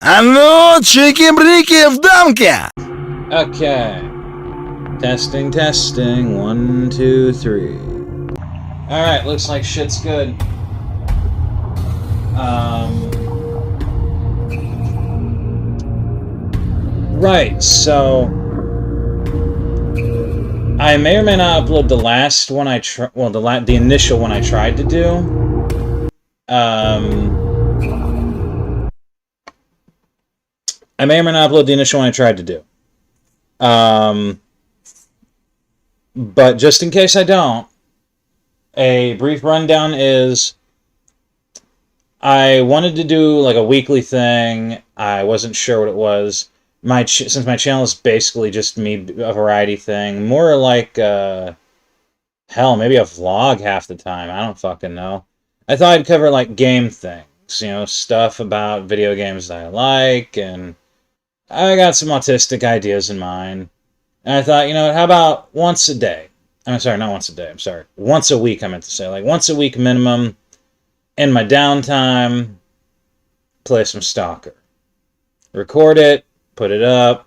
А ну, чики-брики в дамке! Okay. Testing, testing. 1, 2, 3. Alright, looks like shit's good. Right, so I may or may not upload the last one the initial one I tried to do. I may or may not upload the initial one I tried to do. But just in case I don't, a brief rundown is I wanted to do like a weekly thing. I wasn't sure what it was. Since my channel is basically just me, a variety thing, more like hell, maybe a vlog half the time. I don't fucking know. I thought I'd cover like game things, stuff about video games that I like, and I got some autistic ideas in mind. And I thought, how about once a day? I'm sorry, not once a day. I'm sorry. Once a week, I meant to say. Like, once a week minimum. In my downtime, play some Stalker. Record it, put it up.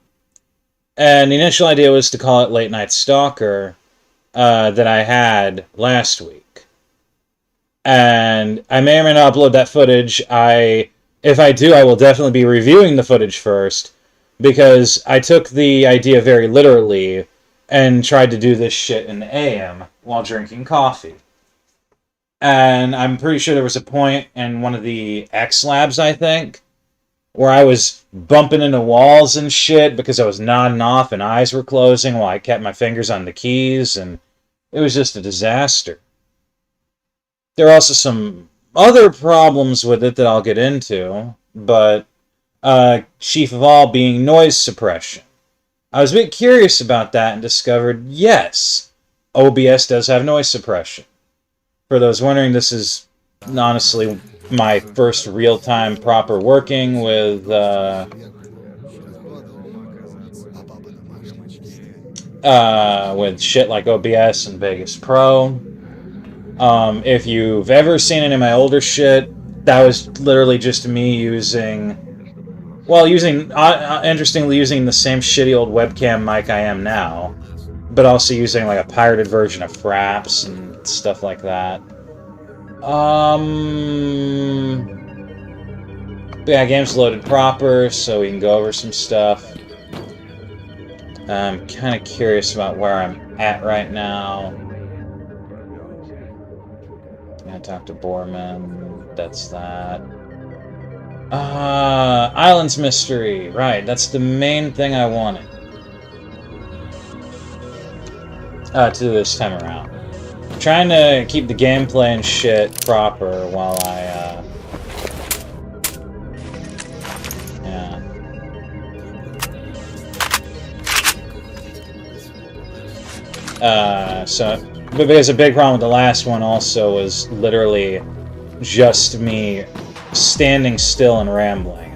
And the initial idea was to call it Late Night Stalker that I had last week. And I may or may not upload that footage. If I do, I will definitely be reviewing the footage first. Because I took the idea very literally and tried to do this shit in the AM while drinking coffee. And I'm pretty sure there was a point in one of the X Labs, I think, where I was bumping into walls and shit because I was nodding off and eyes were closing while I kept my fingers on the keys, and it was just a disaster. There are also some other problems with it that I'll get into, but chief of all being noise suppression. I was a bit curious about that and discovered, yes, OBS does have noise suppression. For those wondering, this is honestly my first real-time proper working with shit like OBS and Vegas Pro. If you've ever seen any of my older shit, that was literally just me interestingly using the same shitty old webcam mic I am now, but also using like a pirated version of Fraps and stuff like that. But yeah, game's loaded proper, so we can go over some stuff. I'm kind of curious about where I'm at right now. I'm gonna talk to Borman. That's that. Islands Mystery. Right, that's the main thing I wanted. To do this time around. I'm trying to keep the gameplay and shit proper while I, but because a big problem with the last one also was literally just me standing still and rambling.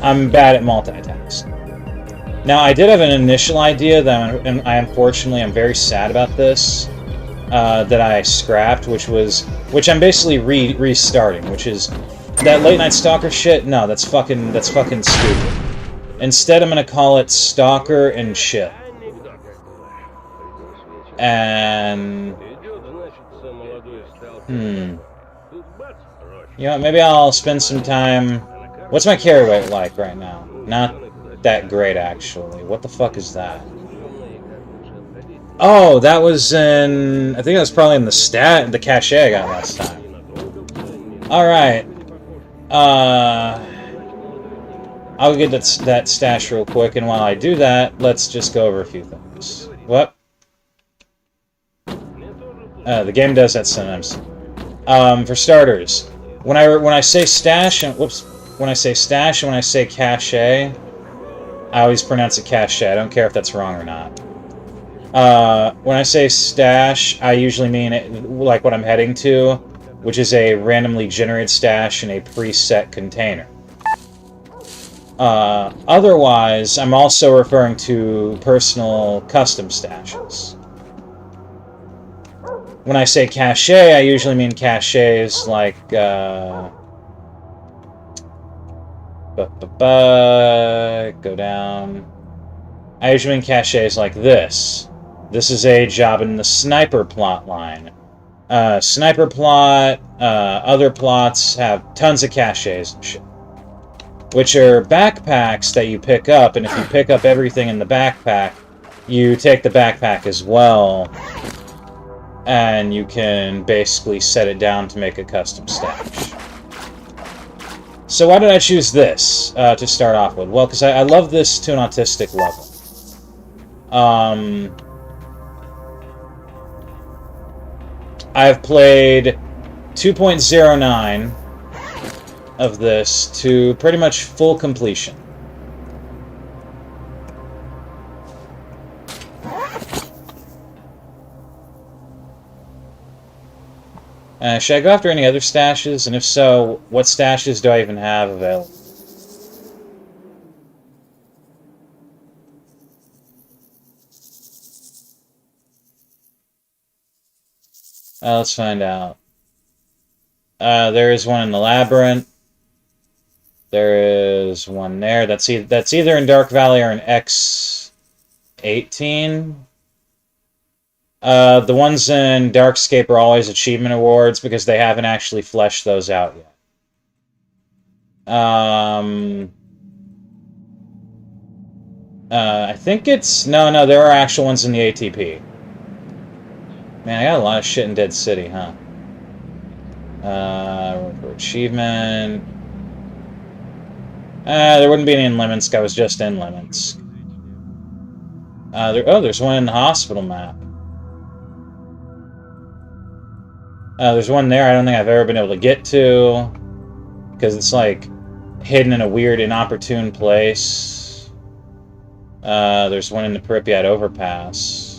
I'm bad at multitasking. Now, I did have an initial idea that I unfortunately am very sad about this, that I scrapped, which I'm basically restarting, which is that Late Night Stalker shit. No, that's fucking stupid. Instead, I'm gonna call it Stalker and Chill. And maybe I'll spend some time. What's my carry weight like right now? Not that great, actually. What the fuck is that? Oh, that was I think that was probably in the cache I got last time. Alright. I'll get that stash real quick, and while I do that, let's just go over a few things. What? The game does that sometimes. For starters, when I say stash and when I say cache, I always pronounce it cache. I don't care if that's wrong or not. When I say stash, I usually mean like what I'm heading to, which is a randomly generated stash in a preset container. Otherwise, I'm also referring to personal custom stashes. When I say cache, I usually mean caches like Go down. I usually mean caches like this. This is a job in the sniper plot line. Sniper plot, other plots have tons of caches and shit. Which are backpacks that you pick up, and if you pick up everything in the backpack, you take the backpack as well. And you can basically set it down to make a custom stash. So why did I choose this to start off with? Well, because I love this to an autistic level. I've played 2.09 of this to pretty much full completion. Should I go after any other stashes? And if so, what stashes do I even have available? Let's find out. There is one in the labyrinth. There is one there. That's either in Dark Valley or in X18. The ones in Darkscape are always achievement awards because they haven't actually fleshed those out yet. I think it's... No, there are actual ones in the ATP. Man, I got a lot of shit in Dead City, huh? For achievement... there wouldn't be any in Lemonsk. I was just in Lemonsk. There's one in the hospital map. There's one there I don't think I've ever been able to get to. Because it's, like, hidden in a weird, inopportune place. There's one in the Pripyat overpass.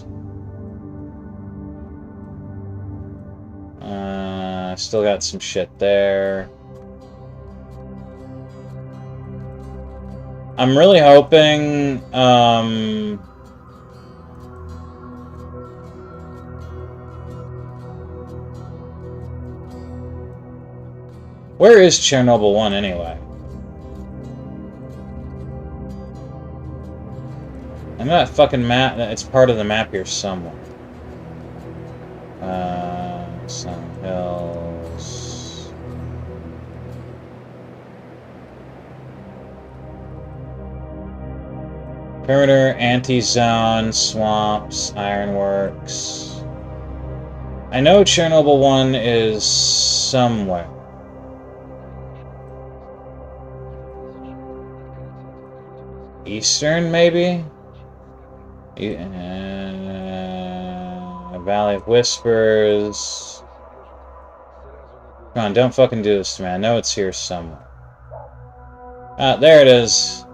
Still got some shit there. I'm really hoping, where is Chernobyl 1 anyway? I know that fucking map, it's part of the map here somewhere. Sun Hills. Perimeter, anti-zone, swamps, ironworks. I know Chernobyl 1 is somewhere. Eastern, maybe? Valley of Whispers. Come on, don't fucking do this to me. I know it's here somewhere. There it is.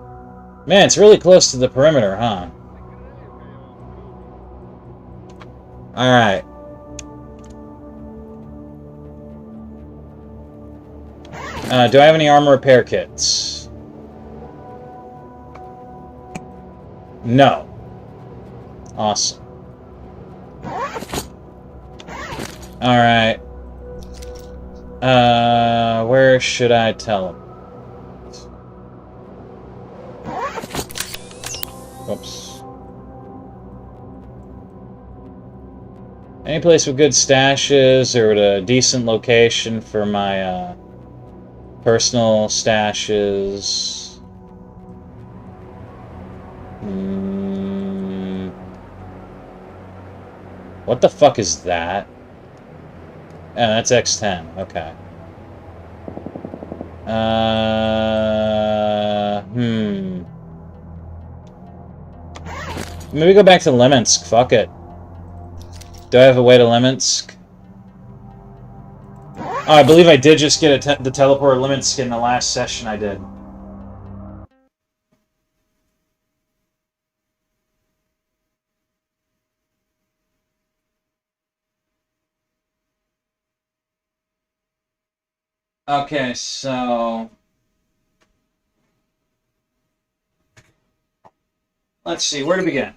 Man, it's really close to the perimeter, huh? Alright. Do I have any armor repair kits? No. Awesome. Alright. Where should I tell him? Whoops. Any place with good stashes or a decent location for my, personal stashes. What the fuck is that? Oh, that's X10. Okay. Maybe go back to Lemonsk. Fuck it. Do I have a way to Lemonsk? Oh, I believe I did just get the teleport to Lemonsk in the last session I did. Okay, so... let's see, where to begin?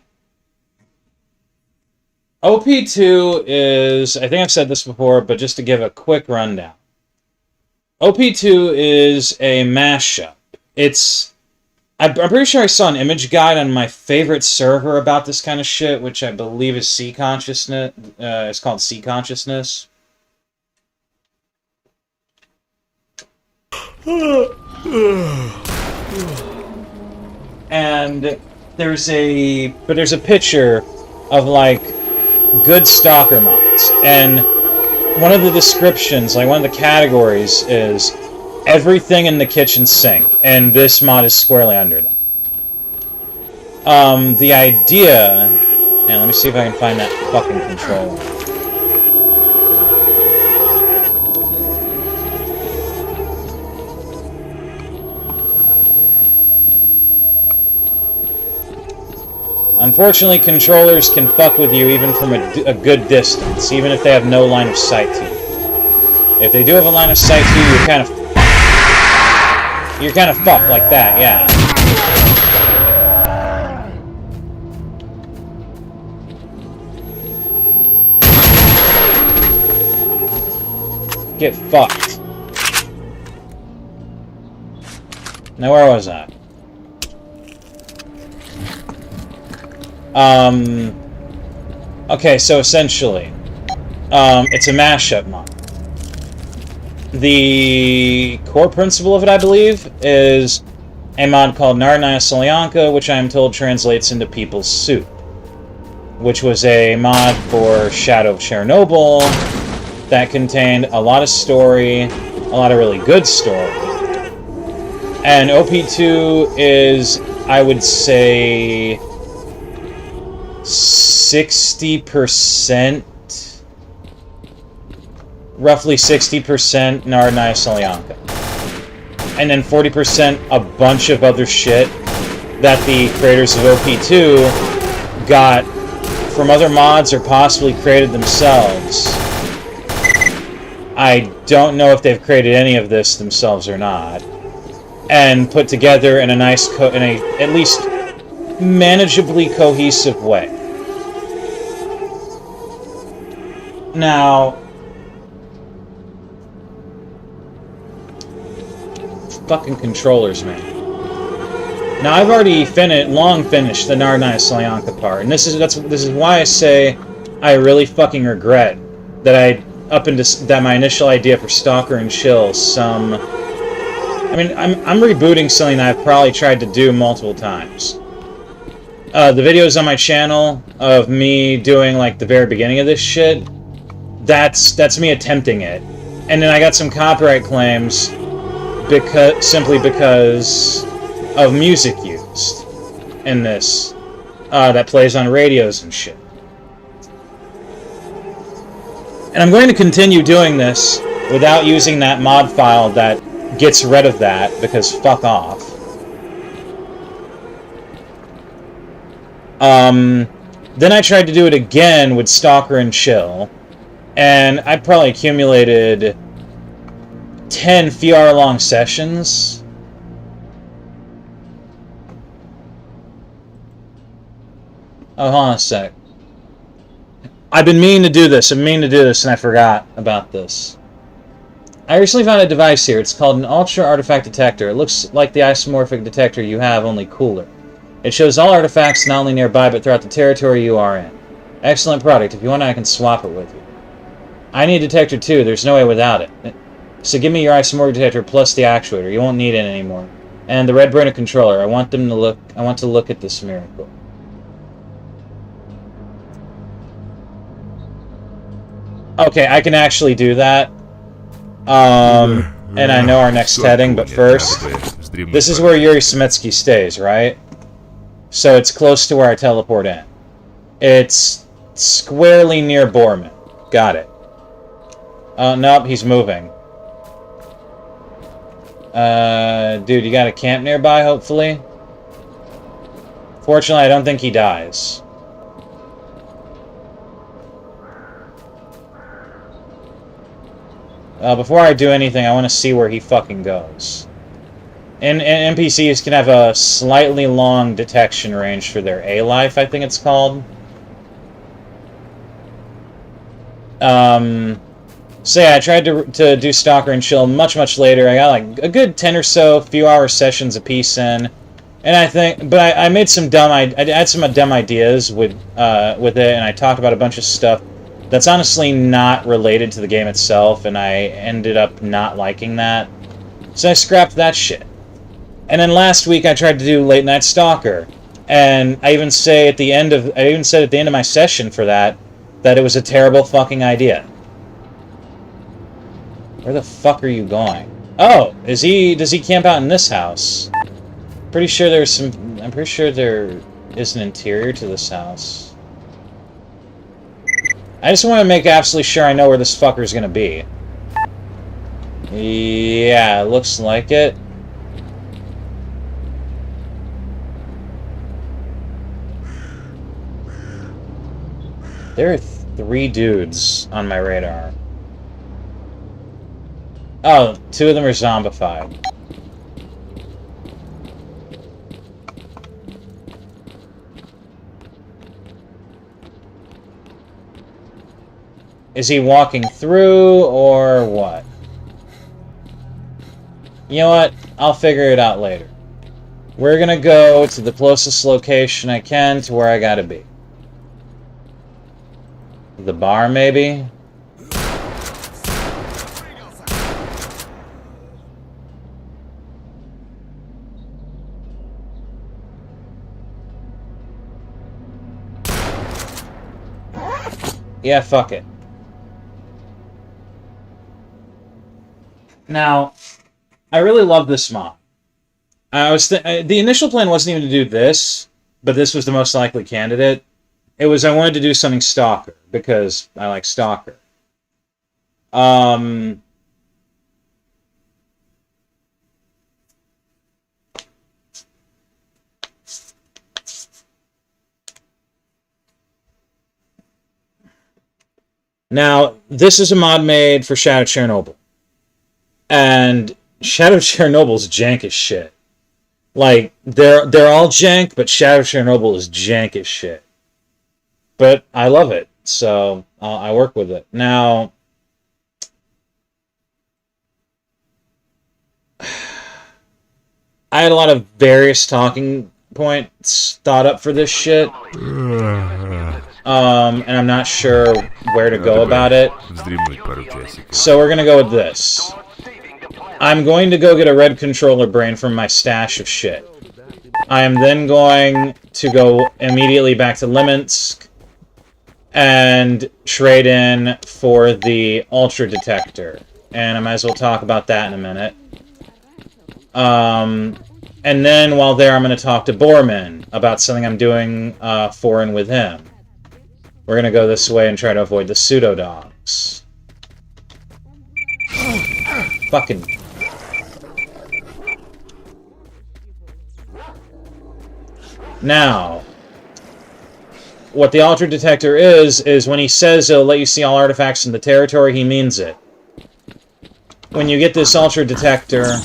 OP2 is... I think I've said this before, but just to give a quick rundown. OP2 is a mashup It's... I'm pretty sure I saw an image guide on my favorite server about this kind of shit, which I believe is Sea Consciousness. It's called Sea Consciousness. And there's a picture of, like, good Stalker mods. And one of the descriptions, like, one of the categories is everything in the kitchen sink, and this mod is squarely under them. The idea... And let me see if I can find that fucking controller. Unfortunately, controllers can fuck with you even from a good distance, even if they have no line of sight to you. If they do have a line of sight to you, you're kind of fucked like that, yeah. Get fucked. Now, where was I? Okay, so essentially, it's a mashup mod. The core principle of it, I believe, is a mod called Narodnaya Solyanka, which I am told translates into People's Soup, which was a mod for Shadow of Chernobyl that contained a lot of story, a lot of really good story. And OP2 is, I would say, 60%, roughly 60% Narodnaya Solyanka. And then 40% a bunch of other shit that the creators of OP2 got from other mods or possibly created themselves. I don't know if they've created any of this themselves or not. And put together in a nice, at least manageably cohesive way. Now, fucking controllers, man. Now, I've already long finished the Narodnaya Solyanka part, and this is why I say I really fucking regret that that my initial idea for Stalker and Chill I mean, I'm rebooting something that I've probably tried to do multiple times. The videos on my channel of me doing, like, the very beginning of this shit, that's me attempting it. And then I got some copyright claims simply because of music used in this that plays on radios and shit. And I'm going to continue doing this without using that mod file that gets rid of that, because fuck off. Then I tried to do it again with Stalker and Chill, and I probably accumulated 10 VR-long sessions. Oh, hold on a sec. I've been meaning to do this, and I forgot about this. I recently found a device here. It's called an Ultra Artifact Detector. It looks like the isomorphic detector you have, only cooler. It shows all artifacts not only nearby, but throughout the territory you are in. Excellent product. If you want, I can swap it with you. I need a detector too. There's no way without it. So give me your isomorphic detector plus the actuator. You won't need it anymore. And the red burner controller. I want to look at this miracle. Okay, I can actually do that. And I know our next heading, but first, this is where Yuri Semetsky stays, right? So it's close to where I teleport in. It's squarely near Borman. Got it. Nope, he's moving. Dude, you got a camp nearby, hopefully? Fortunately, I don't think he dies. Before I do anything, I want to see where he fucking goes. And NPCs can have a slightly long detection range for their A-life, I think it's called. So yeah, I tried to do Stalker and Chill much later. I got like a good 10 or so few hour sessions a piece in, and I think, but I made some I had some dumb ideas with it, and I talked about a bunch of stuff that's honestly not related to the game itself, and I ended up not liking that, so I scrapped that shit. And then last week I tried to do Late Night Stalker, and I even said at the end of my session for that it was a terrible fucking idea. Where the fuck are you going? Oh, does he camp out in this house? I'm pretty sure there is an interior to this house. I just want to make absolutely sure I know where this fucker's gonna be. Yeah, it looks like it. There are 3 dudes on my radar. Oh, 2 of them are zombified. Is he walking through, or what? You know what? I'll figure it out later. We're gonna go to the closest location I can to where I gotta be. The bar, maybe? Yeah, fuck it. Now, I really love this mod. The initial plan wasn't even to do this, but this was the most likely candidate. It was I wanted to do something Stalker, because I like Stalker. Now, this is a mod made for Shadow Chernobyl. And Shadow Chernobyl's jank as shit. Like, they're all jank, but Shadow Chernobyl is jank as shit. But I love it, so I work with it. Now, I had a lot of various talking points thought up for this shit. And I'm not sure where to go about it. So we're gonna go with this. I'm going to go get a red controller brain from my stash of shit. I am then going to go immediately back to Liminsk and trade in for the Ultra Detector. And I might as well talk about that in a minute. And then while there, I'm going to talk to Borman about something I'm doing for and with him. We're going to go this way and try to avoid the pseudo-dogs. Fucking... Now, what the Ultra Detector is when he says it'll let you see all artifacts in the territory, he means it. When you get this Ultra Detector,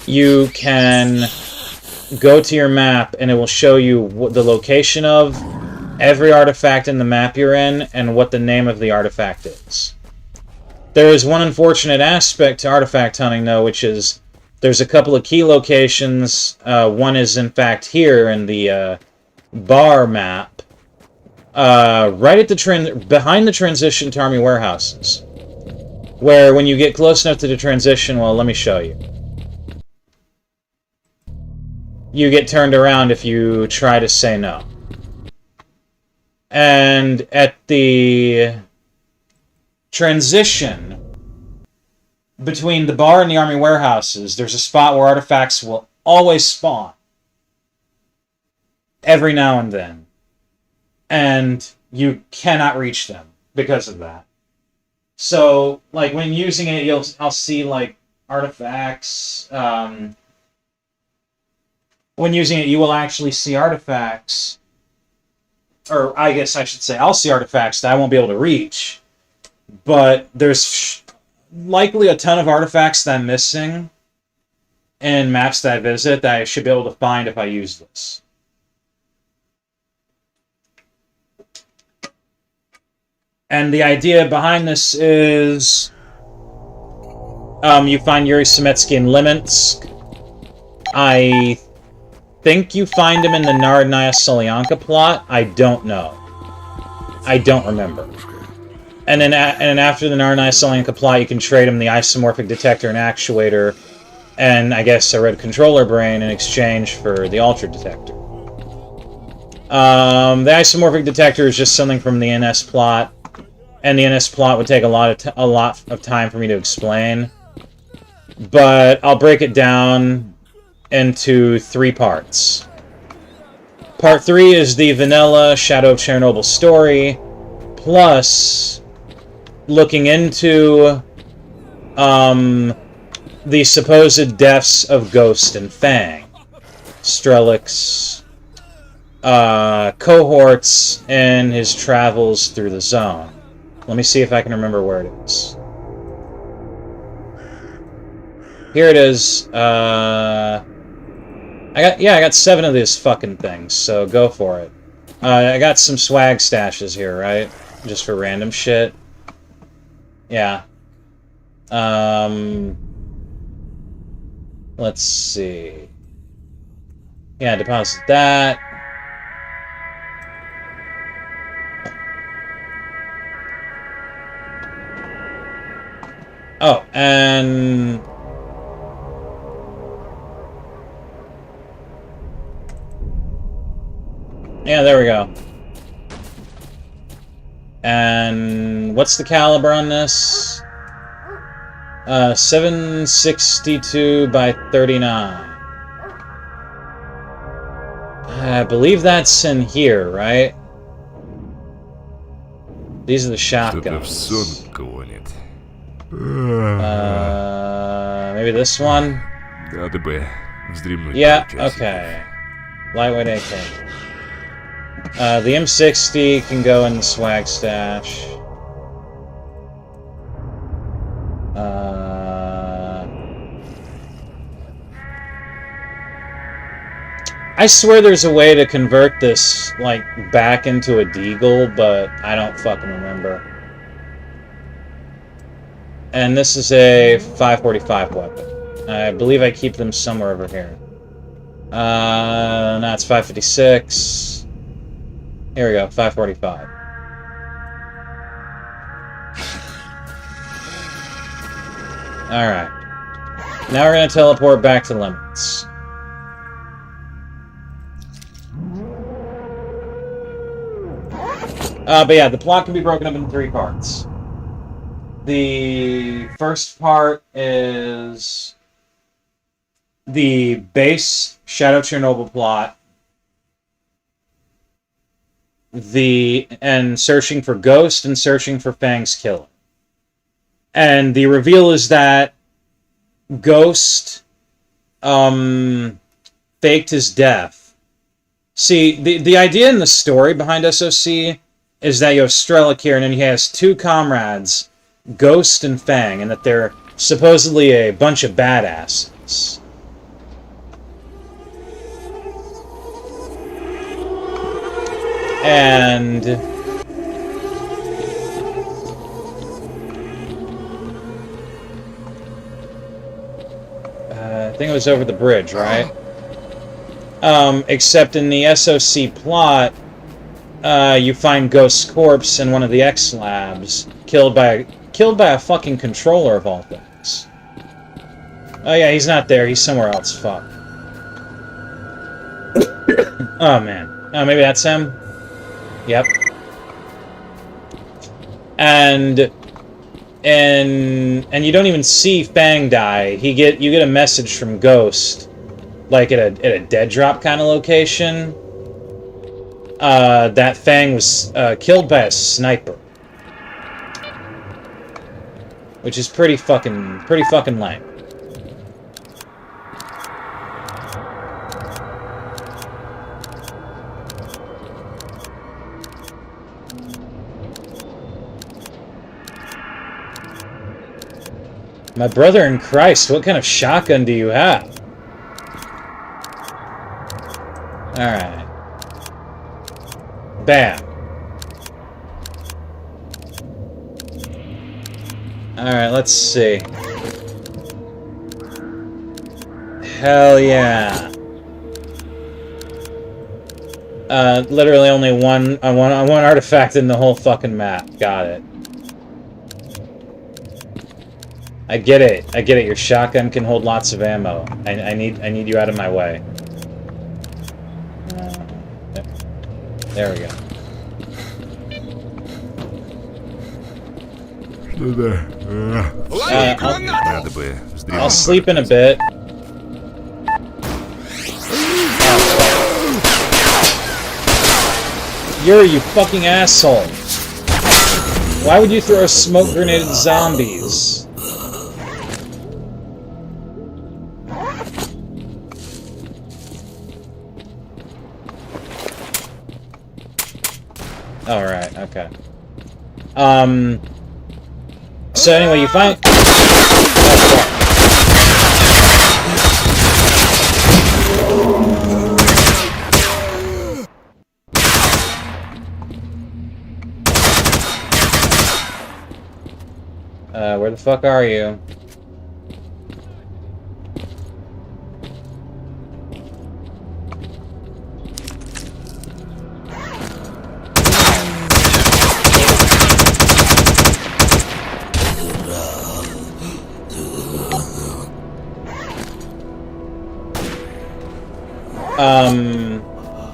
you can go to your map and it will show you the location of every artifact in the map you're in and what the name of the artifact is. There is one unfortunate aspect to artifact hunting, though, which is there's a couple of key locations. One is, in fact, here in the bar map, right at the behind the transition to army warehouses, where when you get close enough to the transition, well, let me show you. You get turned around if you try to say no. And at the transition between the bar and the army warehouses, there's a spot where artifacts will always spawn. Every now and then. And you cannot reach them because of that. So, like, when using it, I'll see, like, artifacts. When using it, you will actually see artifacts. Or, I guess I should say, I'll see artifacts that I won't be able to reach. But there's likely a ton of artifacts that I'm missing in maps that I visit that I should be able to find if I use this. And the idea behind this is you find Yuri Semetsky in Liminsk. I think you find him in the Narodnaya Solyanka plot. I don't know. I don't remember. And then after the Narodnaya Solyanka plot, you can trade him the isomorphic detector and actuator, and I guess a red controller brain in exchange for the ultra detector. The isomorphic detector is just something from the NS plot, and the NS plot would take a lot of time for me to explain. But I'll break it down into 3 parts. Part 3 is the vanilla Shadow of Chernobyl story, plus looking into the supposed deaths of Ghost and Fang, Strelix's cohorts in his travels through the zone. Let me see if I can remember where it is. Here it is. I got 7 of these fucking things, so go for it. I got some swag stashes here, right? Just for random shit. Yeah. Let's see. Yeah, deposit that. Oh, and... yeah, there we go. And what's the caliber on this? 762 by 39. I believe that's in here, right? These are the shotguns. Maybe this one? Yeah, okay. Lightweight AK. The M60 can go in the swag stash. I swear there's a way to convert this, like, back into a deagle, but I don't fucking remember. And this is a 545 weapon. I believe I keep them somewhere over here. Now it's 556. Here we go, 545. Alright. Now we're gonna teleport back to Limits. But yeah, the plot can be broken up into 3 parts. The first part is the base Shadow Chernobyl plot, and searching for Ghost and searching for Fang's killer. And the reveal is that Ghost faked his death. See, the idea in the story behind SOC is that you have Strelick here, and then he has 2 comrades, Ghost and Fang, and that they're supposedly a bunch of badasses. And I think it was over the bridge, right? Except in the SOC plot, you find Ghost's corpse in one of the X labs, killed by a fucking controller of all things. Oh yeah, he's not there. He's somewhere else. Fuck. Oh man. Oh, maybe that's him. Yep. And you don't even see Fang die. You get a message from Ghost, like at a dead drop kind of location. That Fang was killed by a sniper, which is pretty fucking lame. My brother in Christ, what kind of shotgun do you have? Alright. Bam. Alright, let's see. Hell yeah. Literally only one artifact in the whole fucking map. Got it. I get it. I get it. Your shotgun can hold lots of ammo. I need you out of my way. There we go. I'll sleep in a bit. You're you fucking asshole. Why would you throw a smoke grenade at zombies? Alright, okay. So anyway, you find... where the fuck are you?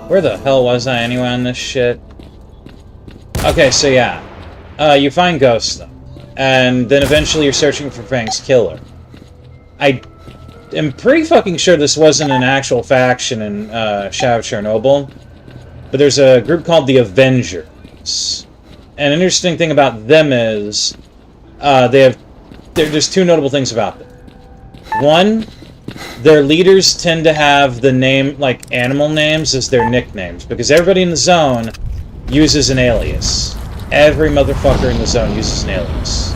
Where the hell was I anyway on this shit? Okay, so yeah. You find Ghost, though. And then eventually you're searching for Fang's killer. I am pretty fucking sure this wasn't an actual faction in Shadow of Chernobyl. But there's a group called the Avengers. And an interesting thing about them is... there's two notable things about them. One... their leaders tend to have the name, like, animal names as their nicknames, because everybody in the zone uses an alias. Every motherfucker in the zone uses an alias.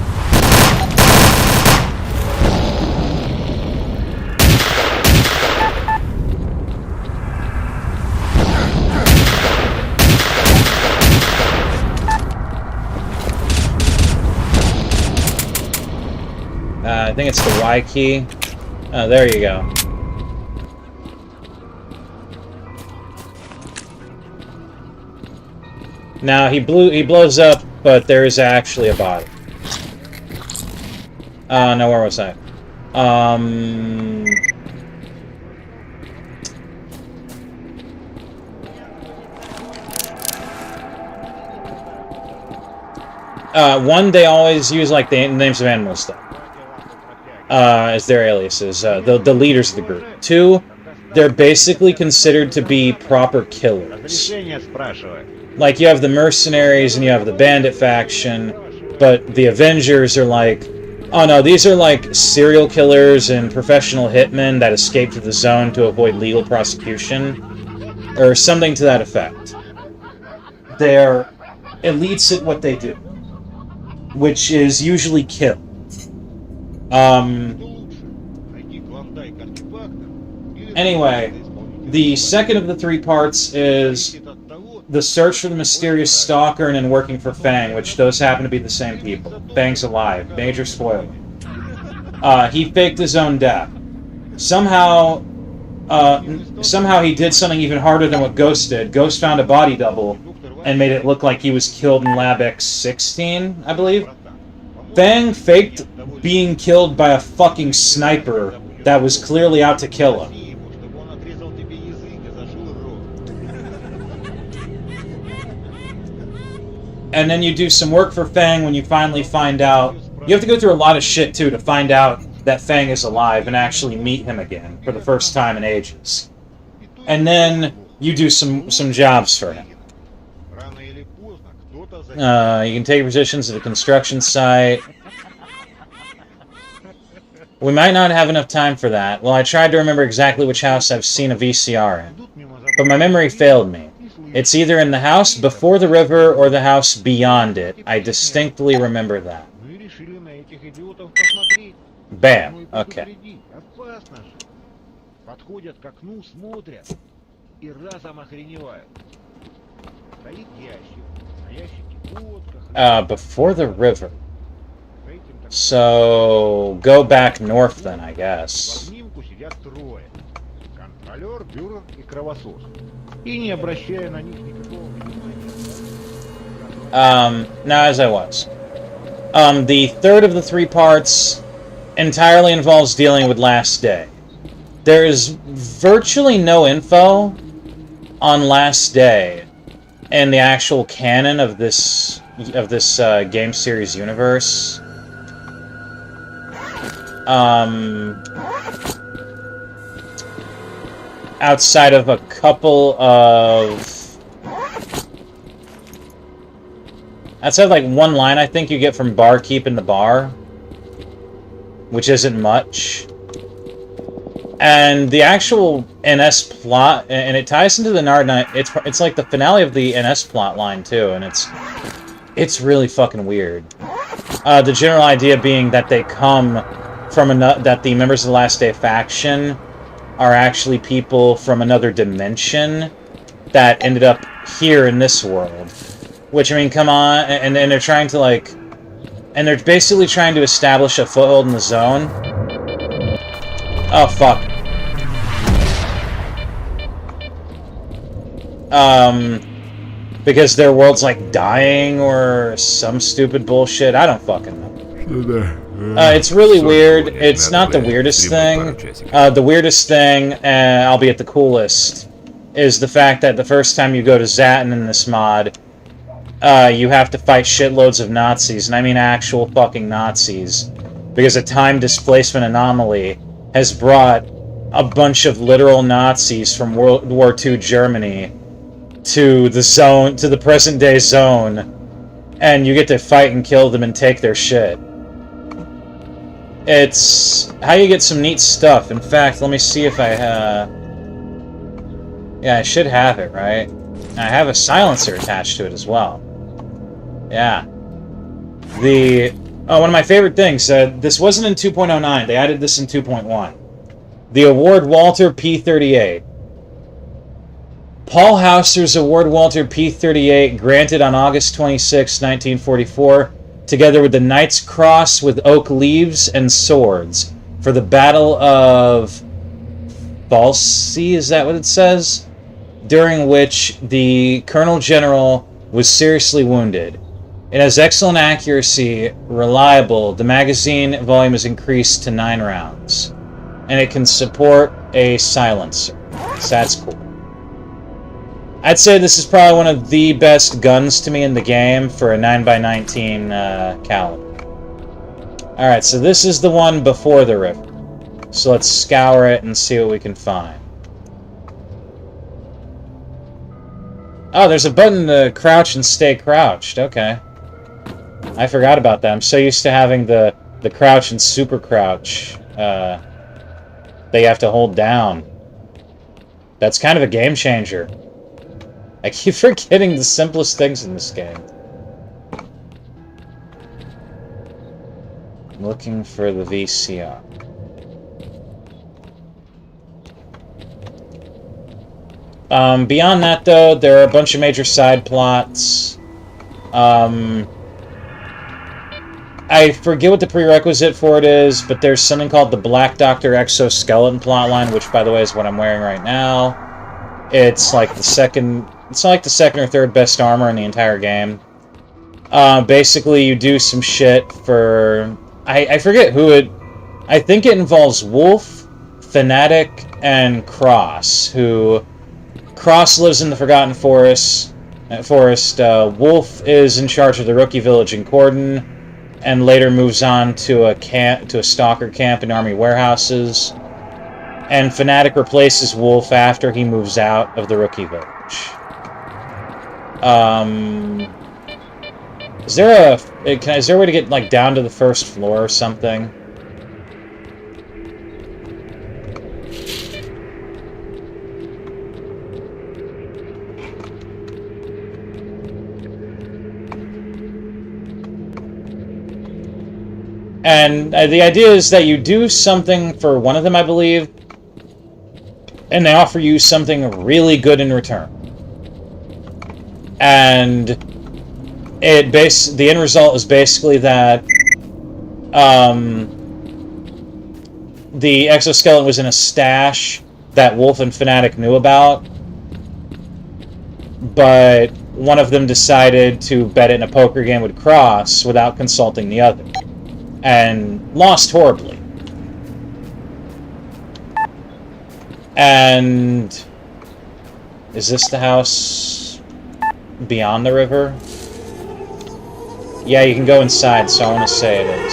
I think it's the Y key. Oh, there you go. Now, he blows up, but there is actually a body. No, where was I? One, they always use, like, the names of animals, though. As their aliases, the leaders of the group. Two, they're basically considered to be proper killers. Like, you have the mercenaries and you have the bandit faction, but the Avengers are like, oh no, these are like serial killers and professional hitmen that escaped to the zone to avoid legal prosecution, or something to that effect. They're elites at what they do, which is usually kill. Anyway, the second of the three parts is the search for the mysterious Stalker and then working for Fang, which those happen to be the same people. Fang's alive. Major spoiler. He faked his own death. Somehow he did something even harder than what Ghost did. Ghost found a body double and made it look like he was killed in Lab X-16, I believe. Fang faked being killed by a fucking sniper that was clearly out to kill him. And then you do some work for Fang when you finally find out... You have to go through a lot of shit, too, to find out that Fang is alive and actually meet him again for the first time in ages. And then you do some jobs for him. You can take positions at the construction site. We might not have enough time for that. Well, I tried to remember exactly which house I've seen a VCR in. But my memory failed me. It's either in the house before the river or the house beyond it. I distinctly remember that. Bam. Okay. Before the river. So, go back north then, I guess. Now as I was. The third of the 3 parts entirely involves dealing with Last Day. There is virtually no info on Last Day in the actual canon of this game series universe. Outside of a couple of... Outside of, like, one line I think you get from Barkeep in the bar, which isn't much. And the actual NS plot, and it ties into the Nard, it's like the finale of the NS plot line, too, and it's really fucking weird. The general idea being that they come from that the members of the Last Day faction are actually people from another dimension that ended up here in this world. Which, I mean, come on, and they're trying to, like... And they're basically trying to establish a foothold in the zone. Oh, fuck. Because their world's, like, dying or some stupid bullshit. I don't fucking know. It's really weird. It's not the weirdest thing. The weirdest thing, albeit the coolest, is the fact that the first time you go to Zatin in this mod, you have to fight shitloads of Nazis, and I mean actual fucking Nazis, because a time displacement anomaly has brought a bunch of literal Nazis from World War II Germany to the zone, to the present-day zone, and you get to fight and kill them and take their shit. It's how you get some neat stuff. In fact, let me see if I yeah, I should have it, right? And I have a silencer attached to it as well. Yeah. One of my favorite things, this wasn't in 2.09, they added this in 2.1. The Award Walter P38. Paul Hauser's Award Walter P38, granted on August 26, 1944, together with the Knight's Cross with oak leaves and swords, for the Battle of Balsea, is that what it says? During which the Colonel General was seriously wounded. It has excellent accuracy, reliable. The magazine volume is increased to 9 rounds. And it can support a silencer. So that's cool. I'd say this is probably one of the best guns to me in the game for a 9x19 caliber. Alright, so this is the one before the river. So let's scour it and see what we can find. Oh, there's a button to crouch and stay crouched. Okay. I forgot about that. I'm so used to having the crouch and super crouch that you have to hold down. That's kind of a game changer. I keep forgetting the simplest things in this game. I'm looking for the VCR. Beyond that, though, there are a bunch of major side plots. I forget what the prerequisite for it is, but there's something called the Black Doctor Exoskeleton plotline, which, by the way, is what I'm wearing right now. It's like the second or third best armor in the entire game. Basically, you do some shit for... I forget who it... I think it involves Wolf, Fanatic, and Cross, who... Cross lives in the Forgotten Forest. Wolf is in charge of the Rookie Village in Cordon, and later moves on to a Stalker camp in Army warehouses. And Fanatic replaces Wolf after he moves out of the Rookie Village. Is there a way to get, like, down to the first floor or something? And the idea is that you do something for one of them, I believe, and they offer you something really good in return. And the end result is basically that the exoskeleton was in a stash that Wolf and Fnatic knew about, but one of them decided to bet it in a poker game with Cross without consulting the other, and lost horribly. And is this the house beyond the river? Yeah, you can go inside, so I want to say it is.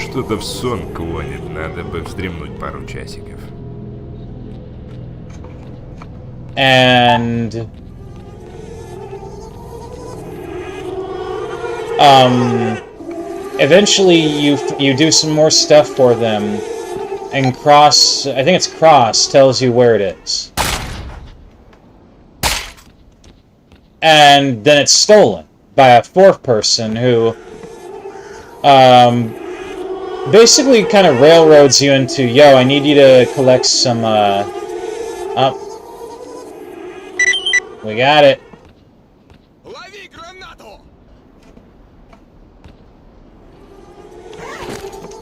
Что-то в сон клонит, надо бы вздремнуть пару часиков. And eventually you do some more stuff for them, and Cross, I think it's Cross, tells you where it is. And then it's stolen by a fourth person who basically kind of railroads you into, yo, I need you to collect some, we got it.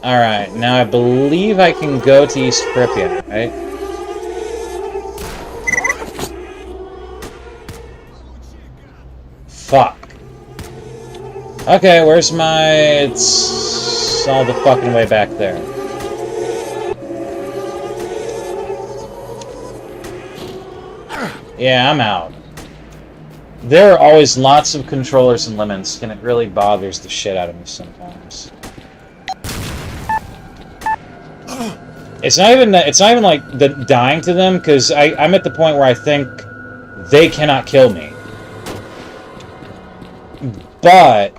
Alright, now I believe I can go to East Pripyat, right? Fuck. Okay, where's my... It's all the fucking way back there. Yeah, I'm out. There are always lots of controllers and limits, and it really bothers the shit out of me sometimes. It's not even like the dying to them, because I'm at the point where I think they cannot kill me. But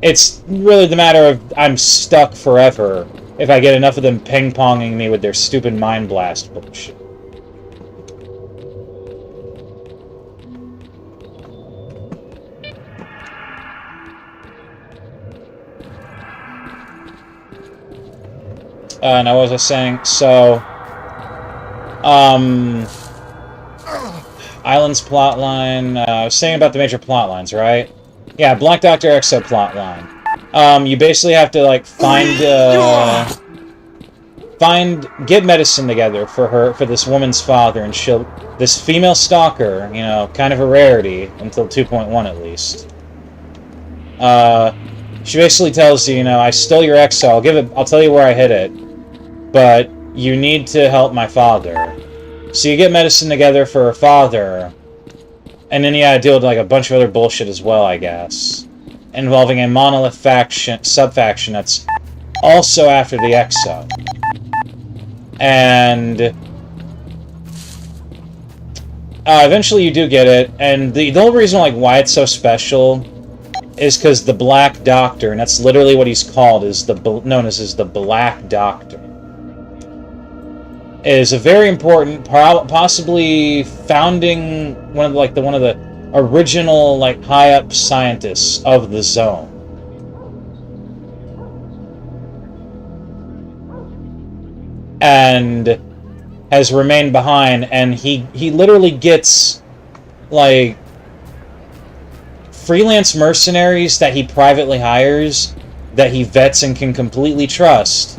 it's really the matter of I'm stuck forever if I get enough of them ping-ponging me with their stupid Mind Blast bullshit. Now what was I saying? So, Islands Plotline, I was saying about the major plotlines, right? Yeah, Black Doctor Exo plotline. You basically have to, like, get medicine together for this woman's father, and this female stalker, you know, kind of a rarity, until 2.1 at least. She basically tells you, you know, I stole your Exo, I'll tell you where I hid it, but you need to help my father. So you get medicine together for her father, and then you gotta deal with like a bunch of other bullshit as well, I guess, involving a Monolith sub-faction that's also after the Exo. And eventually you do get it, and the only reason like why it's so special is because the Black Doctor, and that's literally what he's called, is known as the Black Doctor, is a very important, possibly founding one of the original like high up scientists of the zone. And has remained behind, and he literally gets like freelance mercenaries that he privately hires, that he vets and can completely trust.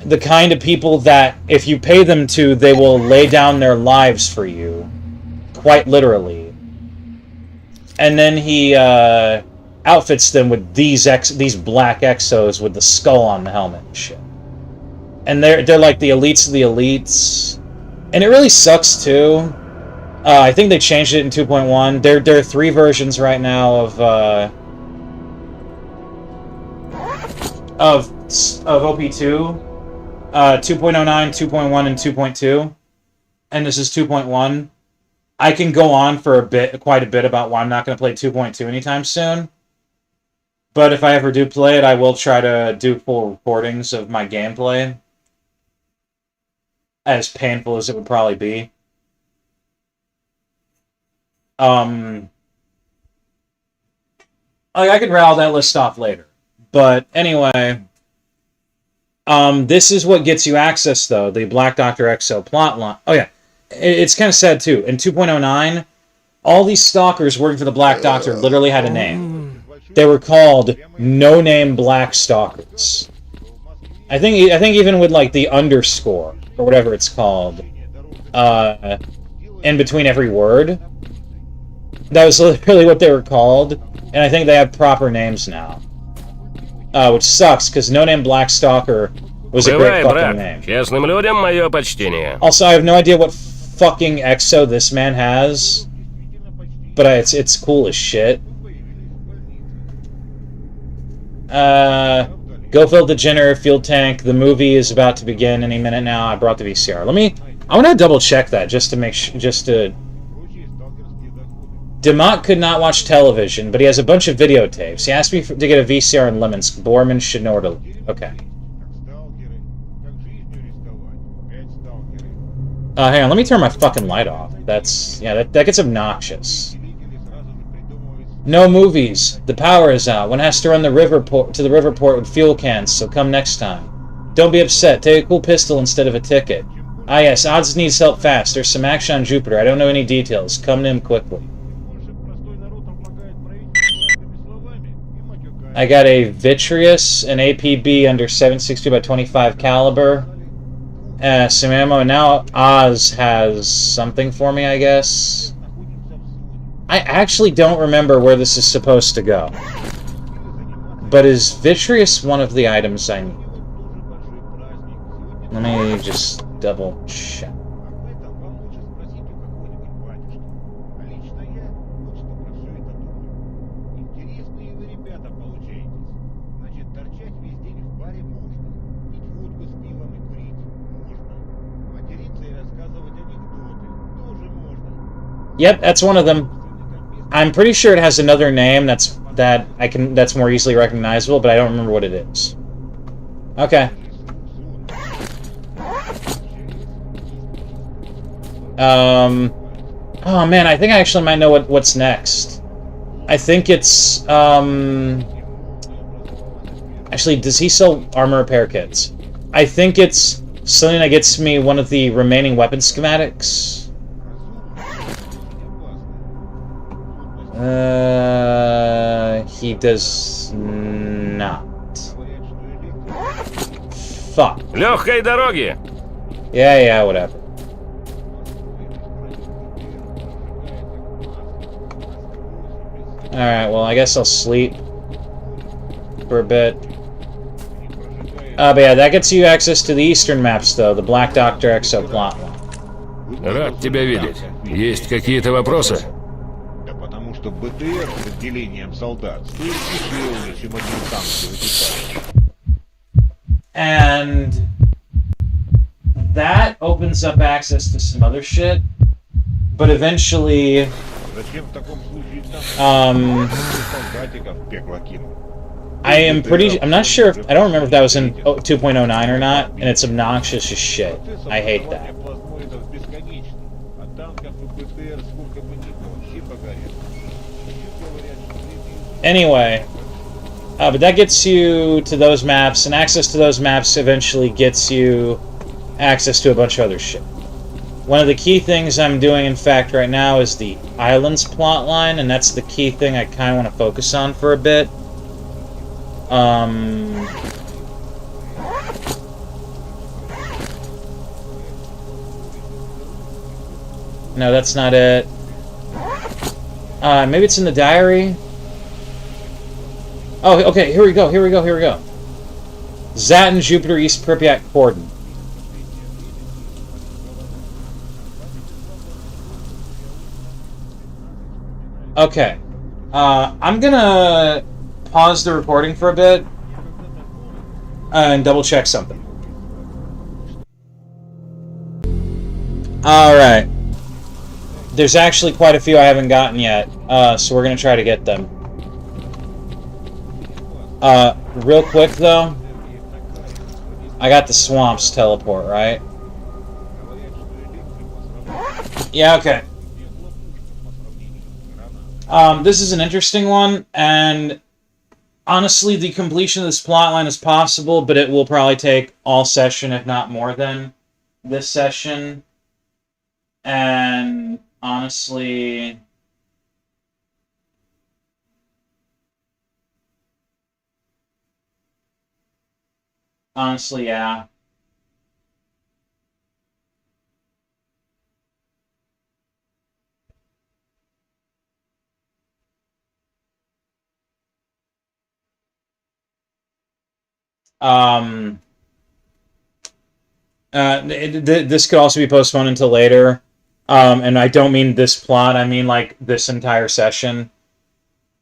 The kind of people that, if you pay them to, they will lay down their lives for you. Quite literally. And then he outfits them with these black Exos with the skull on the helmet and shit. And they're like the elites of the elites. And it really sucks too. I think they changed it in 2.1. There are 3 versions right now of OP2. 2.09, 2.1, and 2.2. And this is 2.1. I can go on for quite a bit about why I'm not going to play 2.2 anytime soon. But if I ever do play it, I will try to do full recordings of my gameplay. As painful as it would probably be. I could rattle that list off later. But anyway, this is what gets you access, though, the Black Doctor Exo plotline. Oh, yeah. It's kind of sad, too. In 2.09, all these stalkers working for the Black Doctor literally had a name. they were called no-name Black Stalkers. I think even with like the underscore or whatever it's called, in between every word, that was literally what they were called. And I think they have proper names now, which sucks because no-name Black Stalker was a great fucking name. Честным людям мое почтение. Also, I have no idea what fucking exo this man has, but it's cool as shit. Go fill the generator fuel tank. The movie is about to begin any minute now. I brought the VCR. I want to double check that just to make sure. DeMott could not watch television, but he has a bunch of videotapes. He asked me to get a VCR in Lemonsk. Borman should know where to look. Okay. Hang on, let me turn my fucking light off. That gets obnoxious. No movies. The power is out. One has to run to the river port with fuel cans, so come next time. Don't be upset. Take a cool pistol instead of a ticket. Ah yes, Odds needs help fast. There's some action on Jupiter. I don't know any details. Come to him quickly. I got a Vitreous, an APB under 7.62 by 25 caliber. Some ammo, and now Oz has something for me, I guess. I actually don't remember where this is supposed to go. But is Vitreous one of the items I need? Let me just double check. Yep, that's one of them. I'm pretty sure it has another name that's more easily recognizable, but I don't remember what it is. Okay. Oh man, I think I actually might know what's next. I think it's actually, does he sell armor repair kits? I think it's something that gets me one of the remaining weapon schematics. He does not. Fuck. Легкой дороги. Yeah, whatever. Alright, well, I guess I'll sleep for a bit. But yeah, that gets you access to the eastern maps, though, the Black Doctor Exo Plotline. Рад тебя видеть. Есть какие-то вопросы? Что БТР с отделением солдат стоит дешевле, чем один танковый экипаж. And that opens up access to some other shit, but eventually, Зачем в таком случае солдатиков в пекло кинул? I'm not sure if, I don't remember if that was in 2.09 or not, and it's obnoxious as shit. I hate that. Anyway, but that gets you to those maps, and access to those maps eventually gets you access to a bunch of other shit. One of the key things I'm doing, in fact, right now is the Islands Plotline, and that's the key thing I kind of want to focus on for a bit. No, that's not it. Maybe it's in the diary? Oh, okay, here we go. Zatin, Jupiter, East Pripyat, Cordon. Okay. I'm gonna pause the recording for a bit and double check something. Alright. There's actually quite a few I haven't gotten yet, so we're gonna try to get them. Real quick though, I got the swamps teleport, right? Yeah, okay. This is an interesting one, and honestly, the completion of this plotline is possible, but it will probably take all session, if not more than this session. And honestly, Honestly, yeah. Um, this could also be postponed until later. And I don't mean this plot, I mean like this entire session.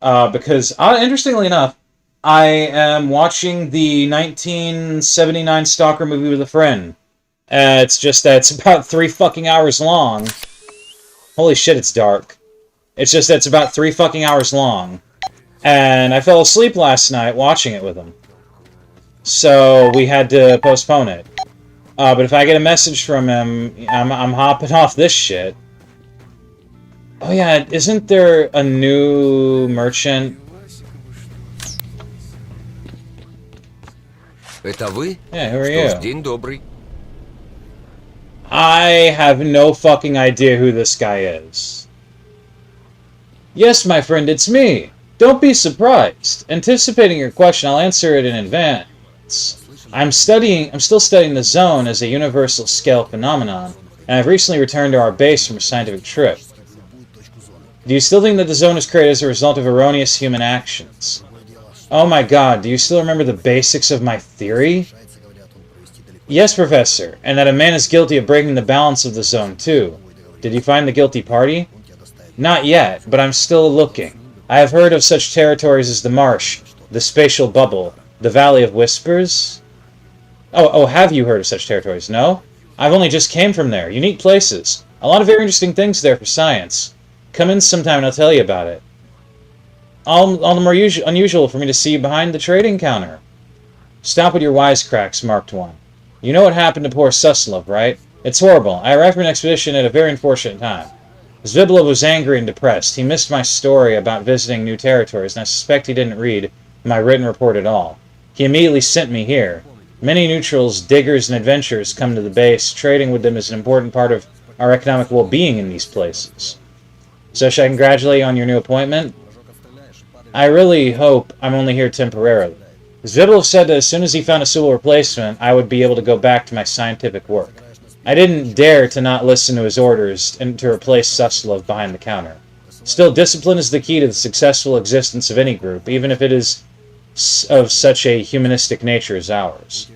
Because, interestingly enough, I am watching the 1979 Stalker movie with a friend. It's just that it's about 3 fucking hours long. Holy shit, it's dark. It's just that it's about 3 fucking hours long. And I fell asleep last night watching it with him. So we had to postpone it. But if I get a message from him, I'm hopping off this shit. Oh yeah, isn't there a new merchant? Это вы? Yeah, who are Что ж, you? день добрый. I have no fucking idea who this guy is. Yes, my friend, it's me. Don't be surprised. Anticipating your question, I'll answer it in advance. I'm still studying the zone as a universal scale phenomenon, and I've recently returned to our base from a scientific trip. Do you still think that the zone was created as a result of erroneous human actions? Oh my god, do you still remember the basics of my theory? Yes, Professor, and that a man is guilty of breaking the balance of the zone, too. Did you find the guilty party? Not yet, but I'm still looking. I have heard of such territories as the Marsh, the Spatial Bubble, the Valley of Whispers. Oh, have you heard of such territories? No? I've only just came from there. Unique places. A lot of very interesting things there for science. Come in sometime and I'll tell you about it. All the more unusual for me to see you behind the trading counter. Stop with your wisecracks, Marked One. You know what happened to poor Suslov, right? It's horrible. I arrived from an expedition at a very unfortunate time. Zviblov was angry and depressed. He missed my story about visiting new territories, and I suspect he didn't read my written report at all. He immediately sent me here. Many neutrals, diggers, and adventurers come to the base. Trading with them is an important part of our economic well-being in these places. So should I congratulate you on your new appointment? I really hope I'm only here temporarily. Zviblov said that as soon as he found a suitable replacement, I would be able to go back to my scientific work. I didn't dare to not listen to his orders and to replace Suslov behind the counter. Still, discipline is the key to the successful existence of any group, even if it is of such a humanistic nature as ours.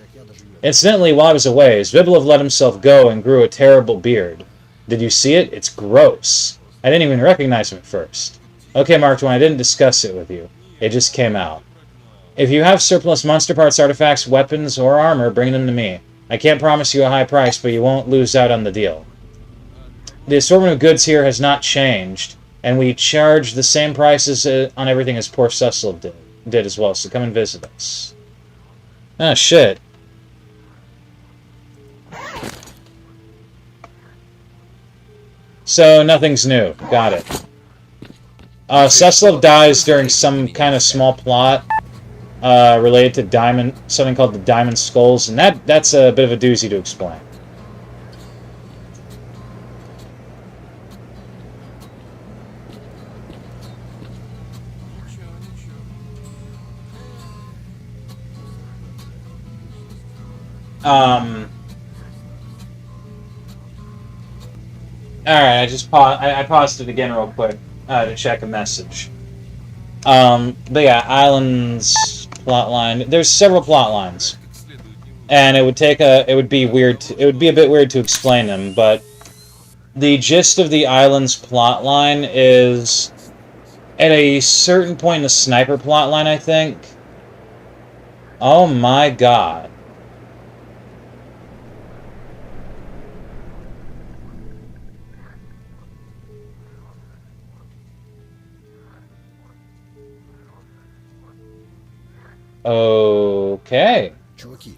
Incidentally, while I was away, Zviblov let himself go and grew a terrible beard. Did you see it? It's gross. I didn't even recognize him at first. Okay, Marked One, I didn't discuss it with you. It just came out. If you have surplus monster parts, artifacts, weapons, or armor, bring them to me. I can't promise you a high price, but you won't lose out on the deal. The assortment of goods here has not changed, and we charge the same prices on everything as poor Suslov did as well, so come and visit us. Ah, shit. So, nothing's new. Got it. Suslov dies during some kind of small plot related to something called the Diamond Skulls, and that's a bit of a doozy to explain. Alright, I paused it again real quick to check a message. But yeah, Islands Plotline. There's several plot lines, and it would be a bit weird to explain them. But the gist of the Islands Plotline is at a certain point in the Sniper plotline, I think. Oh my god. Okay. Чуваки,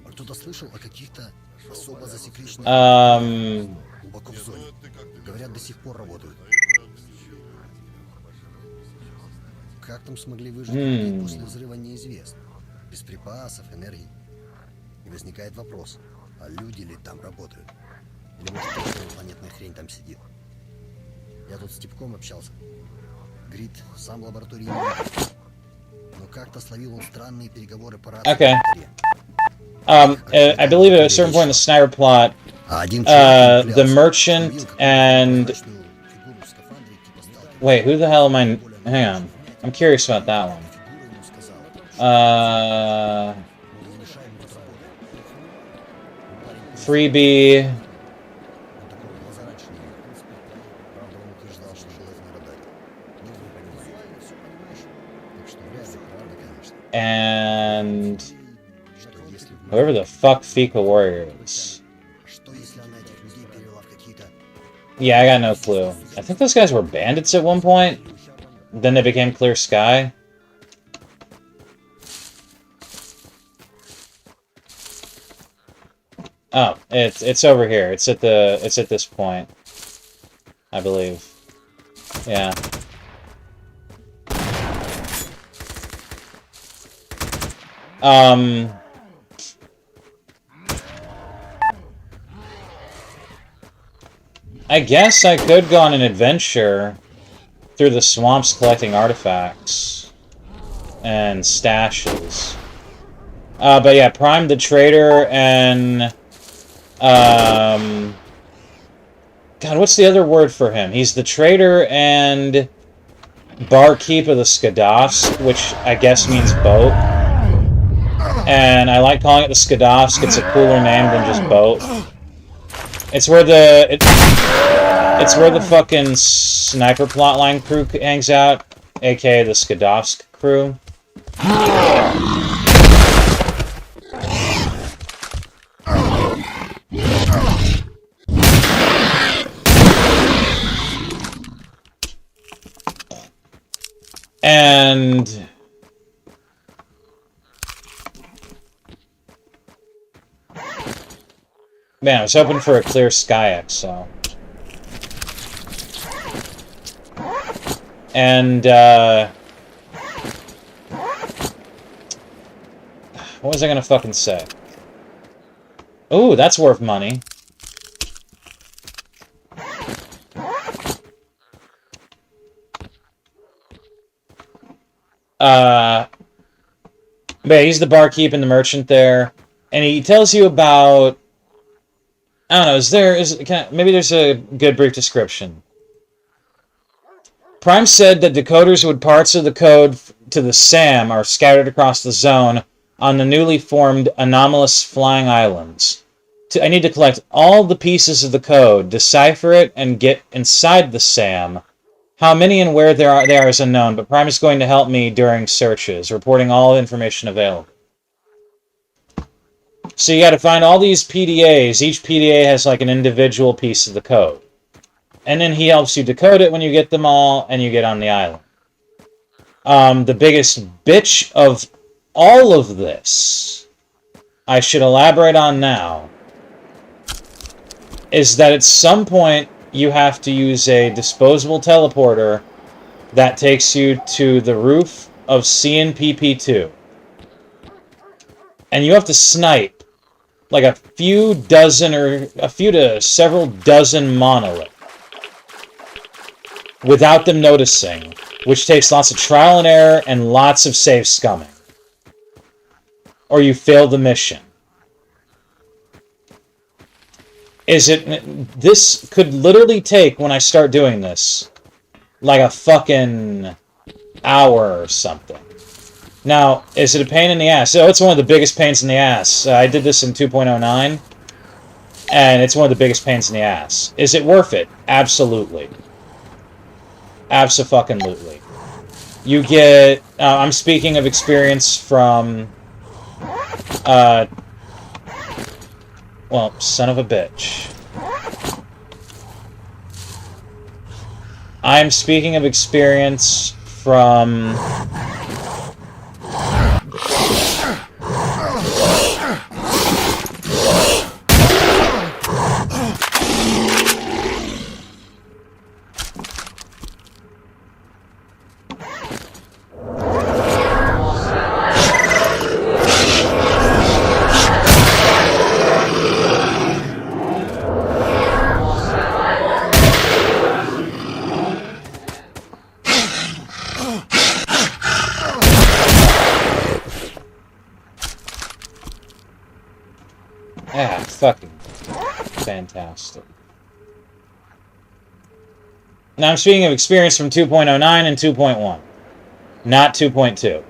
а кто-то слышал о каких-то особо засекреченных глубоко в зоне? Говорят, до сих пор работают. Как там смогли выжить людей после взрыва, неизвестно. Без припасов, энергии. И возникает вопрос, а люди ли там работают? Или может точно планетная хрень там сидит? Я тут с Типком общался. Грит сам в лаборатории не видел. Но как-то словил он странные переговоры по рации. Okay. I believe at a certain point in the sniper plot, the merchant and... Wait, who the hell am I... Hang on. I'm curious about that one. Freebie... And... whoever the fuck Vaca Warrior is. Yeah, I got no clue. I think those guys were bandits at one point. Then they became Clear Sky. Oh, it's over here. It's at this point, I believe. Yeah. I guess I could go on an adventure through the swamps collecting artifacts and stashes. But yeah, Prime the Trader and... God, what's the other word for him? He's the Trader and Barkeep of the Skadovsk, which I guess means boat. And I like calling it the Skadovsk. It's a cooler name than just boat. It's where the... It's where the fucking Sniper Plotline crew hangs out, aka the Skadovsk crew. And... man, I was hoping for a Clear Sky XO. And, what was I gonna fucking say? Ooh, that's worth money. But yeah, he's the barkeep and the merchant there. And he tells you about... I don't know, maybe there's a good brief description. Prime said that decoders with parts of the code to the SAM are scattered across the zone on the newly formed anomalous flying islands. I need to collect all the pieces of the code, decipher it, and get inside the SAM. How many and where they are is unknown, but Prime is going to help me during searches, reporting all information available. So you got to find all these PDAs. Each PDA has like an individual piece of the code. And then he helps you decode it when you get them all, and you get on the island. The biggest bitch of all of this, I should elaborate on now, is that at some point you have to use a disposable teleporter that takes you to the roof of CNPP2. And you have to snipe like a few dozen or a few to several dozen monoliths without them noticing, which takes lots of trial and error and lots of save scumming. Or you fail the mission. This could literally take, when I start doing this, like a fucking hour or something. Now, is it a pain in the ass? Oh, it's one of the biggest pains in the ass. I did this in 2.09, and it's one of the biggest pains in the ass. Is it worth it? Absolutely. Abso-fucking-lutely. You get... I'm speaking of experience from... well, son of a bitch. I'm speaking of experience from... Fantastic. Now I'm speaking of experience from 2.09 and 2.1, not 2.2.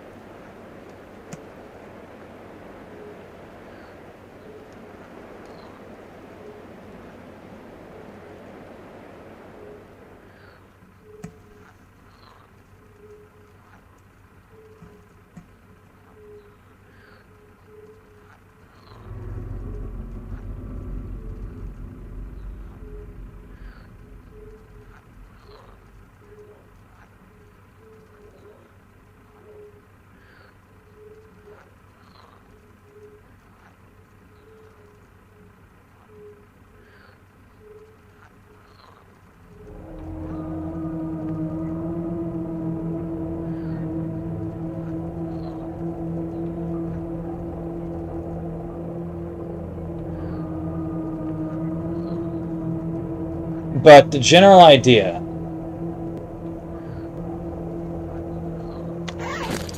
But the general idea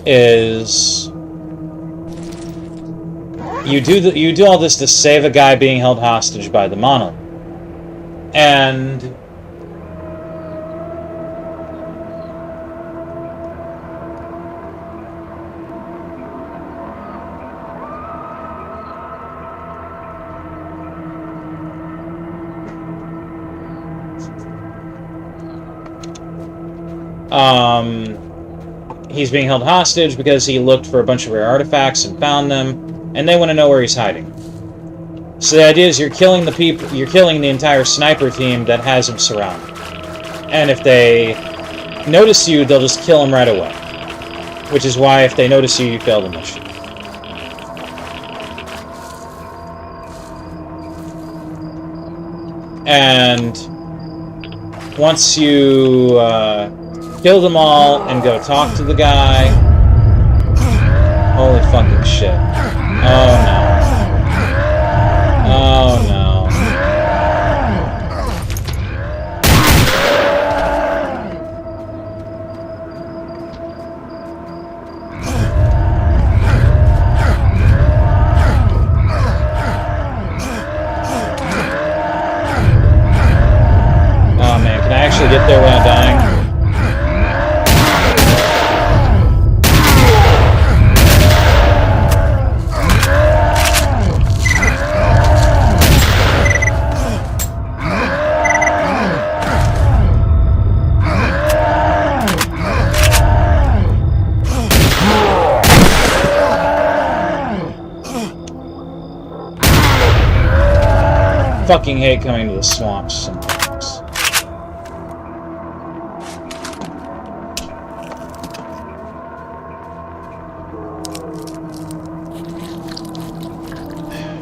is you do all this to save a guy being held hostage by the Monolith. And he's being held hostage because he looked for a bunch of rare artifacts and found them, and they want to know where he's hiding. So the idea is you're killing the entire sniper team that has him surrounded. And if they notice you, they'll just kill him right away. Which is why if they notice you, you fail the mission. And once you kill them all and go talk to the guy. Holy fucking shit. Oh no. Oh no. Oh man, can I actually get there without dying? Fucking hate coming to the swamps sometimes.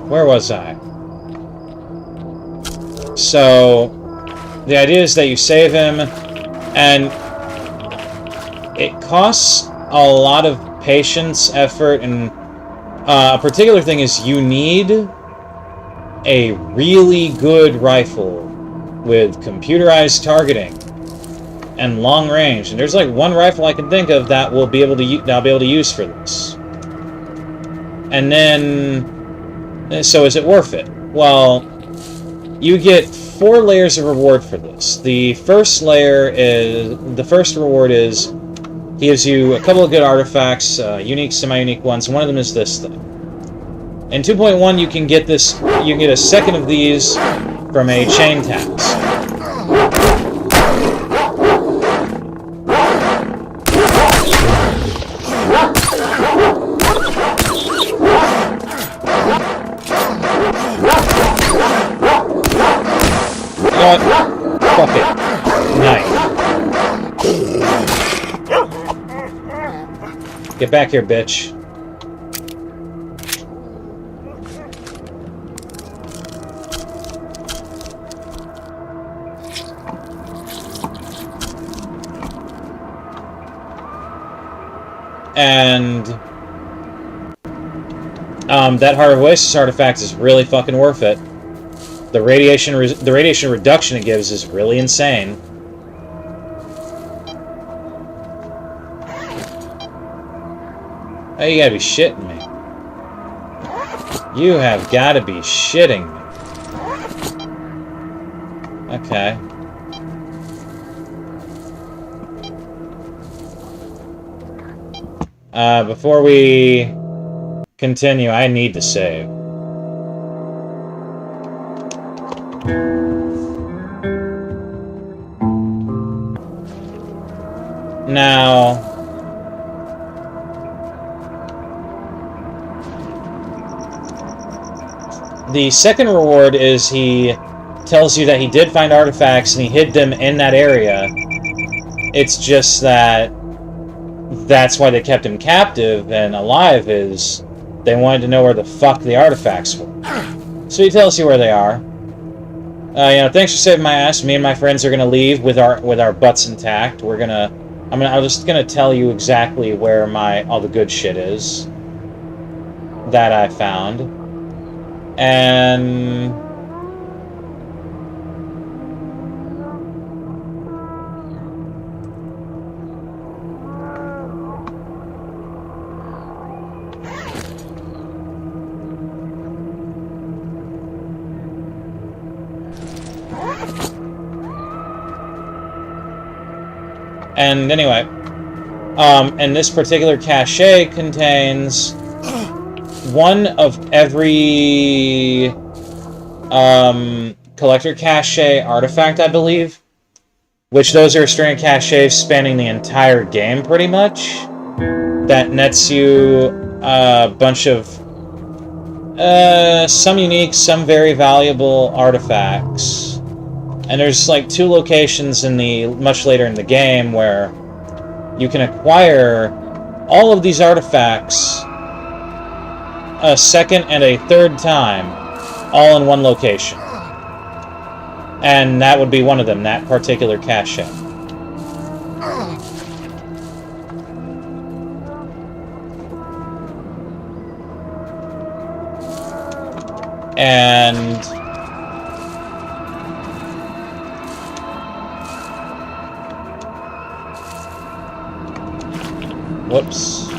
Where was I? So, the idea is that you save him, and it costs a lot of patience, effort, and a particular thing is you need a really good rifle with computerized targeting and long range. And there's like one rifle I can think of that will be able to use for this. And then, so is it worth it? Well, you get 4 layers of reward for this. The first reward is he gives you a couple of good artifacts, unique, semi-unique ones. One of them is this thing. In 2.1, you can get this. You can get a second of these from a chain task. You know what? Fuck it. Knife. Get back here, bitch. And that Heart of Oasis artifact is really fucking worth it. The radiation reduction it gives is really insane. Oh, you gotta be shitting me. You have gotta be shitting me. Okay. Before we continue, I need to save. Now, the second reward is he tells you that he did find artifacts and he hid them in that area. It's just that that's why they kept him captive and alive, is they wanted to know where the fuck the artifacts were. So he tells you where they are. Thanks for saving my ass. Me and my friends are gonna leave with our butts intact. I'm just gonna tell you exactly where all the good shit is that I found. And anyway, and this particular cache contains one of every collector cache artifact, I believe, which those are a string of caches spanning the entire game, pretty much, that nets you a bunch of some unique, some very valuable artifacts. And there's like 2 locations much later in the game where you can acquire all of these artifacts a second and a third time, all in one location. And that would be one of them, that particular cache. And whoops.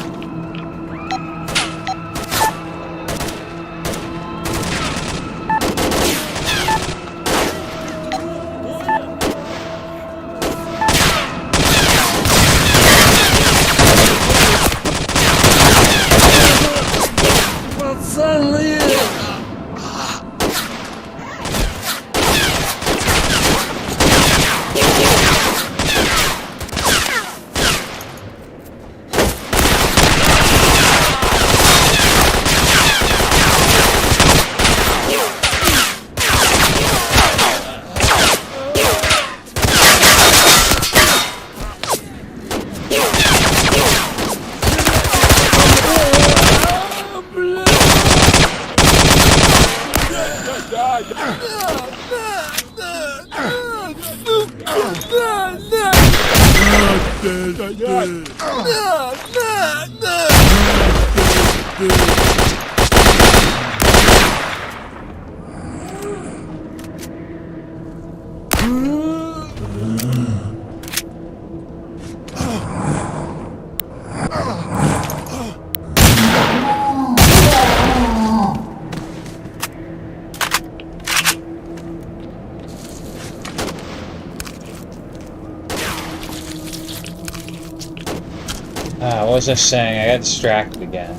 What was I saying? I got distracted again.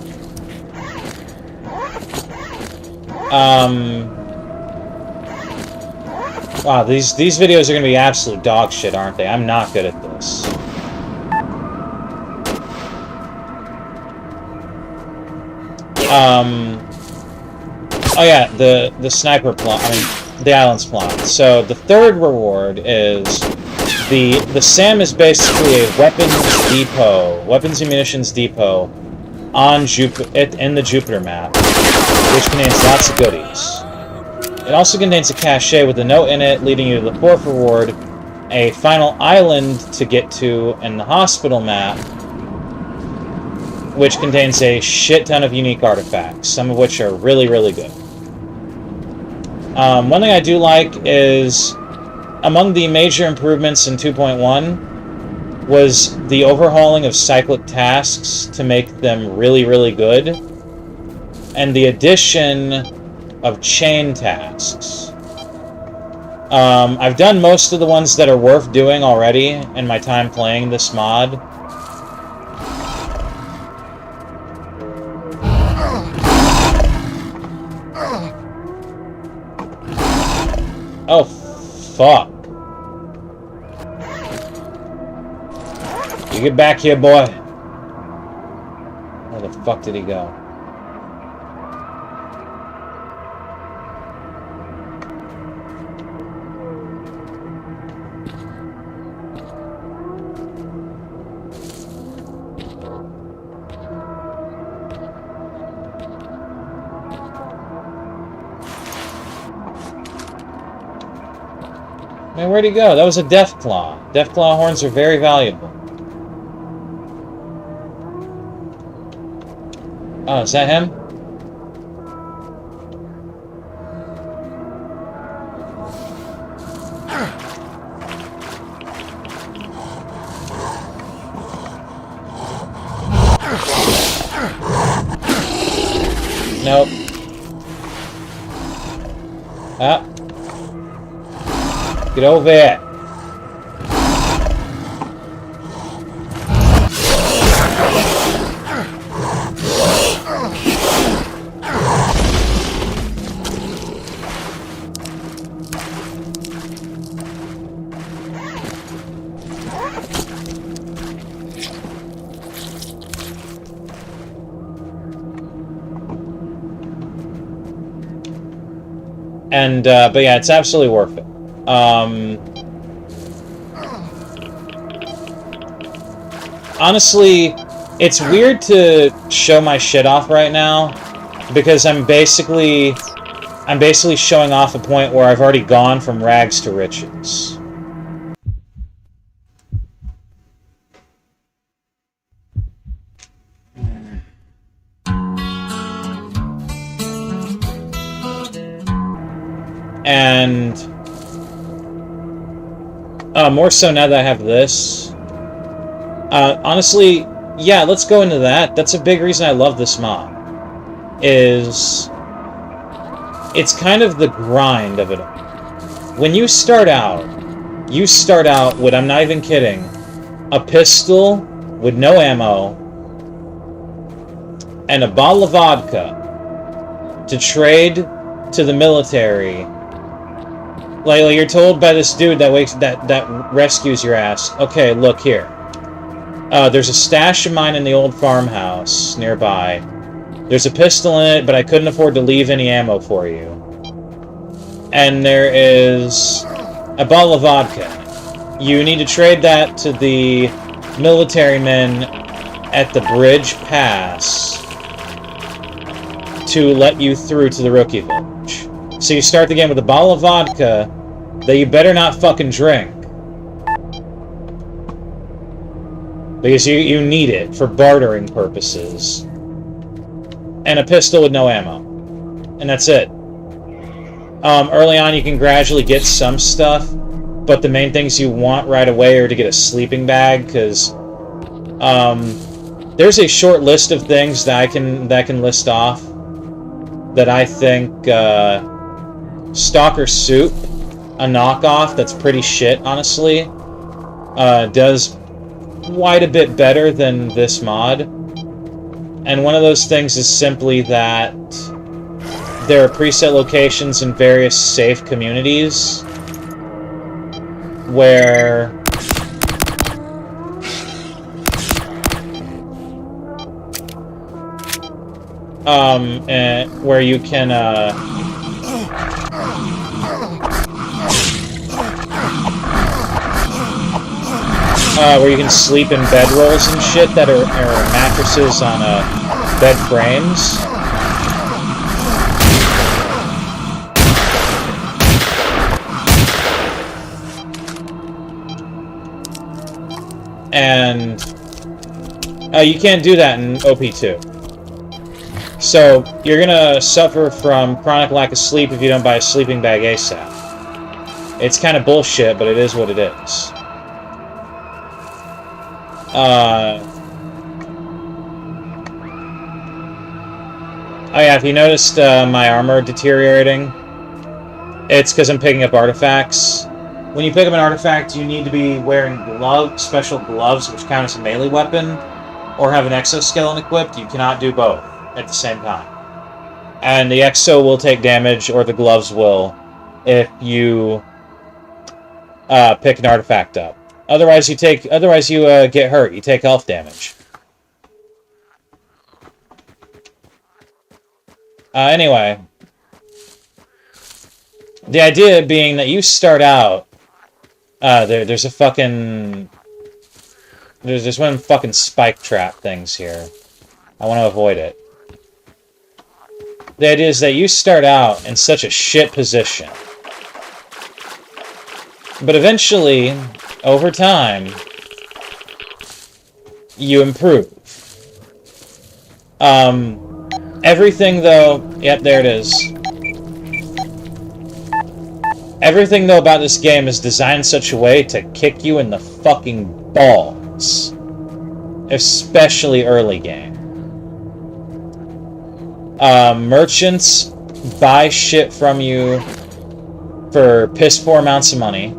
Wow, these videos are gonna be absolute dog shit, aren't they? I'm not good at this. Oh yeah, the sniper plot. I mean, the Islands plot. So the third reward is the SAM is basically a weapons and munitions depot on in the Jupiter map, which contains lots of goodies. It also contains a cache with a note in it leading you to the fourth reward, a final island to get to in the hospital map, which contains a shit ton of unique artifacts, some of which are really, really good. One thing I do like is, among the major improvements in 2.1 was the overhauling of cyclic tasks to make them really, really good, and the addition of chain tasks. I've done most of the ones that are worth doing already in my time playing this mod. Oh, fuck. You get back here, boy. Where the fuck did he go? Man, where'd he go? That was a Deathclaw. Deathclaw horns are very valuable. Oh, is that him? Nope. Ah. Get over here. And, but yeah, it's absolutely worth it. Honestly, it's weird to show my shit off right now, because I'm basically showing off a point where I've already gone from rags to riches. And more so now that I have this. Honestly, yeah, let's go into that. That's a big reason I love this mod. Is it's kind of the grind of it all. When you start out with, I'm not even kidding, a pistol with no ammo and a bottle of vodka to trade to the military. Like you're told by this dude that rescues your ass, okay, look here. There's a stash of mine in the old farmhouse nearby. There's a pistol in it, but I couldn't afford to leave any ammo for you. And there is a bottle of vodka. You need to trade that to the military men at the bridge pass to let you through to the rookie village. So you start the game with a bottle of vodka that you better not fucking drink. Because you need it for bartering purposes. And a pistol with no ammo. And that's it. Early on you can gradually get some stuff, but the main things you want right away are to get a sleeping bag, because there's a short list of things that I can list off that I think Stalker Soup, a knockoff that's pretty shit, honestly, does quite a bit better than this mod. And one of those things is simply that there are preset locations in various safe communities where where you can where you can sleep in bedrolls and shit that are mattresses on bed frames. And you can't do that in OP2. So you're gonna suffer from chronic lack of sleep if you don't buy a sleeping bag ASAP. It's kind of bullshit, but it is what it is. Oh yeah, if you noticed my armor deteriorating, It's because I'm picking up artifacts. When you pick up an artifact, you need to be wearing gloves, special gloves, which count as a melee weapon, or have an exoskeleton equipped. You cannot do both at the same time. And the exo will take damage, or the gloves will, if you pick an artifact up. Otherwise, you get hurt. You take health damage. Anyway, the idea being that you start out. There's one fucking spike trap things here. I want to avoid it. The idea is that you start out in such a shit position. But eventually, over time, you improve. Everything though... Yep, there it is. Everything, though, about this game is designed in such a way to kick you in the fucking balls. Especially early game. Merchants buy shit from you for piss-poor amounts of money.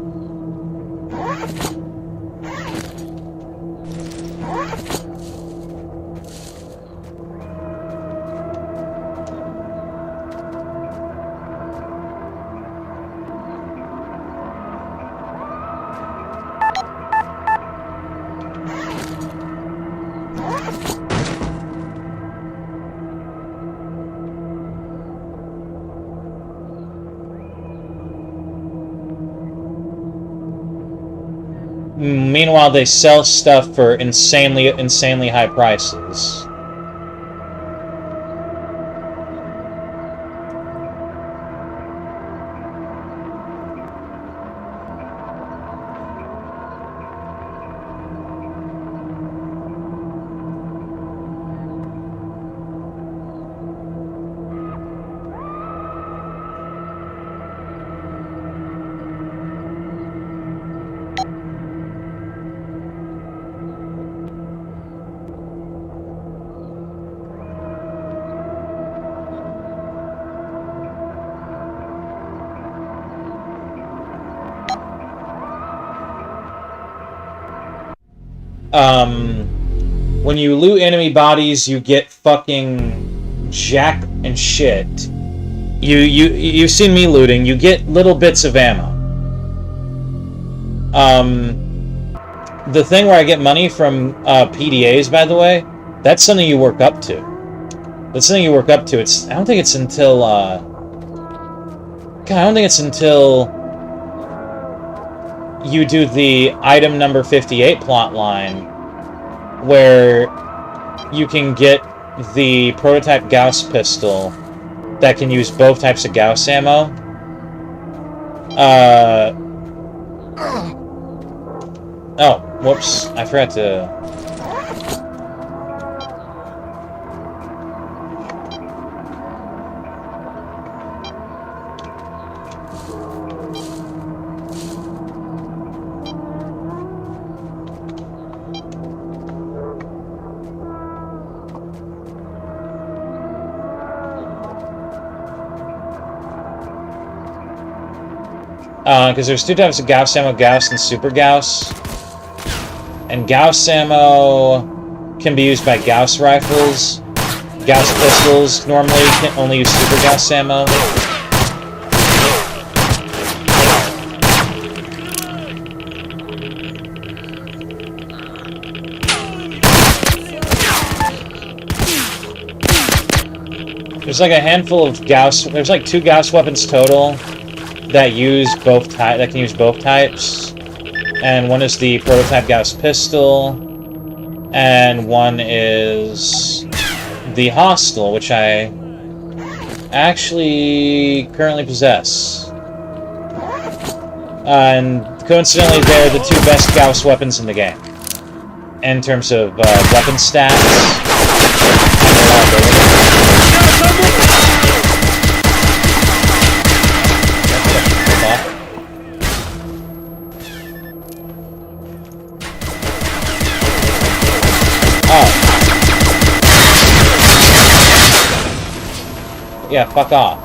Meanwhile, they sell stuff for insanely high prices. When you loot enemy bodies, you get fucking jack and shit. You've seen me looting. You get little bits of ammo. The thing where I get money from PDAs, by the way, that's something you work up to. That's something you work up to. I don't think it's until you do the item number 58 plotline, where you can get the prototype Gauss pistol that can use both types of Gauss ammo. Oh, whoops. I forgot to... because there's two types of Gauss ammo, Gauss and Super Gauss. And Gauss ammo can be used by Gauss rifles. Gauss pistols normally can only use Super Gauss ammo. There's like a handful of Gauss. There's like 2 Gauss weapons total that use both that can use both types, and one is the prototype Gauss pistol, and one is the Hostile, which I actually currently possess. And coincidentally, they're the 2 best Gauss weapons in the game in terms of weapon stats and reliability. Yeah, fuck off.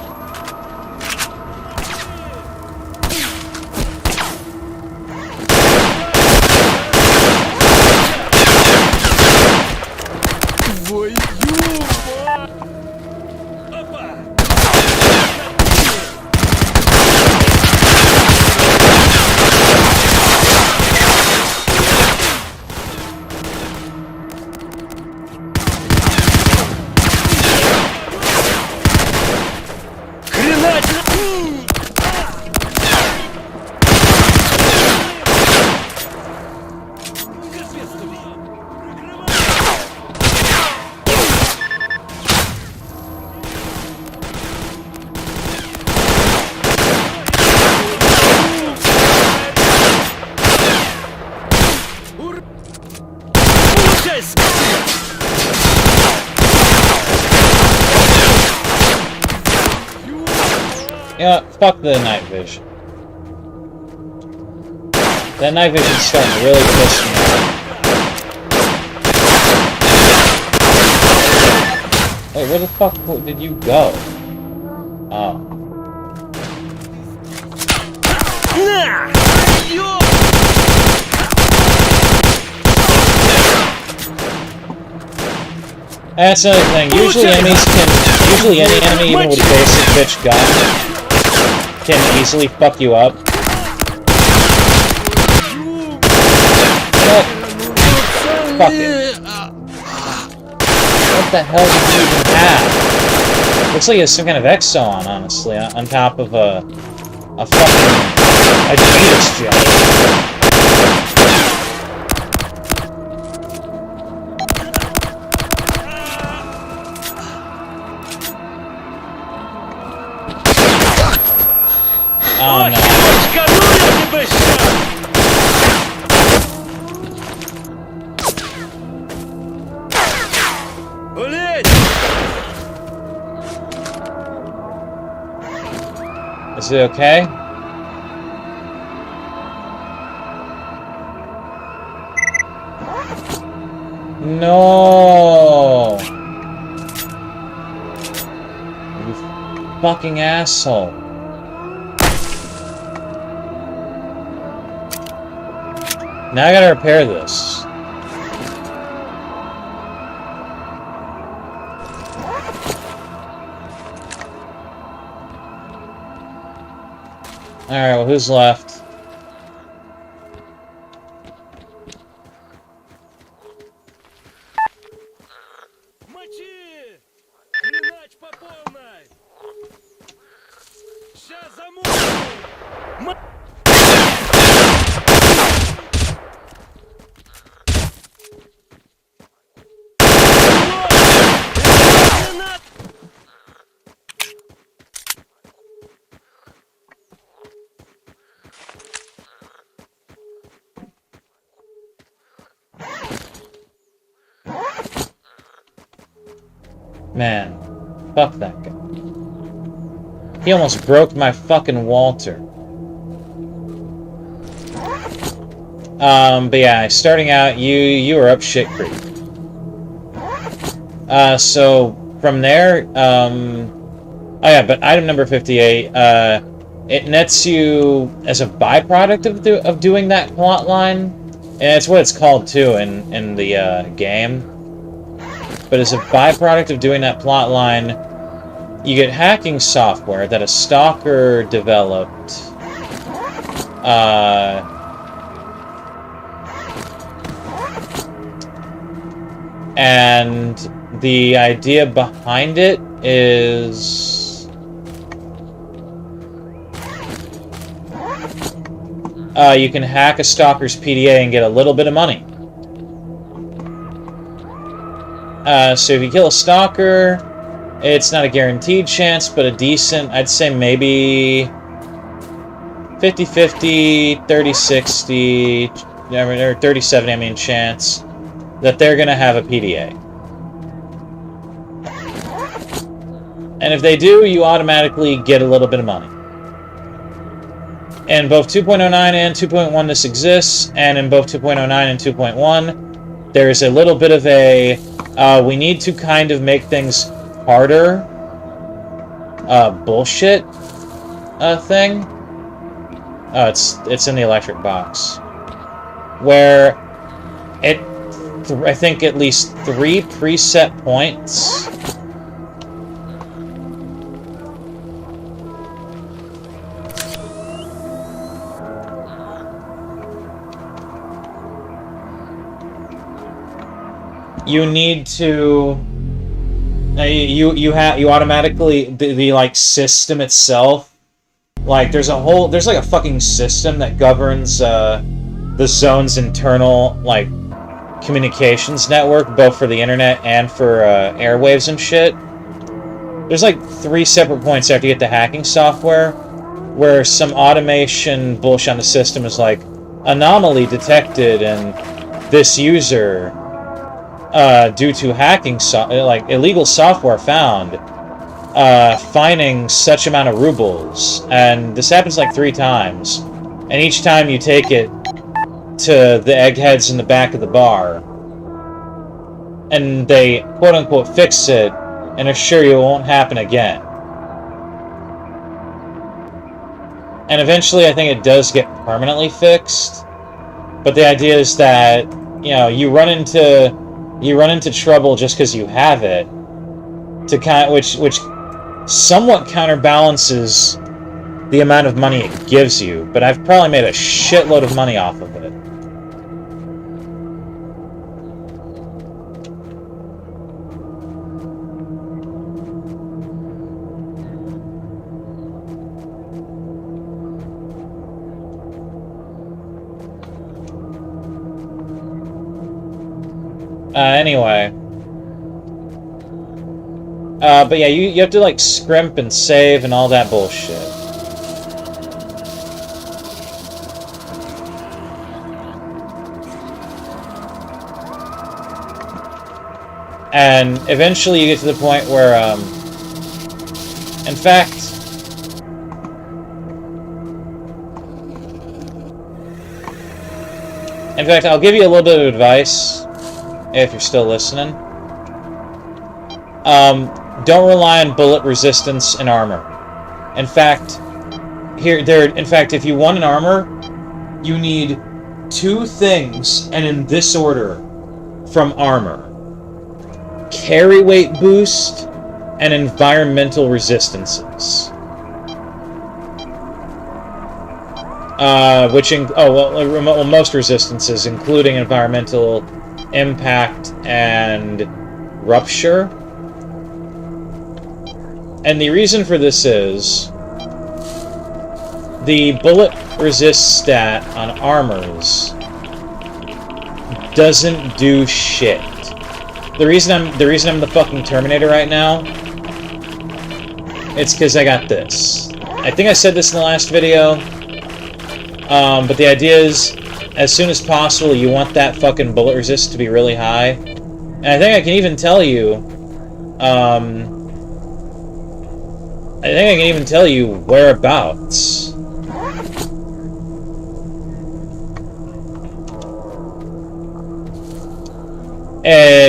know what? Fuck the night vision. That night vision's starting to really piss me off. Wait, where the fuck did you go? Oh. That's another thing. Usually any enemy, even with a basic bitch gun, can easily fuck you up. Fuck it. What the hell did you even have? Looks like he has some kind of exo on, honestly, on top of a fucking Adidas jelly. Oh no. Is it okay? No! You fucking asshole. Now I gotta repair this. Alright, well, who's left? Man, fuck that guy. He almost broke my fucking Walter. But yeah, starting out, you were up shit creek. So from there, oh yeah, but item number 58, it nets you as a byproduct of doing that plot line, and it's what it's called too in the game. But as a byproduct of doing that plot line, you get hacking software that a Stalker developed. And the idea behind it is... you can hack a Stalker's PDA and get a little bit of money. So if you kill a Stalker, it's not a guaranteed chance, but a decent, I'd say maybe 50-50, 30-60, or 30-70, I mean, chance that they're going to have a PDA. And if they do, you automatically get a little bit of money. In both 2.09 and 2.1 this exists, and in both 2.09 and 2.1, there's a little bit of a... we need to kind of make things harder bullshit thing. Oh, it's in the electric box. Where I think at least 3 preset points. You need to you automatically the like system itself, like there's like a fucking system that governs the zone's internal like communications network, both for the internet and for airwaves and shit. There's like 3 separate points after you get the hacking software where some automation bullshit on the system is like anomaly detected and this user due to hacking like illegal software found, fining such amount of rubles, and this happens like 3 times, and each time you take it to the eggheads in the back of the bar, and they quote-unquote fix it, and assure you it won't happen again. And eventually I think it does get permanently fixed, but the idea is that, you know, you run into trouble just because you have it, which somewhat counterbalances the amount of money it gives you, but I've probably made a shitload of money off of it. Anyway. But yeah, you have to, like, scrimp and save and all that bullshit. And eventually you get to the point where, in fact... I'll give you a little bit of advice, if you're still listening. Don't rely on bullet resistance and armor. In fact, if you want an armor, you need 2 things, and in this order, from armor. Carry weight boost and environmental resistances. Most resistances, including environmental impact and rupture. And the reason for this is the bullet resist stat on armors doesn't do shit. The reason I'm the fucking Terminator right now, it's because I got this. I think I said this in the last video, but the idea is, as soon as possible, you want that fucking bullet resist to be really high. And I think I can even tell you, whereabouts.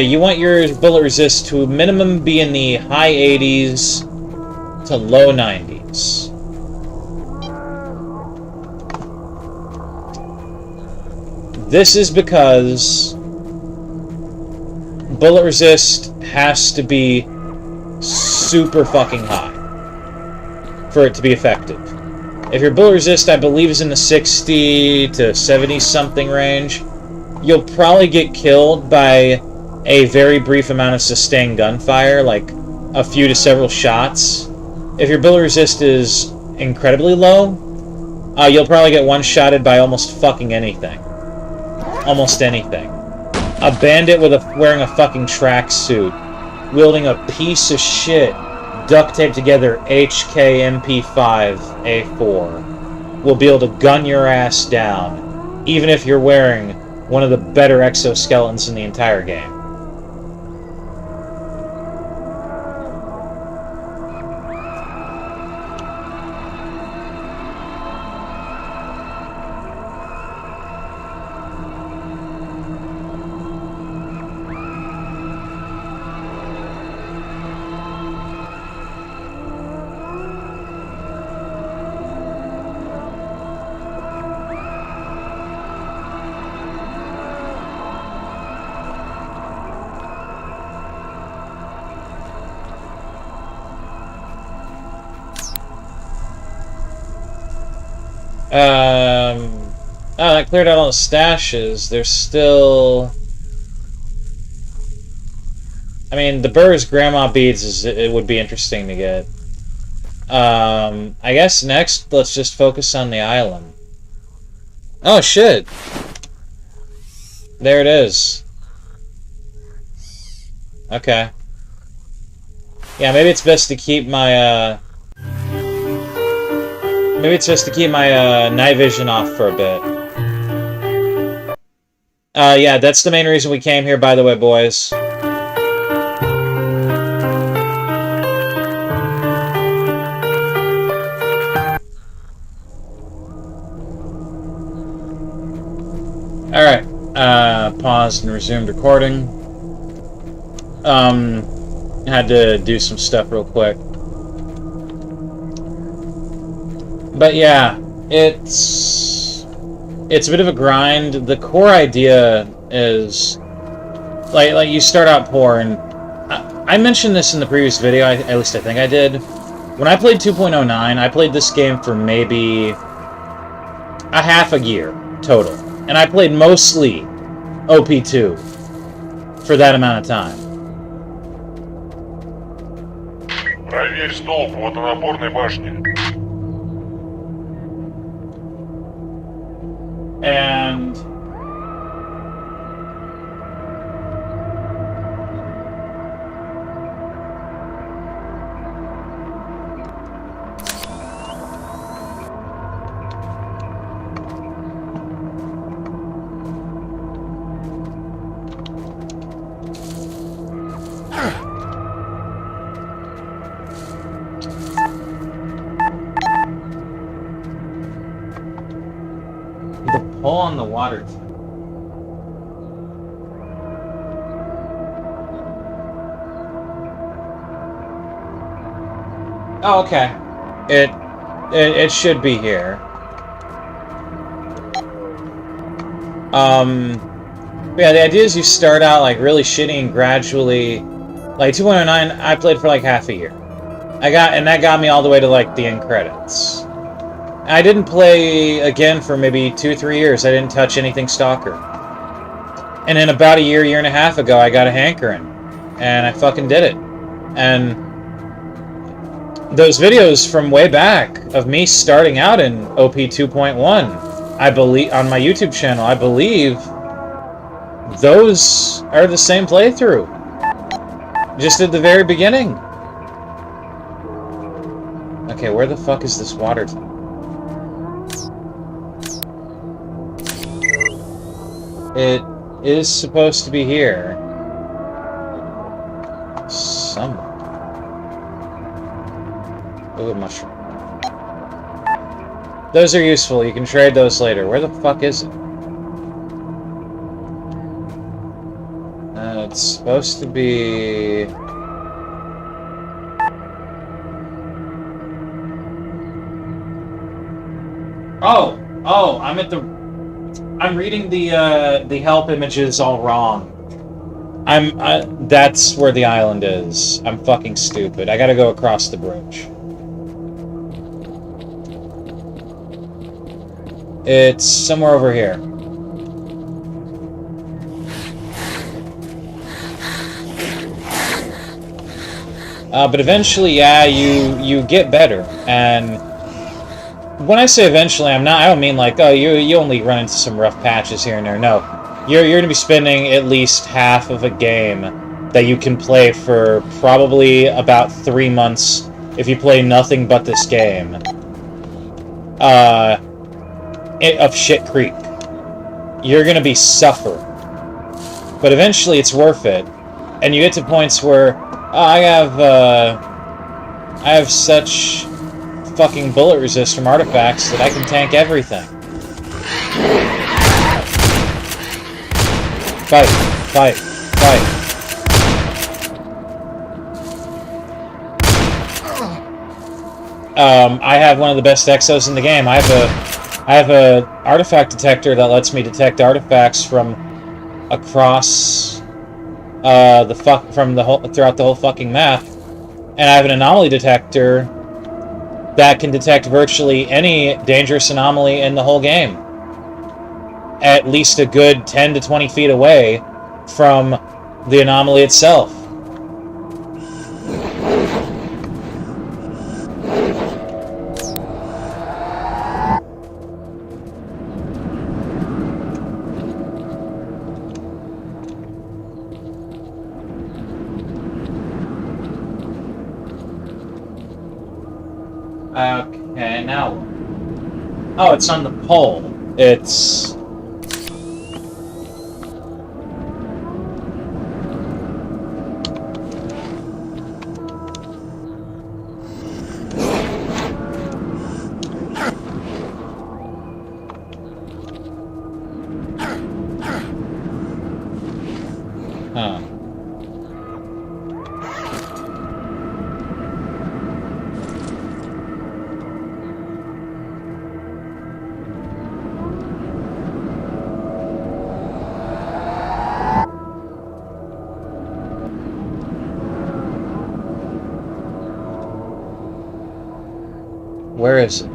You want your bullet resist to minimum be in the high 80s to low 90s. This is because bullet resist has to be super fucking high for it to be effective. If your bullet resist, I believe, is in the 60 to 70 something range, you'll probably get killed by a very brief amount of sustained gunfire, like a few to several shots. If your bullet resist is incredibly low, you'll probably get one-shotted by almost fucking anything. Almost anything. A bandit wearing a fucking tracksuit, wielding a piece of shit duct-taped together HK MP5A4 will be able to gun your ass down, even if you're wearing one of the better exoskeletons in the entire game. Oh, that cleared out all the stashes. There's still... I mean, the Burr's grandma beads it would be interesting to get. I guess next, let's just focus on the island. Oh, shit! There it is. Okay. Yeah, maybe it's best to keep my, night vision off for a bit. Yeah, that's the main reason we came here, by the way, boys. Alright. Paused and resumed recording. Had to do some stuff real quick. But yeah, it's a bit of a grind. The core idea is like you start out poor, and I mentioned this in the previous video, at least I think I did. When I played 2.09, I played this game for maybe a half a year total. And I played mostly OP2 for that amount of time. Проверь столб, вот на опорной башне. And the pull on the water. Oh, okay. It should be here. Yeah, the idea is you start out like really shitty and gradually, like 2.09, I played for like half a year. And that got me all the way to like the end credits. I didn't play again for maybe 2-3 years. I didn't touch anything Stalker. And then about a year and a half ago, I got a hankering. And I fucking did it. And those videos from way back of me starting out in OP 2.1, I believe, on my YouTube channel, I believe those are the same playthrough. Just at the very beginning. Okay, where the fuck is this water? It is supposed to be here. Somewhere. Ooh, a mushroom. Those are useful. You can trade those later. Where the fuck is it? It's supposed to be... Oh, I'm at the... I'm reading the help images all wrong. That's where the island is. I'm fucking stupid. I gotta go across the bridge. It's somewhere over here. But eventually, yeah, you get better. And when I say eventually, I don't mean like, oh, you only run into some rough patches here and there. No. You're going to be spending at least half of a game that you can play for probably about 3 months if you play nothing but this game. Of Shit Creek. You're going to be suffer. But eventually it's worth it. And you get to points where I have such fucking bullet resist from artifacts that I can tank everything. Fight, fight, fight. I have one of the best exos in the game. I have a artifact detector that lets me detect artifacts from across throughout the whole fucking map, and I have an anomaly detector that can detect virtually any dangerous anomaly in the whole game, at least a good 10 to 20 feet away from the anomaly itself. Okay, now... Oh, it's on the pole. It's... Huh. Where is it?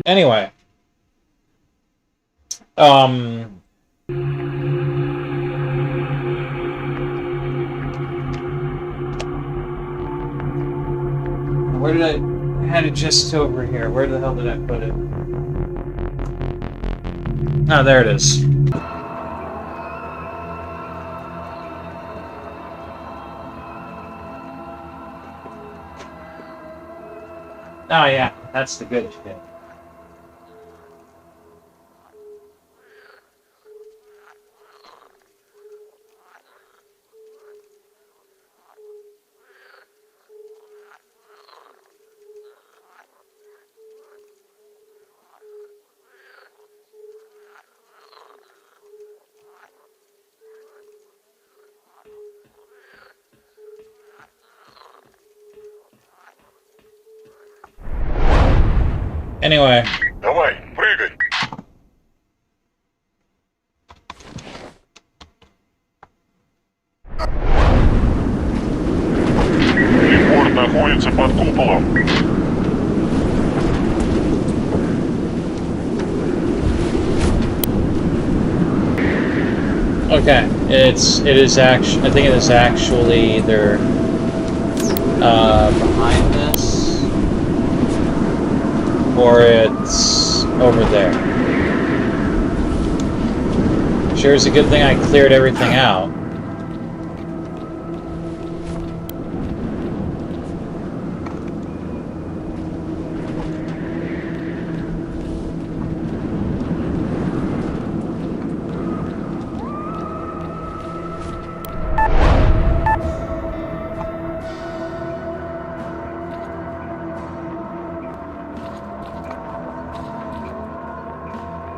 Anyway. Where did I had it just over here? Where the hell did I put it? Oh, there it is. Oh yeah, that's the good shit. Anyway. Давай, прыгай! Репорт находится под куполом. Okay, it is actually, I think it is actually either behind this or it's over there. Sure, it's a good thing I cleared everything out.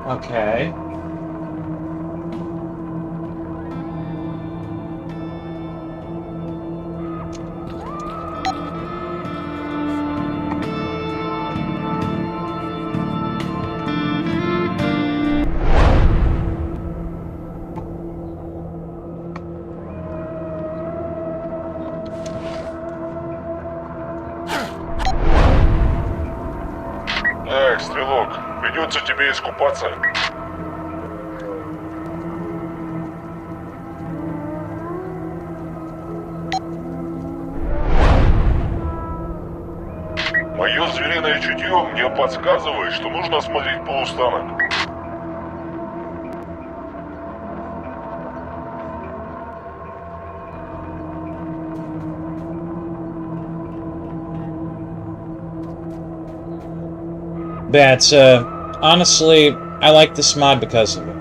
Okay. Эх, стрелок, придется тебе искупаться. Мое звериное чутье мне подсказывает, что нужно осмотреть полустанок. But, honestly, I like this mod because of it.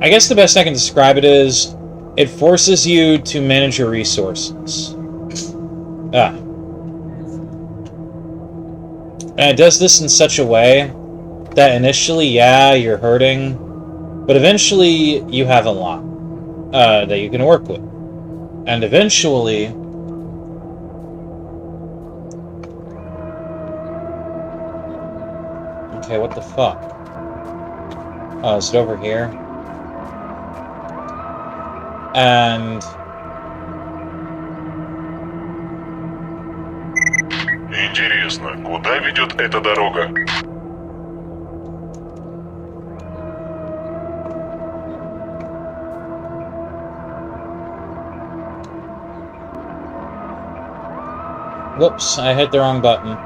I guess the best I can describe it is, it forces you to manage your resources. And it does this in such a way that initially, yeah, you're hurting, but eventually you have a lot that you can work with. And eventually... Okay, what the fuck? Oh, is it over here? Интересно, куда ведет эта дорога? Whoops, I hit the wrong button.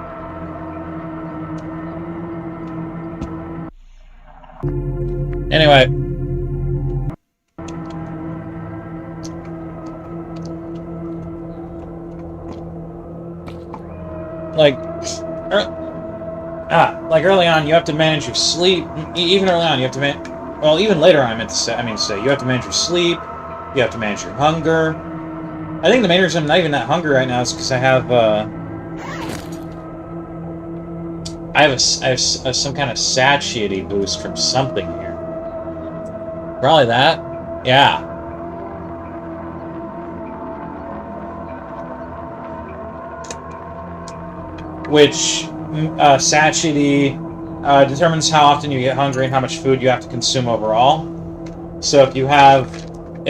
Anyway. Like early on, you have to manage your sleep. Even early on, you have to well, even later on, I mean to say, you have to manage your sleep. You have to manage your hunger. I think the main reason I'm not even that hungry right now is because I have some kind of satiety boost from something here. Probably that. Yeah. Which satiety determines how often you get hungry and how much food you have to consume overall. So if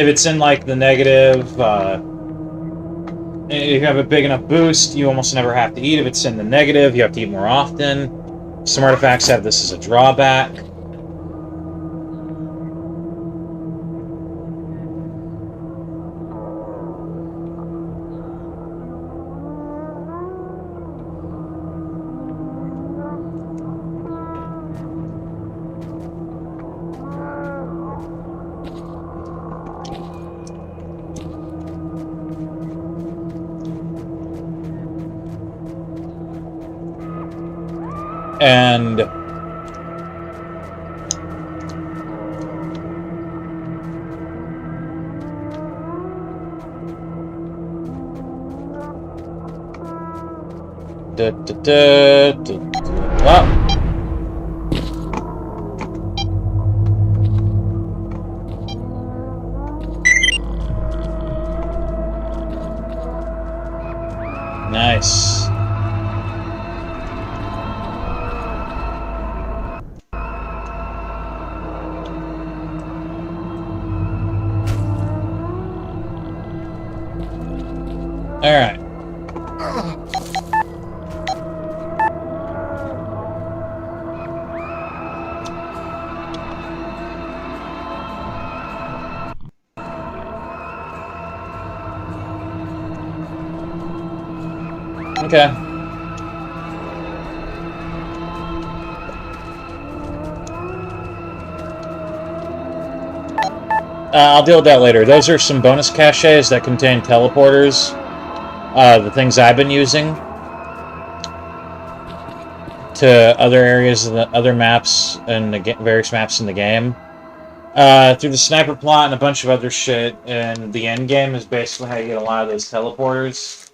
it's in like the negative, if you have a big enough boost, you almost never have to eat. If it's in the negative, you have to eat more often. Some artifacts have this as a drawback. And oh. Nice. Alright. Okay. I'll deal with that later. Those are some bonus caches that contain teleporters. The things I've been using to other areas of the other maps and the various maps in the game. Through the sniper plot and a bunch of other shit, and the end game is basically how you get a lot of those teleporters.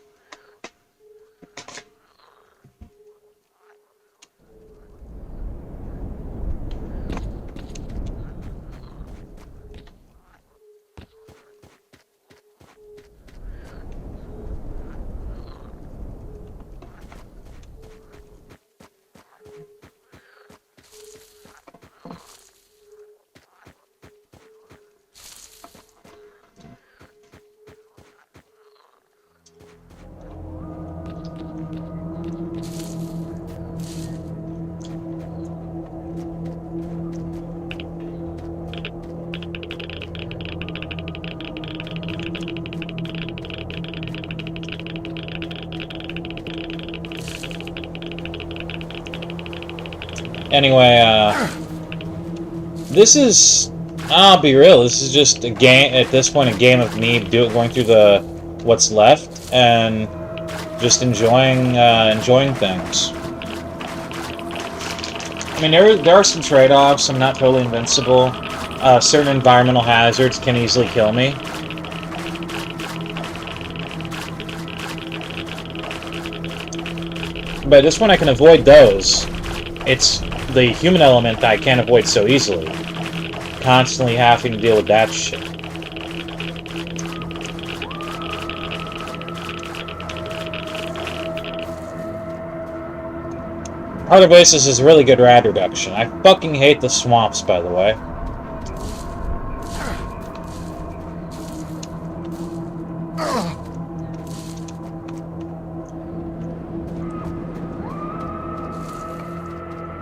Anyway, this is, I'll be real, this is just a game, at this point, a game of me going through what's left, and just enjoying things. I mean, there are some trade-offs. I'm not totally invincible. Certain environmental hazards can easily kill me. But at this point, I can avoid those. It's the human element that I can't avoid so easily. Constantly having to deal with that shit. Heart of Oasis is really good rad reduction. I fucking hate the swamps, by the way.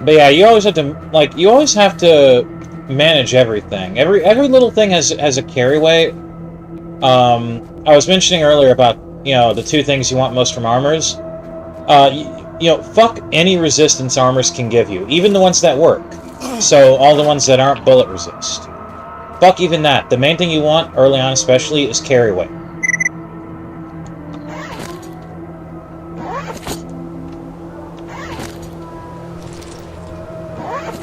But yeah, you always have to, like, you always have to manage everything. Every little thing has a carry weight. I was mentioning earlier about, you know, the two things you want most from armors. You know, fuck any resistance armors can give you, even the ones that work. So all the ones that aren't bullet resist. Fuck even that. The main thing you want, early on especially, is carry weight.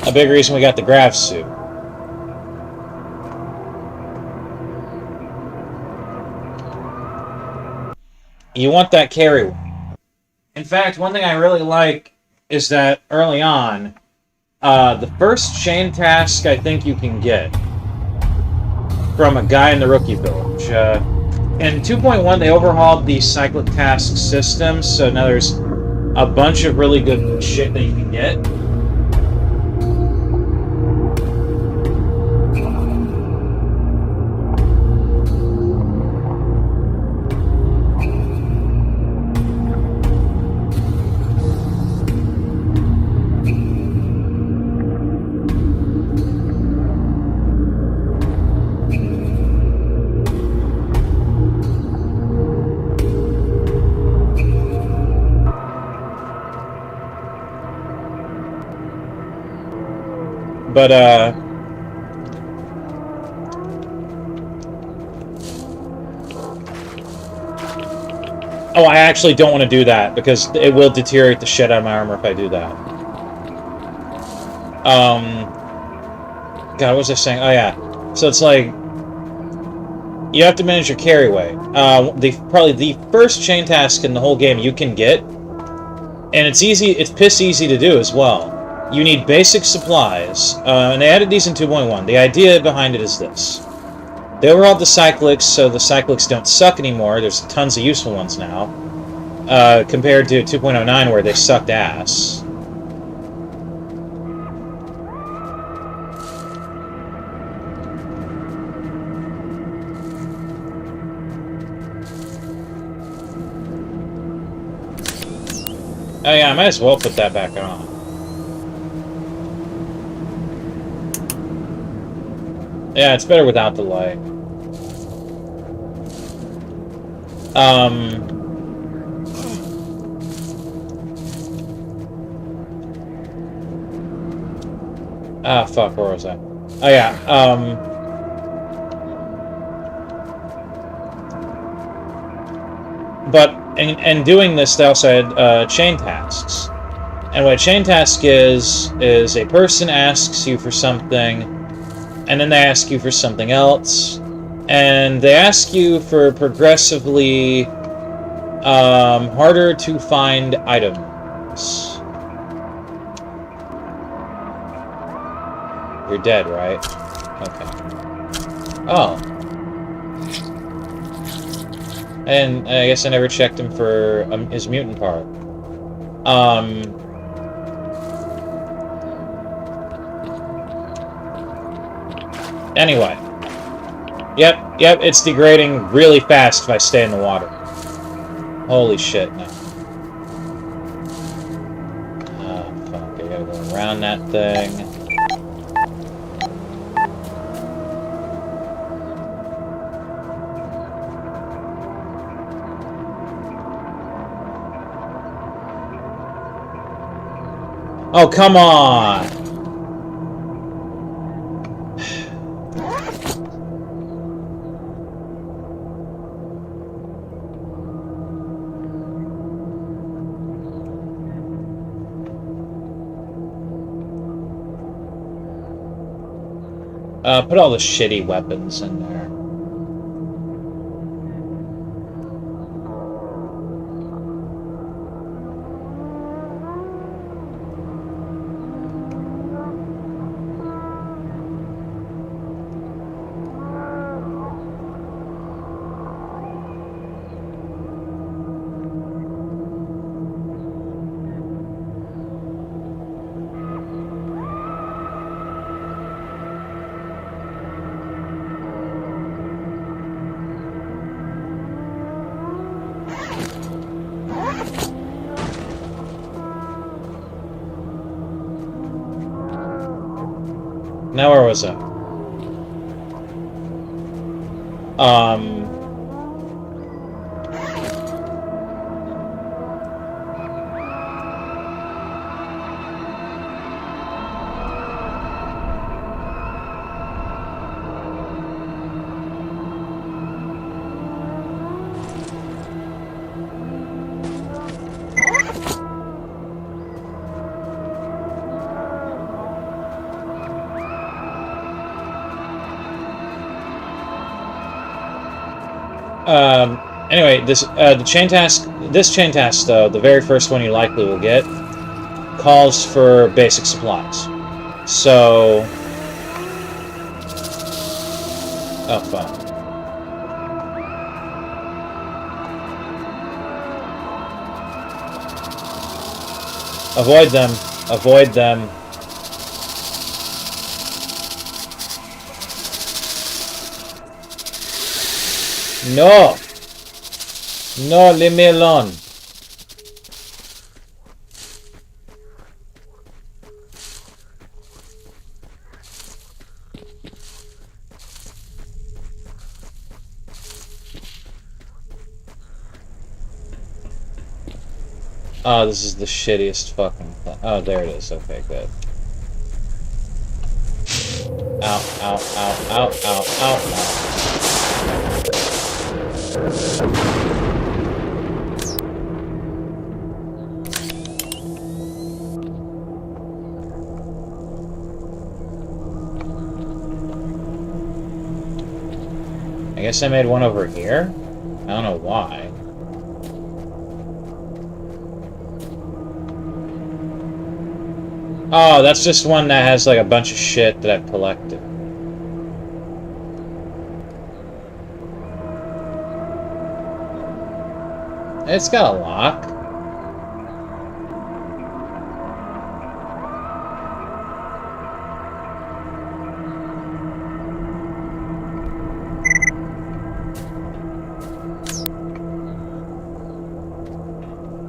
A big reason we got the grav suit. You want that carry weight. In fact, one thing I really like is that early on, the first chain task I think you can get from a guy in the rookie village. In 2.1, they overhauled the cyclic task system, so now there's a bunch of really good shit that you can get. But, oh, I actually don't want to do that, because it will deteriorate the shit out of my armor if I do that. God, what was I saying? Oh, yeah. So it's like, you have to manage your carry weight. Probably the first chain task in the whole game you can get, and it's easy, it's piss easy to do as well. You need basic supplies, and they added these in 2.1. The idea behind it is this. They overhauled the cyclics, so the cyclics don't suck anymore. There's tons of useful ones now, compared to 2.09 where they sucked ass. Oh yeah, I might as well put that back on. Yeah, it's better without the light. Ah, fuck, where was I? Oh, yeah, but, in doing this, they also had, chain tasks. And what a chain task is a person asks you for something, and then they ask you for something else, and they ask you for progressively harder to find items. You're dead, right? Okay. Oh. And I guess I never checked him for his mutant part. Anyway. Yep, it's degrading really fast if I stay in the water. Holy shit, no. Oh, fuck, I gotta go around that thing. Oh, come on! Put all the shitty weapons in there. Now where was I? Anyway, this chain task though, the very first one you likely will get, calls for basic supplies. So, oh fuck. Avoid them. Avoid them. No! No, leave me alone. Oh, this is the shittiest fucking thing. Oh, there it is. Okay, good. Ow, ow, ow, ow, ow, ow, I guess I made one over here? I don't know why. Oh, that's just one that has like a bunch of shit that I've collected. It's got a lock.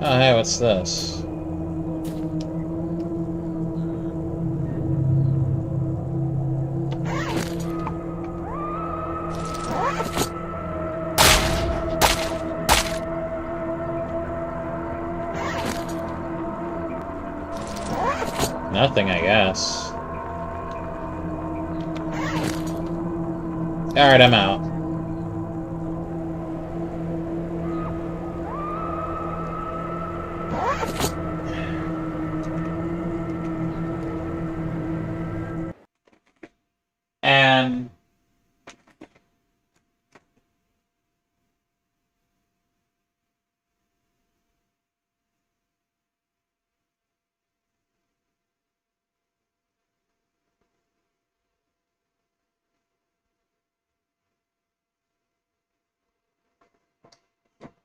Oh, hey, what's this? Nothing, I guess. Alright, I'm out. And...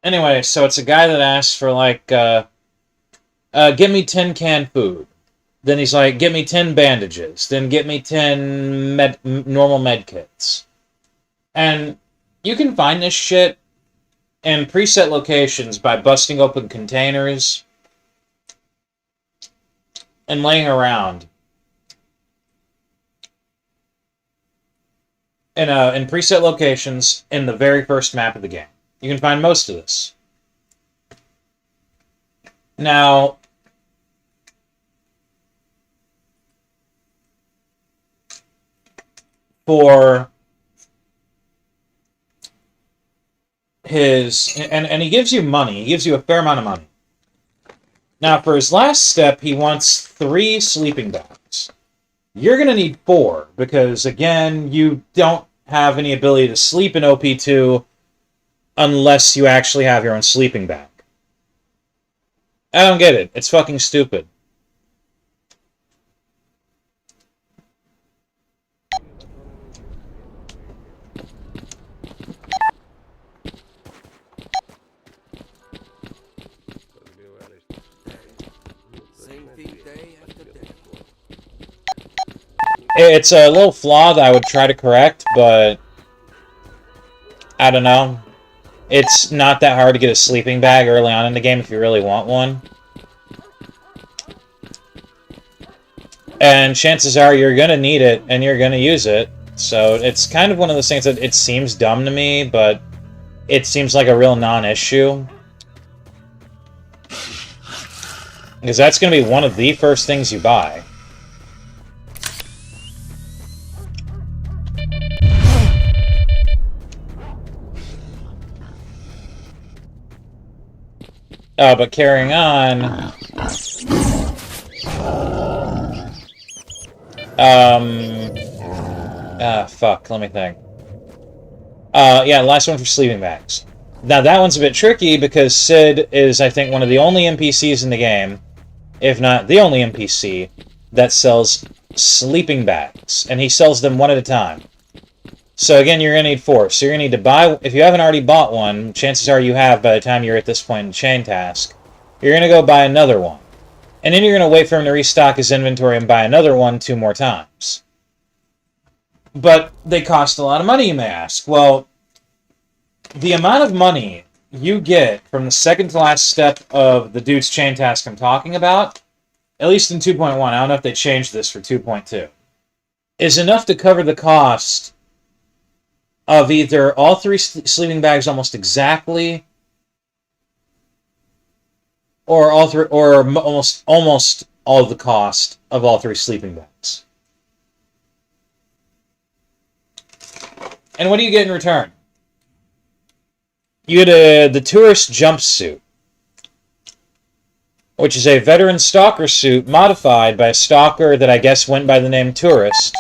anyway, so it's a guy that asks for, like, give me 10 canned food. Then he's like, get me 10 bandages. Then get me 10 normal med kits. And you can find this shit in preset locations by busting open containers and laying around. In preset locations in the very first map of the game. You can find most of this. Now, for his... And he gives you money. He gives you a fair amount of money. Now, for his last step, he wants 3 sleeping bags. You're going to need 4, because, again, you don't have any ability to sleep in OP2 unless you actually have your own sleeping bag. I don't get it. It's fucking stupid. It's a little flaw that I would try to correct, but I don't know. It's not that hard to get a sleeping bag early on in the game if you really want one. And chances are you're going to need it, and you're going to use it. So it's kind of one of those things that it seems dumb to me, but it seems like a real non-issue. Because that's going to be one of the first things you buy. But carrying on... fuck, let me think. Yeah, last one for sleeping bags. Now, that one's a bit tricky because Sid is, I think, one of the only NPCs in the game, if not the only NPC, that sells sleeping bags. And he sells them one at a time. So again, you're going to need 4. So you're going to need to buy... If you haven't already bought one, chances are you have by the time you're at this point in the chain task. You're going to go buy another one. And then you're going to wait for him to restock his inventory and buy another one 2 more times. But they cost a lot of money, you may ask. Well, the amount of money you get from the second to last step of the dude's chain task I'm talking about, at least in 2.1, I don't know if they changed this for 2.2, is enough to cover the cost of either all 3 sleeping bags almost exactly, or all 3, or almost all of the cost of all 3 sleeping bags. And what do you get in return? You get the tourist jumpsuit, which is a veteran stalker suit modified by a stalker that I guess went by the name Tourist,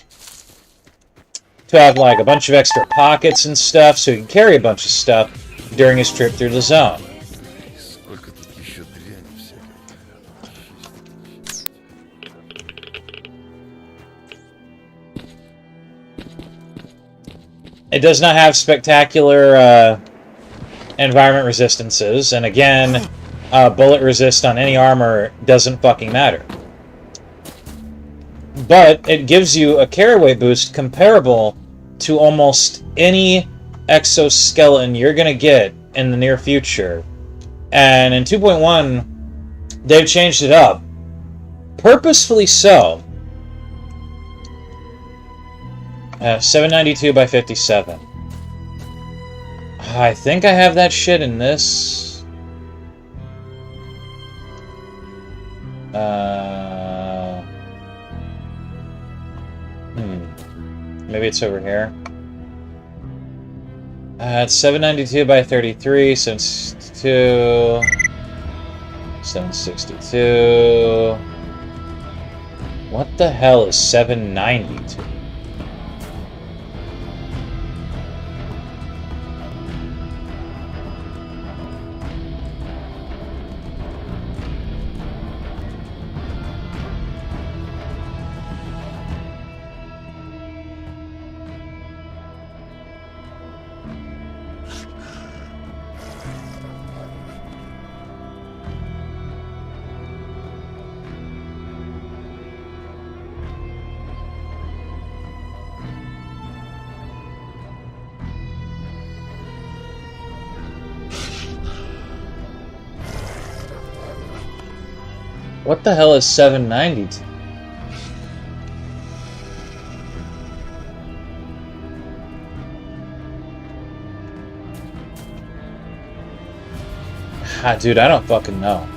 to have like a bunch of extra pockets and stuff so he can carry a bunch of stuff during his trip through the zone. It does not have spectacular environment resistances, and again, bullet resist on any armor doesn't fucking matter. But it gives you a carry weight boost comparable to almost any exoskeleton you're going to get in the near future. And in 2.1, they've changed it up. Purposefully so. 792 by 57. I think I have that shit in this. Maybe it's over here. It's 792 by 33, 762, 762. What the hell is 792? What the hell is 792? Dude, I don't fucking know.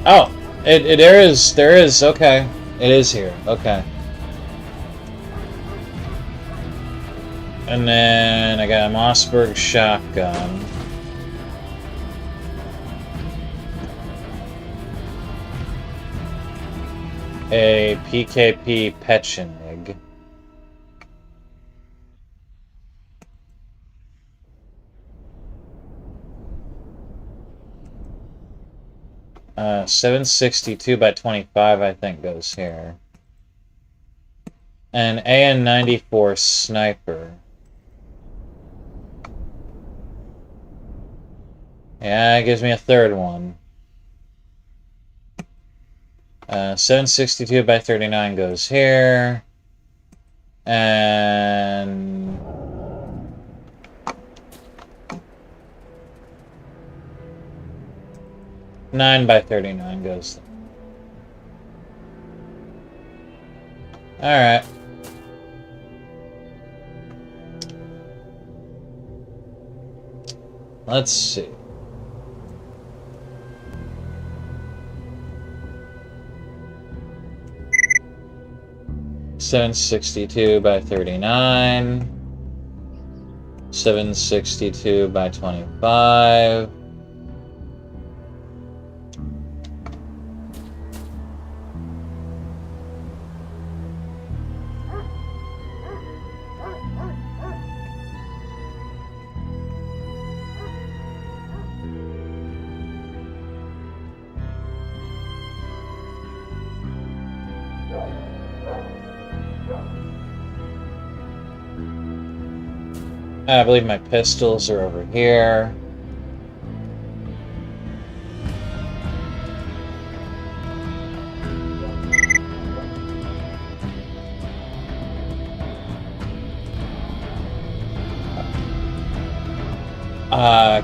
Oh, there is, okay. It is here, okay. And then I got a Mossberg shotgun. A PKP Petchenig. Uh, 762 by 25, I think, goes here. An AN-94 sniper. Yeah, it gives me a third one. 762 by 39 goes here. And... $9 by 39 goes there. Alright. Let's see. $762 by 39. 762 by 25. I believe my pistols are over here.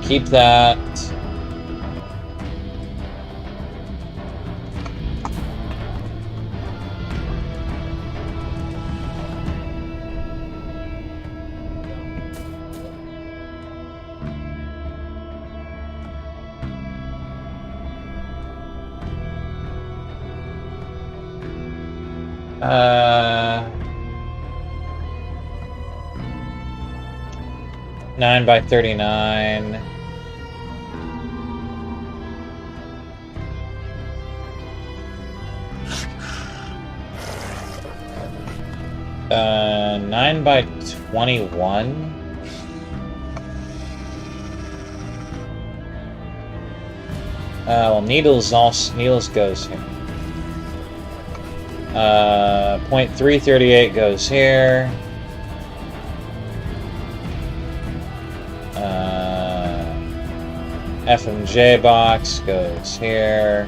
Keep that. Nine by 39. Nine by 21. Well, needles goes here. .338 goes here. FMJ box goes here.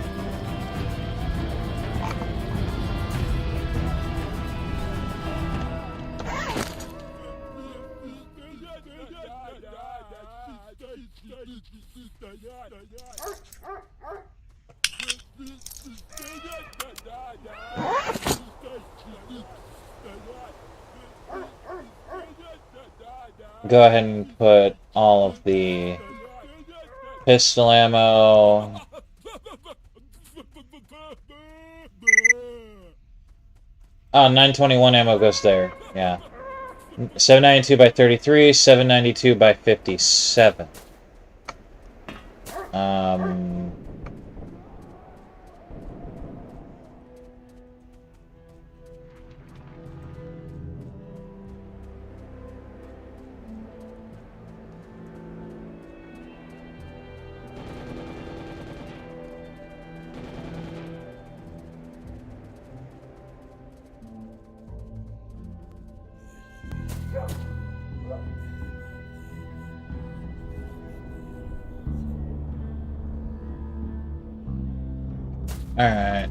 Go ahead and put all of the pistol ammo. Oh, 921 ammo goes there. Yeah. 792 by 33, 792 by 57. Alright.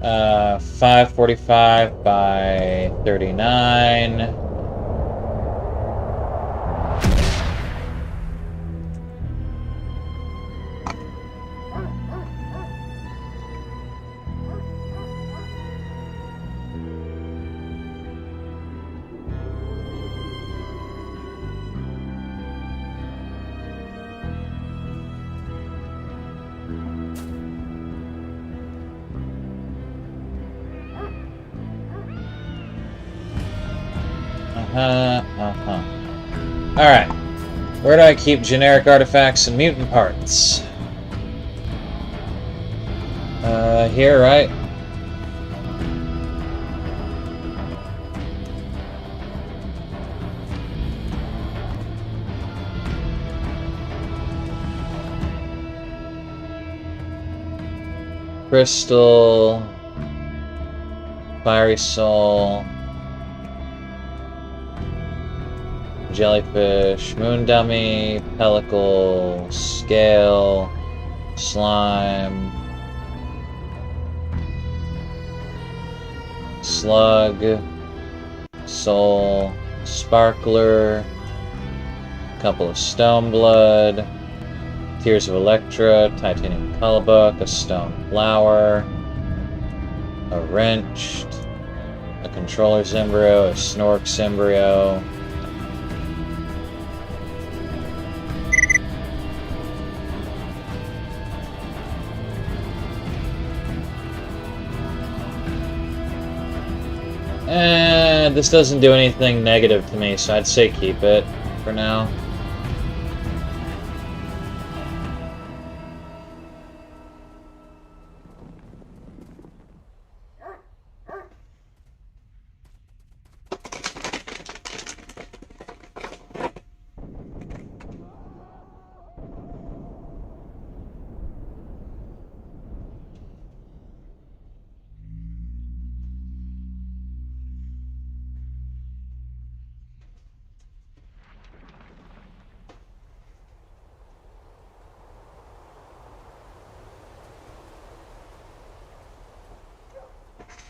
545 by 39. Alright. Where do I keep generic artifacts and mutant parts? Here, right? Crystal, Fiery Soul, Jellyfish, Moon Dummy, Pellicle, Scale, Slime, Slug, Soul, Sparkler, couple of Stone Blood, Tears of Electra, Titanium Colourbook, a Stone Flower, a Wrench, A controller's embryo, a snork's embryo. This doesn't do anything negative to me, so I'd say keep it for now.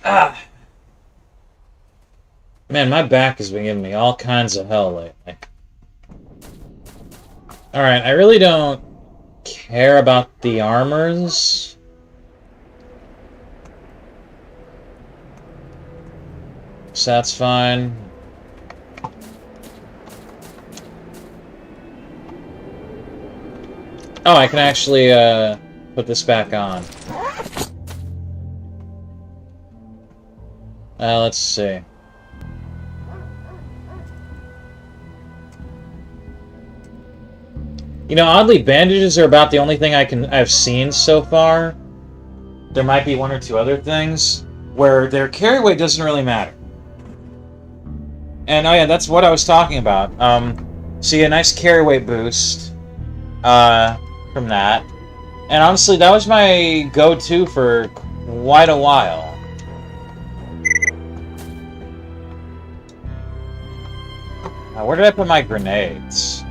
Ah! Man, my back has been giving me all kinds of hell lately. Alright, I really don't care about the armors. So that's fine. Oh, I can actually put this back on. Let's see. You know, oddly, bandages are about the only thing I've seen so far. There might be one or two other things where their carry weight doesn't really matter. And oh yeah, that's what I was talking about. See a nice carry weight boost from that. And honestly, that was my go-to for quite a while. Where did I put my grenades?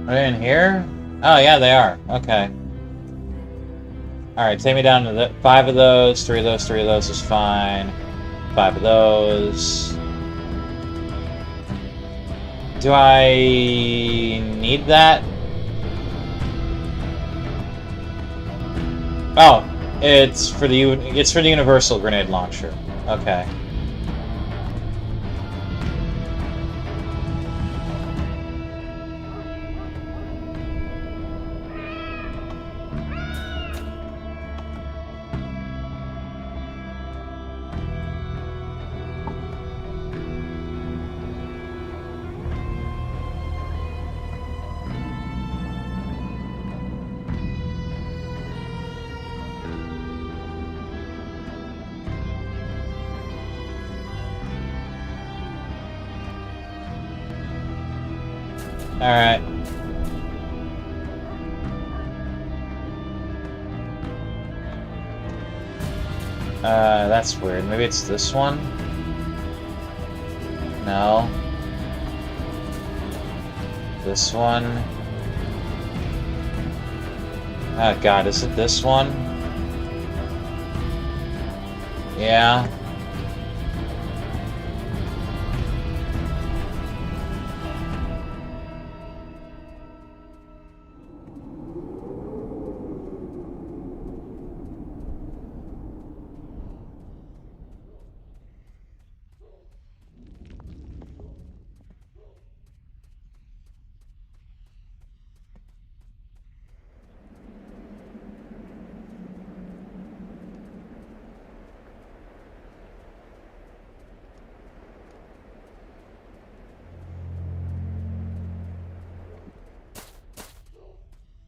Are they in here? Oh, yeah, they are. Okay. Alright, take me down to 5 of those. 3 of those, 3 of those is fine. 5 of those. Do I need that? Oh, it's for the universal grenade launcher. Okay. Alright. That's weird. Maybe it's this one? No. This one? Oh god, is it this one? Yeah.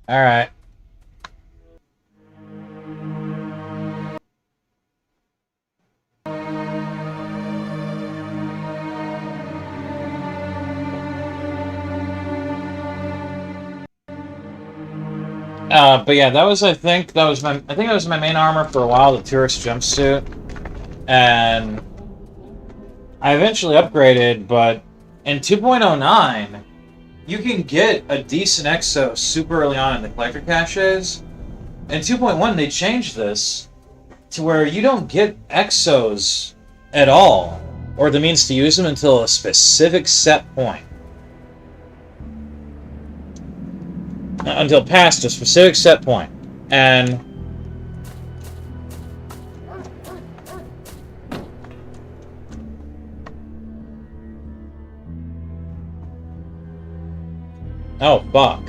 Alright. But yeah, that was, I think that was my main armor for a while, the tourist jumpsuit. And I eventually upgraded, but in 2.09, you can get a decent exo super early on in the collector caches. In 2.1, they changed this to where you don't get exos at all, or the means to use them until a specific set point. Until past a specific set point. And Oh, fuck.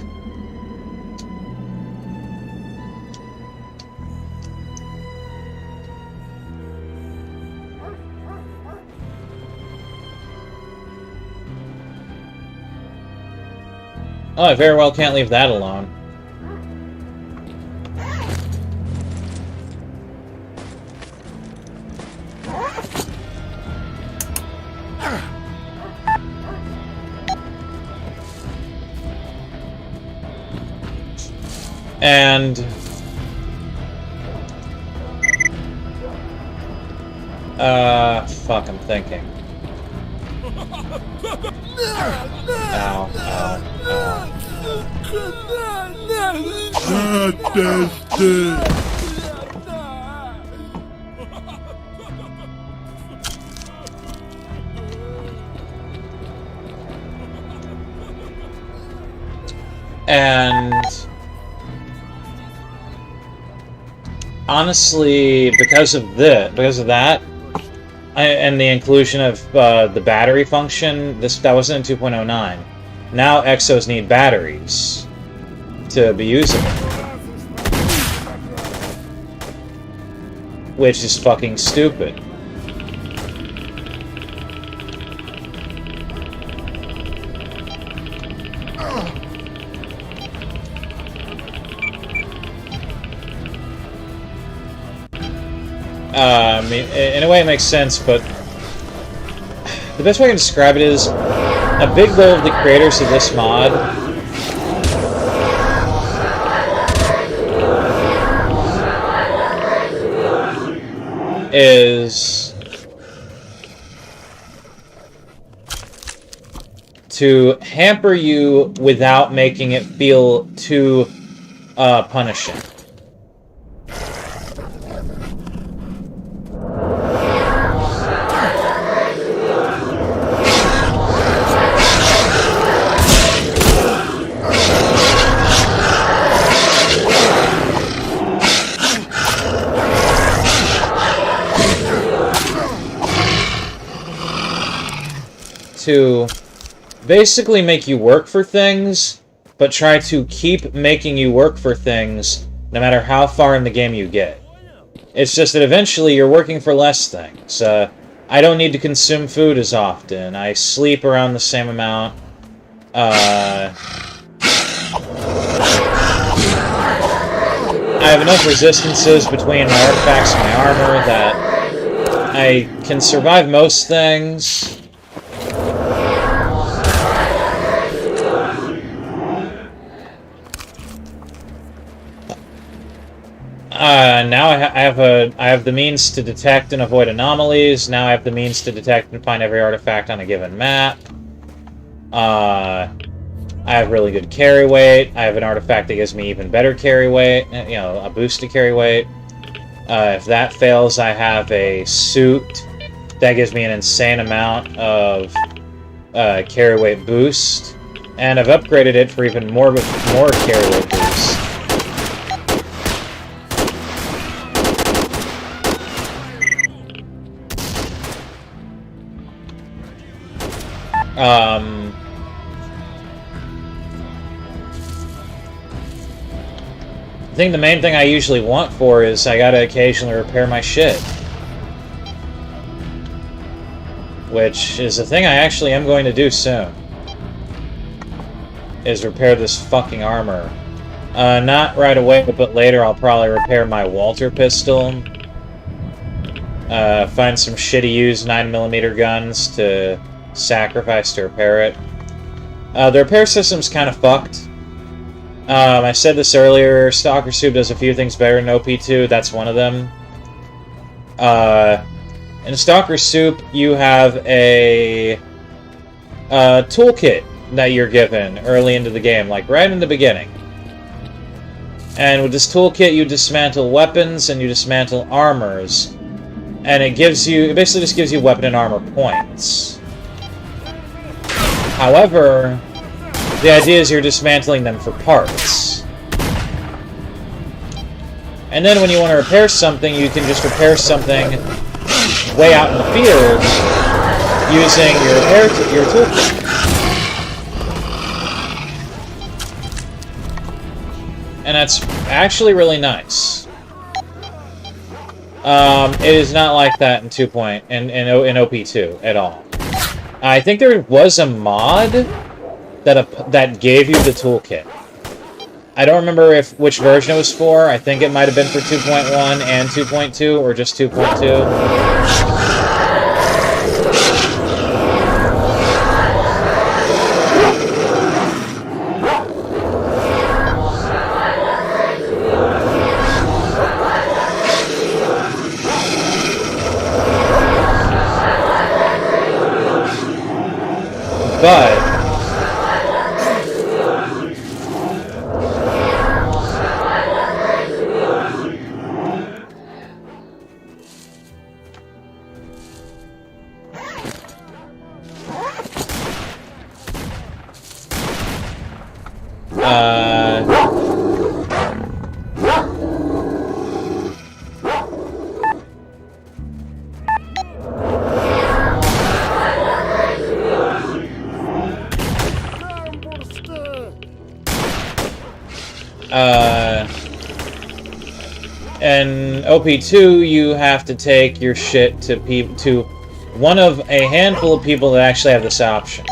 Oh, I very well can't leave that alone. And... fuck, I'm thinking. Ow, ow, ow. And... honestly, because of that, and the inclusion of the battery function, that wasn't in 2.09. Now exos need batteries to be usable, which is fucking stupid. I mean, in a way it makes sense, but the best way I can describe it is a big goal of the creators of this mod is to hamper you without making it feel too punishing. To basically make you work for things, but try to keep making you work for things no matter how far in the game you get. It's just that eventually you're working for less things. I don't need to consume food as often. I sleep around the same amount. I have enough resistances between my artifacts and my armor that I can survive most things. Now I have the means to detect and avoid anomalies. Now I have the means to detect and find every artifact on a given map. I have really good carry weight. I have an artifact that gives me even better carry weight. You know, a boost to carry weight. If that fails, I have a suit that gives me an insane amount of carry weight boost, and I've upgraded it for even more carry weight boost. I think the main thing I usually want for is I gotta occasionally repair my shit. Which is a thing I actually am going to do soon. Is repair this fucking armor. Not right away, but later I'll probably repair my Walter pistol. Find some shitty used 9mm guns to sacrifice to repair it. The repair system's kind of fucked. I said this earlier, Stalker Soup does a few things better than OP2, that's one of them. In Stalker Soup, you have a toolkit that you're given early into the game, like right in the beginning. And with this toolkit, you dismantle weapons and you dismantle armors. And it basically just gives you weapon and armor points. However, the idea is you're dismantling them for parts. And then when you want to repair something, you can just repair something way out in the field using your toolkit. And that's actually really nice. It is not like that in in OP2 at all. I think there was a mod that gave you the toolkit. I don't remember which version it was for. I think it might have been for 2.1 and 2.2, or just 2.2. But in OP2, you have to take your shit to one of a handful of people that actually have this option.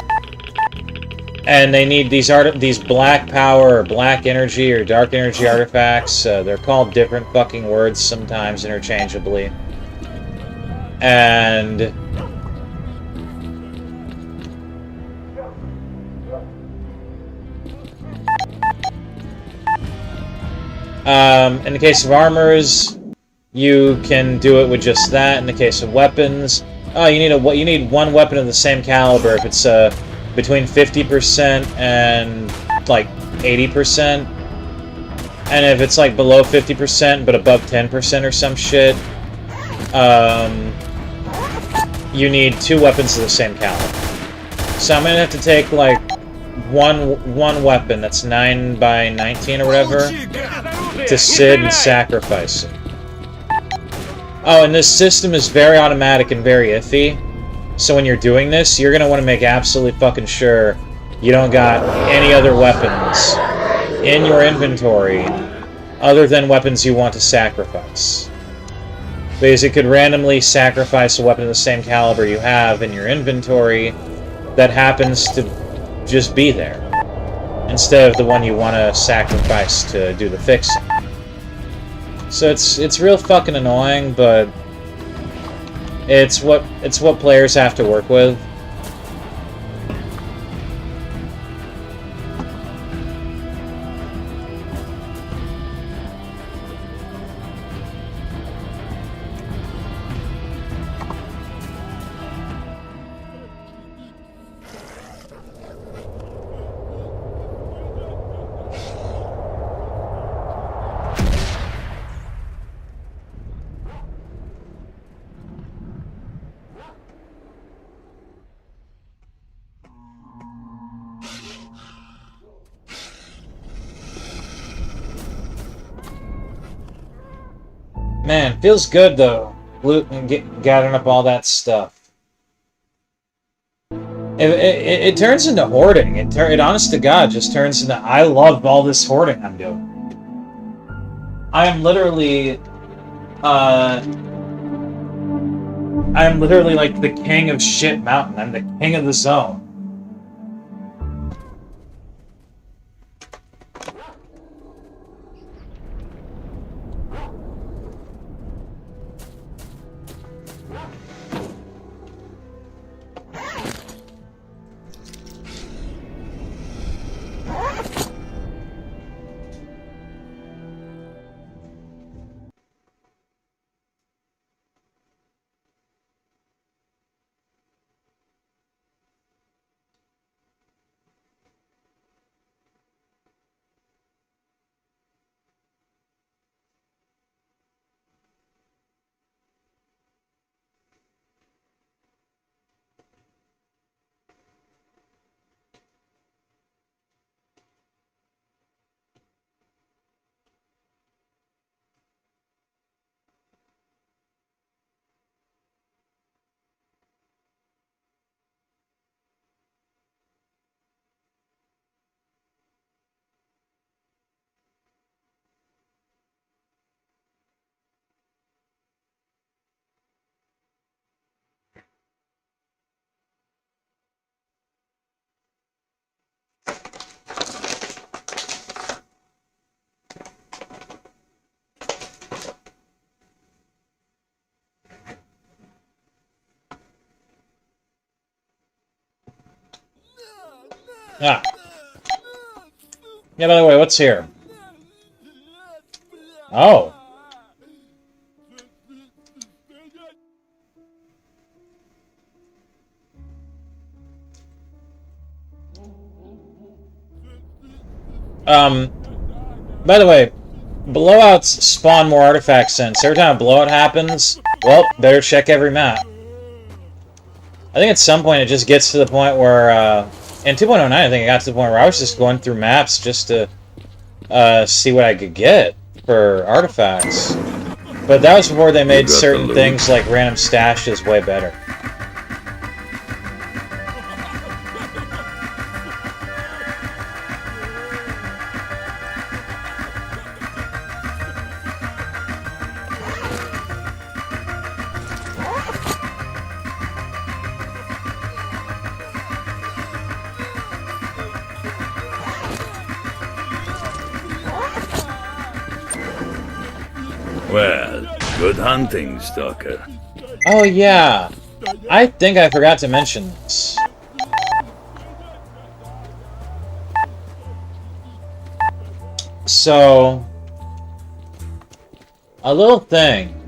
And they need these black power, or black energy, or dark energy artifacts. They're called different fucking words sometimes, interchangeably. And in the case of armors, you can do it with just that. In the case of weapons, you need one weapon of the same caliber if it's between 50% and like 80%, and if it's like below 50% but above 10% or some shit, you need two weapons of the same caliber. So I'm gonna have to take like one weapon that's 9 by 19 or whatever to Sid and sacrifice it. Oh, and this system is very automatic and very iffy. So when you're doing this, you're gonna want to make absolutely fucking sure you don't got any other weapons in your inventory other than weapons you want to sacrifice. Because it could randomly sacrifice a weapon of the same caliber you have in your inventory that happens to just be there, instead of the one you want to sacrifice to do the fixing. So it's real fucking annoying, but it's what players have to work with. Man, feels good though, loot and gathering up all that stuff. It turns into hoarding. It honest to God just turns into, I love all this hoarding I'm doing. I am literally like the king of shit mountain. I'm the king of the zone. Ah. Yeah, by the way, what's here? Oh. By the way, blowouts spawn more artifact sense. Every time a blowout happens, well, better check every map. I think at some point it just gets to the point where, in 2.09 I think it got to the point where I was just going through maps just to see what I could get for artifacts. But that was before they made certain things like random stashes way better. Well, good hunting, Stalker. Oh yeah, I think I forgot to mention this. So, a little thing.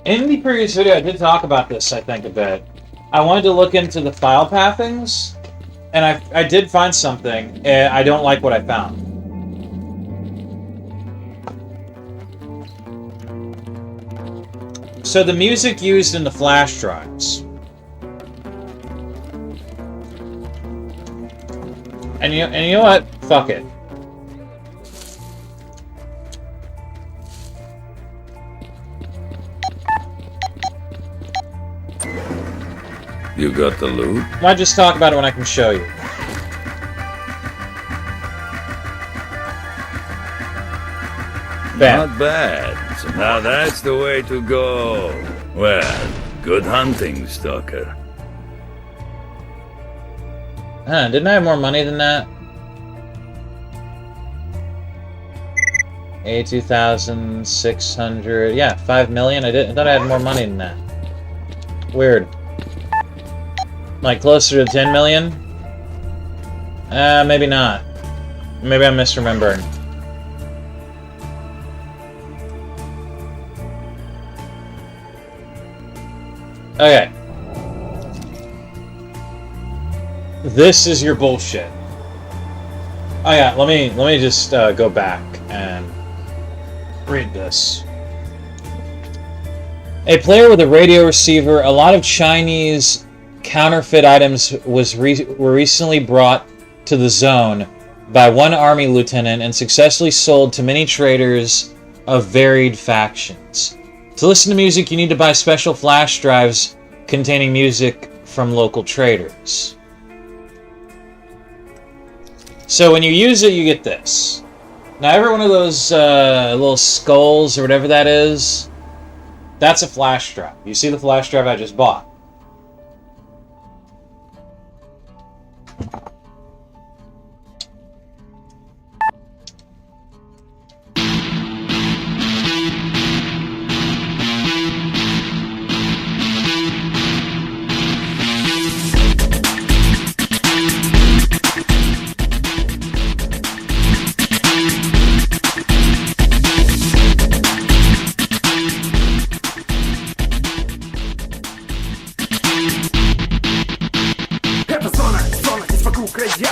In the previous video I did talk about this, I think, a bit. I wanted to look into the file pathings, and I did find something, and I don't like what I found. So the music used in the flash drives. And you know what? Fuck it. You got the loot? Why just talk about it when I can show you? Bam. Not bad. So now that's the way to go. Well, good hunting, Stalker. Huh, didn't I have more money than that? 82,600. Yeah, 5 million. I thought I had more money than that. Weird. Like closer to 10 million? Maybe not. Maybe I'm misremembering. Okay. This is your bullshit. Oh yeah, let me just go back and read this. A player with a radio receiver, a lot of Chinese counterfeit items were recently brought to the zone by one army lieutenant and successfully sold to many traders of varied factions. To listen to music, you need to buy special flash drives containing music from local traders. So when you use it, you get this. Now every one of those little skulls or whatever that is, that's a flash drive. You see the flash drive I just bought.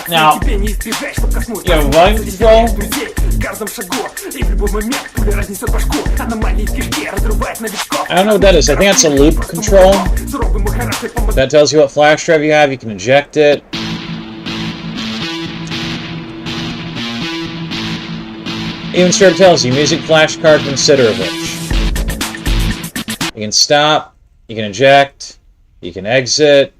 Now, you have volume control. I don't know what that is. I think that's a loop control. That tells you what flash drive you have. You can eject it. Even straight tells you music flash card consider of which. You can stop. You can eject. You can exit.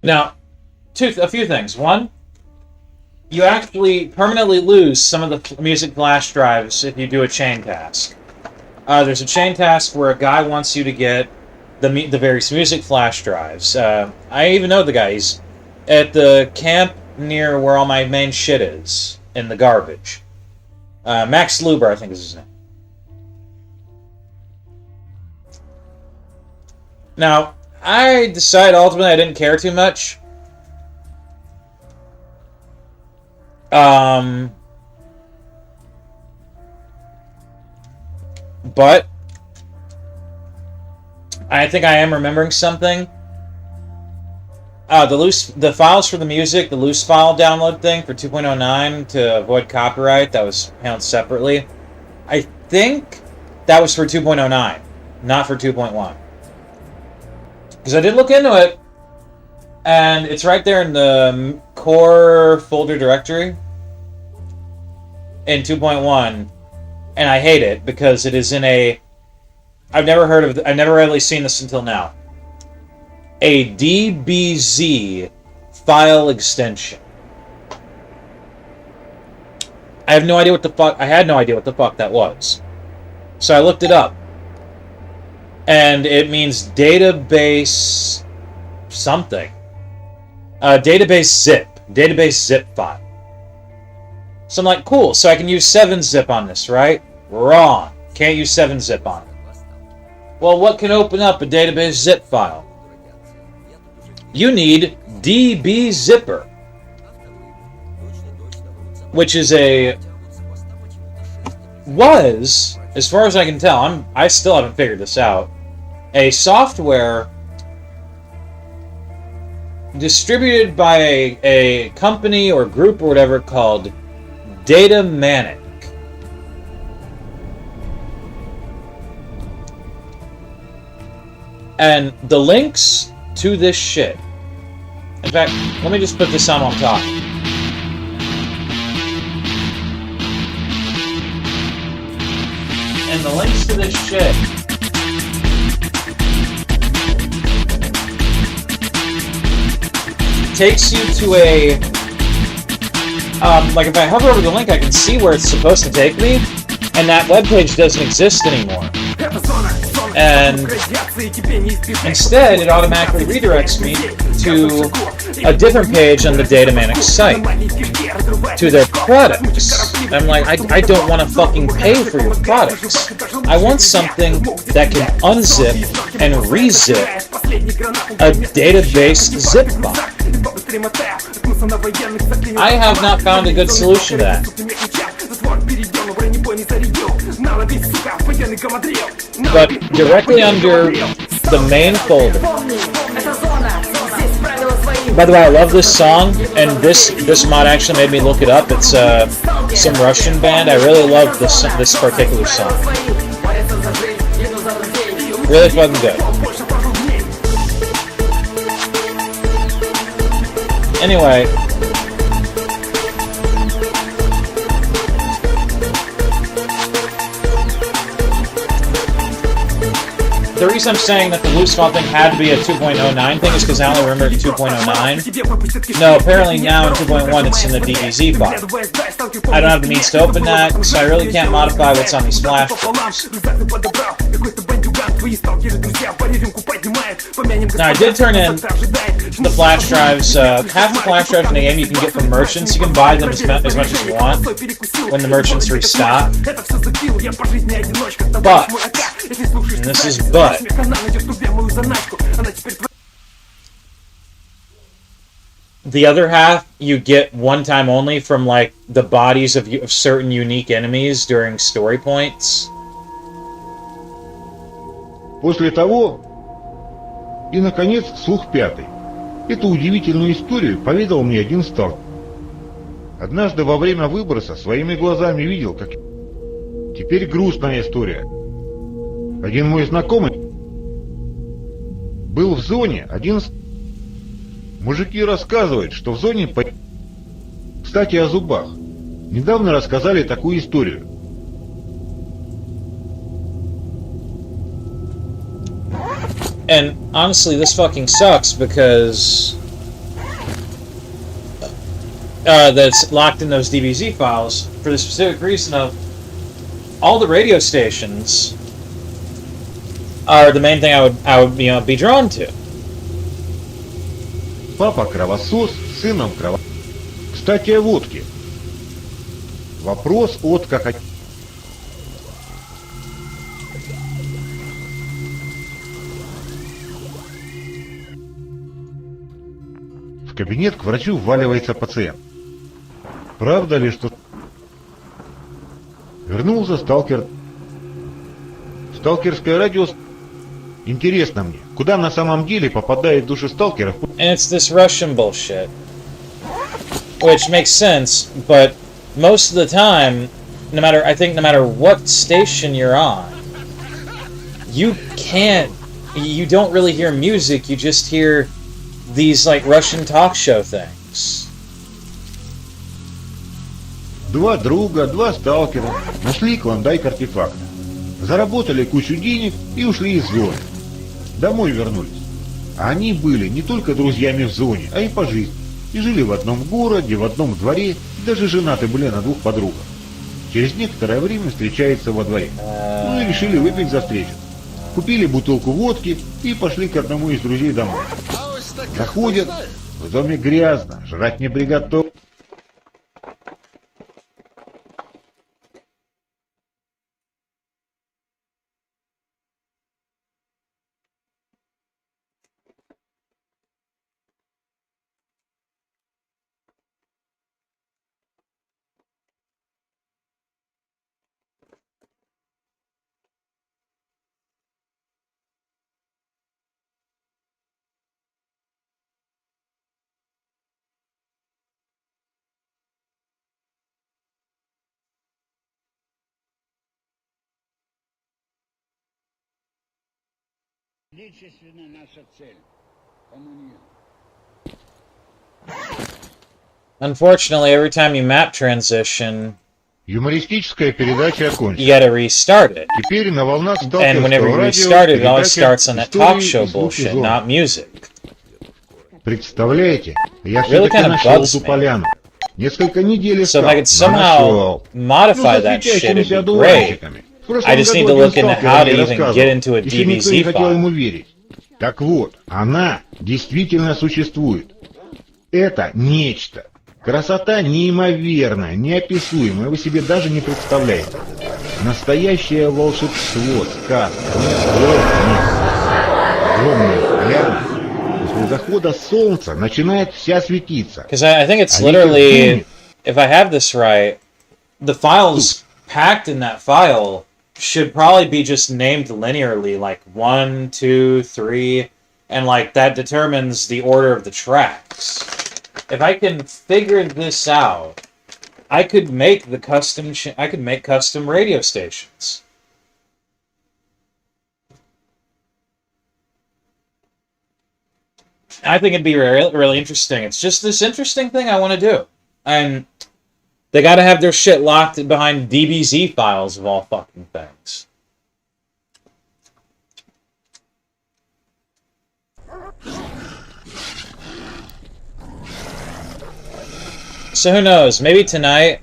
Now, a few things. One, you actually permanently lose some of the music flash drives if you do a chain task. There's a chain task where a guy wants you to get the various music flash drives. I even know the guy. He's at the camp near where all my main shit is, in the garbage. Max Luber, I think is his name. Now, I decided ultimately I didn't care too much. But I think I am remembering something. The files for the music, the loose file download thing for 2.09 to avoid copyright, that was handled separately. I think that was for 2.09, not for 2.1. Because I did look into it, and it's right there in the core folder directory in 2.1, and I hate it because it is in a... I've never really seen this until now. A DBZ file extension. I have no idea what the fuck... I had no idea what the fuck that was. So I looked it up. And it means database... something. Database zip. Database zip file. So I'm like, cool, so I can use 7-zip on this, right? Wrong. Can't use 7-zip on it. Well, what can open up a database zip file? You need dbzipper, which is was, as far as I can tell, I still haven't figured this out, a software distributed by a company or group or whatever called Datamanic. And the links to this shit. In fact, let me just put this on while I'm talking. And the links to this shit takes you to a... like if I hover over the link, I can see where it's supposed to take me, and that webpage doesn't exist anymore. And instead, it automatically redirects me to a different page on the Datamanic site, to their products. And I'm like, I don't want to fucking pay for your products. I want something that can unzip and rezip a database zip file. I have not found a good solution to that. But directly under the main folder. By the way, I love this song, and this mod actually made me look it up. It's some Russian band. I really love this particular song. Really fucking good. Anyway. The reason I'm saying that the loose file thing had to be a 2.09 thing is because I only remember 2.09. No, apparently now in 2.1 it's in the DBZ file. I don't have the means to open that, so I really can't modify what's on these flash drives. Now, I did turn in the flash drives. Half the flash drives in the game you can get from merchants. You can buy them as much as you want when the merchants restock. But, and this is but, the other half you get one time only from like the bodies of certain unique enemies during story points. После того, и, наконец, слух пятый. Эту удивительную историю поведал мне один сталкер. Однажды во время выброса своими глазами видел, как... Теперь грустная история. Один мой знакомый был в зоне, Мужики рассказывают, что в зоне... Кстати, о зубах. Недавно рассказали такую историю. And honestly, this fucking sucks because that's locked in those DBZ files for the specific reason of all the radio stations are the main thing I would be drawn to. Папа кровосос, сыном кровосос. Кстати, о водке. Вопрос от как... В кабинет к врачу вваливается пациент. Правда ли, что... Вернулся сталкер... Сталкерское радио... Интересно мне, куда на самом деле попадает души сталкеров? And it's this Russian bullshit. Which makes sense, but most of the time, no matter what station you're on, you don't really hear music, you just hear these, like, Russian talk show things. Два друга, два сталкера нашли клондайк артефакта. Заработали кучу денег и ушли из зоны. Домой вернулись. А они были не только друзьями в зоне, а и по жизни. И жили в одном городе, в одном дворе, и даже женаты были на двух подругах. Через некоторое время встречаются во дворе. Ну и решили выпить за встречу. Купили бутылку водки и пошли к одному из друзей домой. Заходят, в доме грязно, жрать не приготовили. Величественна наша цель. Коммунизм. Unfortunately, every time you map transition, Юмористическая передача you окончена. gotta restart it. Теперь на волнах And whenever сталкерского you радио restart it, it always передача starts on that talk «Истории show и слухи bullshit, зоны». not music. Представляете, я Really все-таки kinda нашел bugs ту me. поляну. Несколько недель So if I искал, could но somehow нашел. modify that shit, it'd be great. I just need to look into how to even get into a Еще никто не DBZ хотел ему file. верить. Так вот, она действительно существует. Это нечто. Красота неимоверная, неописуемая, вы себе даже не представляете. Настоящее волшебство, сказка. Огромная поляна. После захода солнца начинает вся светиться. Because I think it's А ветер literally, дунет. if I have this right, the files packed in that file should probably be just named linearly, like 1, 2, 3, and like that determines the order of the tracks. If I can figure this out, I could make the custom radio stations. I think it'd be really interesting. It's just this interesting thing I want to do. And they gotta have their shit locked behind DBZ files of all fucking things. So who knows? Maybe tonight...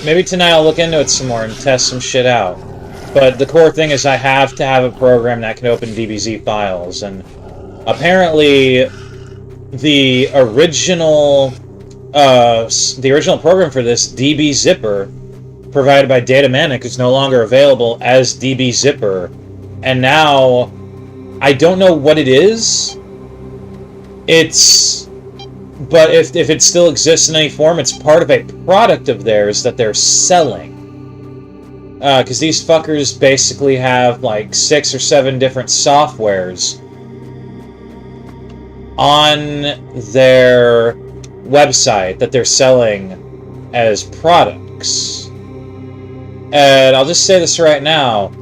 Maybe tonight I'll look into it some more and test some shit out. But the core thing is I have to have a program that can open DBZ files, and apparently the original program for this, DB Zipper, provided by Datamanic, is no longer available as DB Zipper, and now I don't know what it is. But if it still exists in any form, it's part of a product of theirs that they're selling. Because these fuckers basically have like 6 or 7 different softwares on their website that they're selling as products. And I'll just say this right now.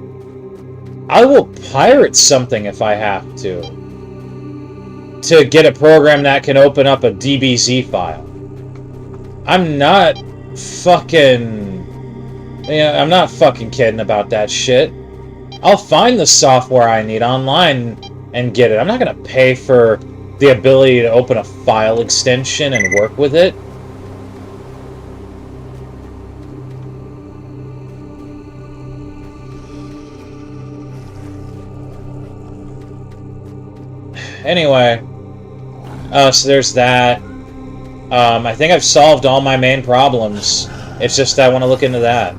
I will pirate something if I have to get a program that can open up a DBZ file. I'm not fucking Yeah, I'm not fucking kidding about that shit. I'll find the software I need online and get it. I'm not gonna pay for the ability to open a file extension and work with it. Anyway, so there's that. I think I've solved all my main problems. It's just I want to look into that.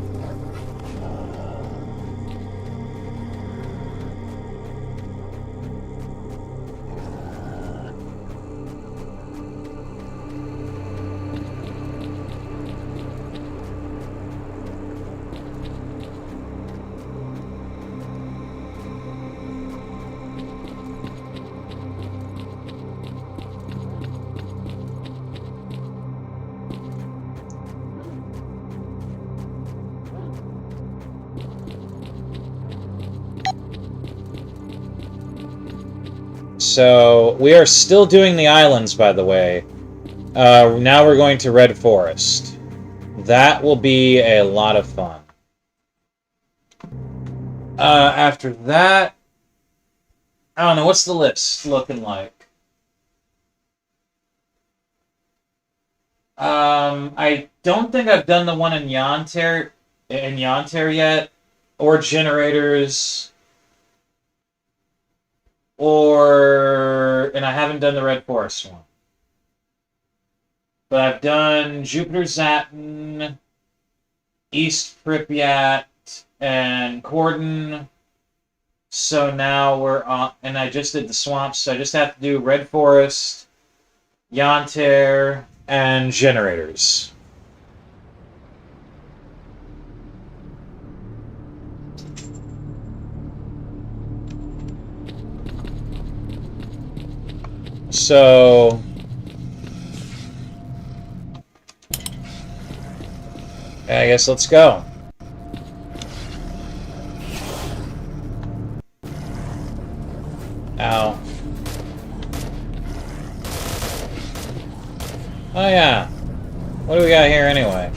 So, we are still doing the islands, by the way. Now we're going to Red Forest. That will be a lot of fun. After that... I don't know, what's the list looking like? I don't think I've done the one in Yonter yet. Or Generators... and I haven't done the Red Forest one. But I've done Jupiter Zatin, East Pripyat, and Cordon. So now we're on, and I just did the swamps, so I just have to do Red Forest, Yonter, and Generators. So, I guess let's go. Ow. Oh yeah. What do we got here anyway?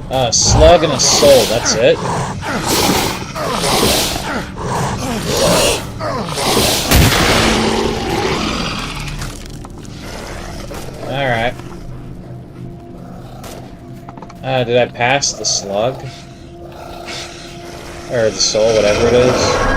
A slug and a soul, that's it. Alright. Did I pass the slug? Or the soul, whatever it is.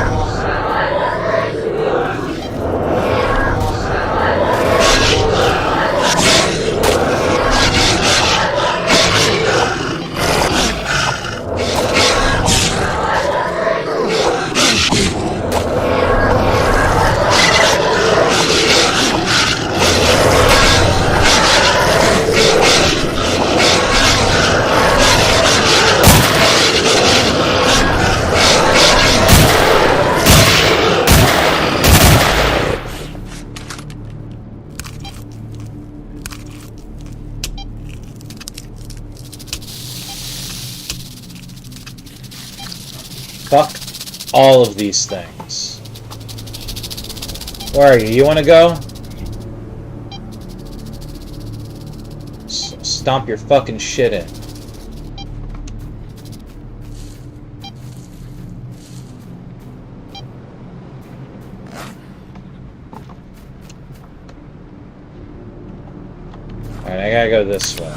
Fuck all of these things. Where are you? You want to go? Stomp your fucking shit in. Alright, I gotta go this way.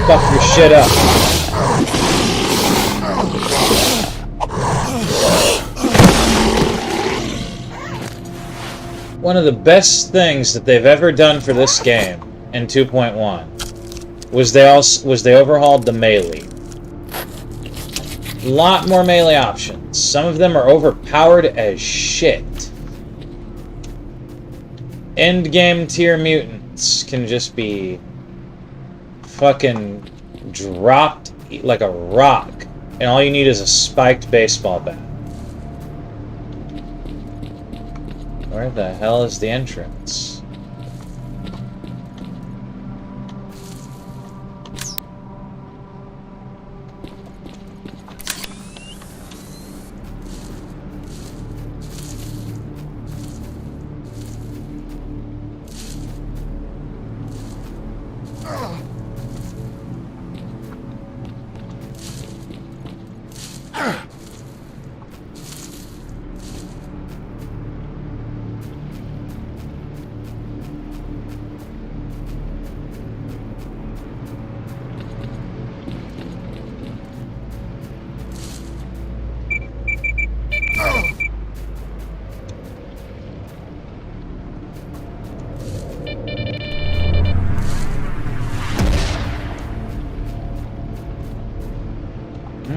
Fuck your shit up. One of the best things that they've ever done for this game in 2.1 was they overhauled the melee. A lot more melee options. Some of them are overpowered as shit. Endgame tier mutants can just be fucking dropped like a rock, and all you need is a spiked baseball bat. Where the hell is the entrance?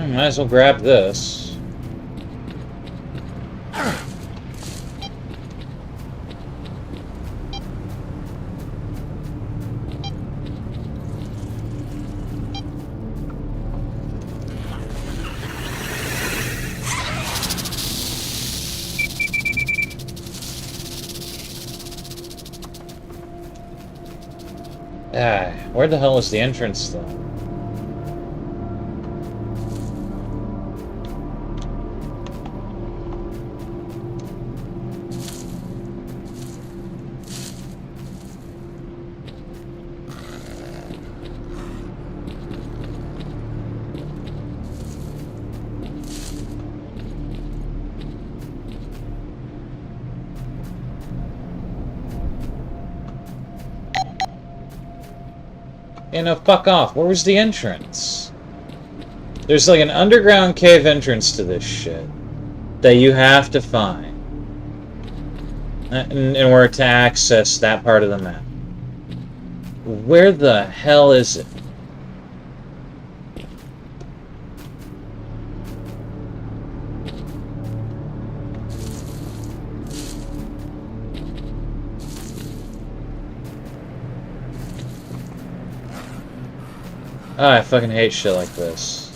Might as well grab this. Ah, where the hell is the entrance though? You know, fuck off. Where was the entrance? There's like an underground cave entrance to this shit that you have to find in order to access that part of the map. Where the hell is it? Oh, I fucking hate shit like this.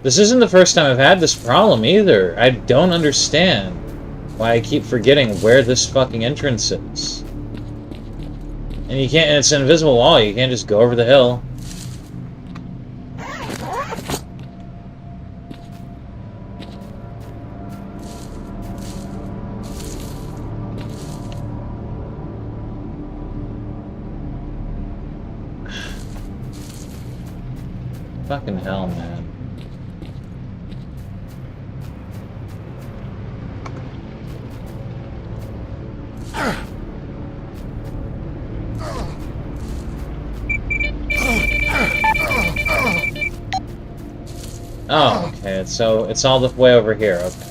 This isn't the first time I've had this problem either. I don't understand why I keep forgetting where this fucking entrance is. And you can't, and it's an invisible wall, you can't just go over the hill. Fucking hell, man. Oh, okay, so it's all the way over here, okay.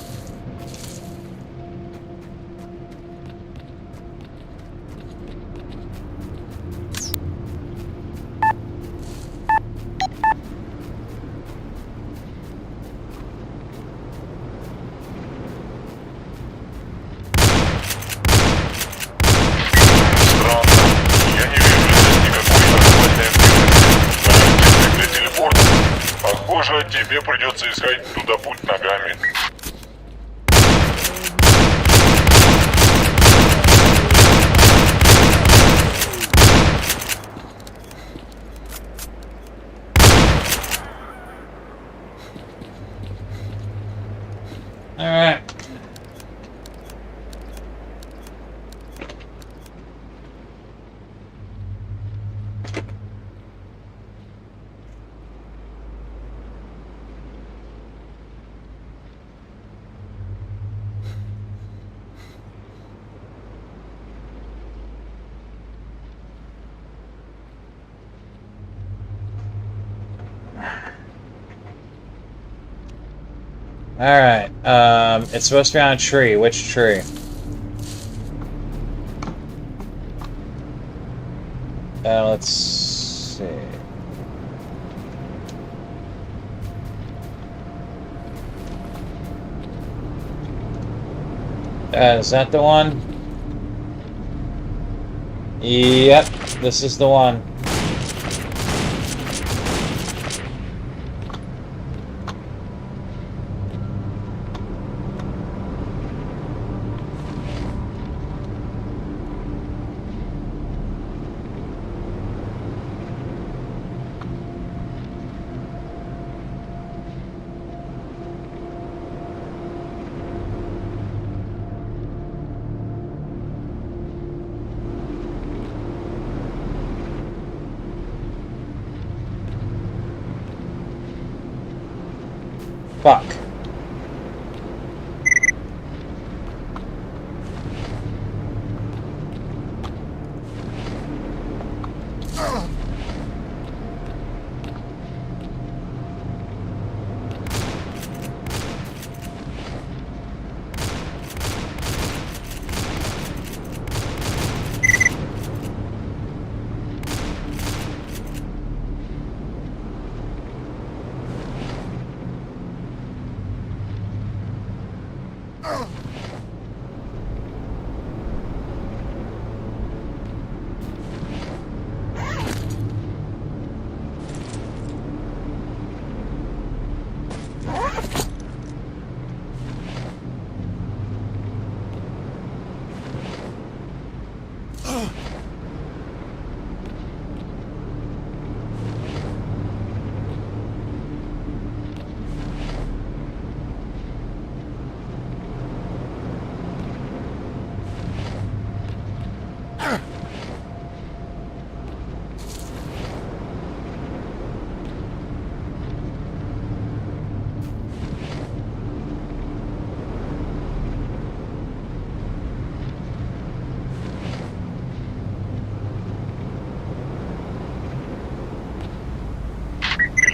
Тебе придется искать туда путь ногами. All right. Alright, it's supposed to be on a tree. Which tree? Let's see. Is that the one? Yep, this is the one.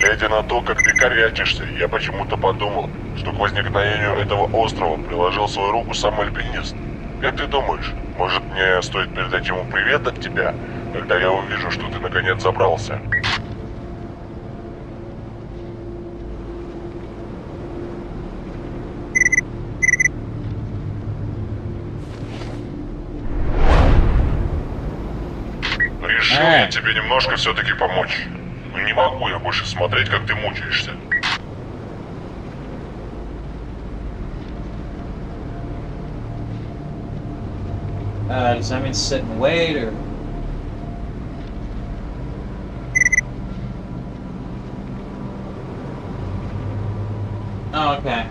Глядя на то, как ты корячишься, я почему-то подумал, что к возникновению этого острова приложил свою руку сам альпинист. Как ты думаешь, может мне стоит передать ему привет от тебя, когда я увижу, что ты наконец забрался? Решил я тебе немножко все-таки помочь. Но не могу я больше смотреть, как ты мучаешься. Does that mean sit and wait, or? Oh, okay.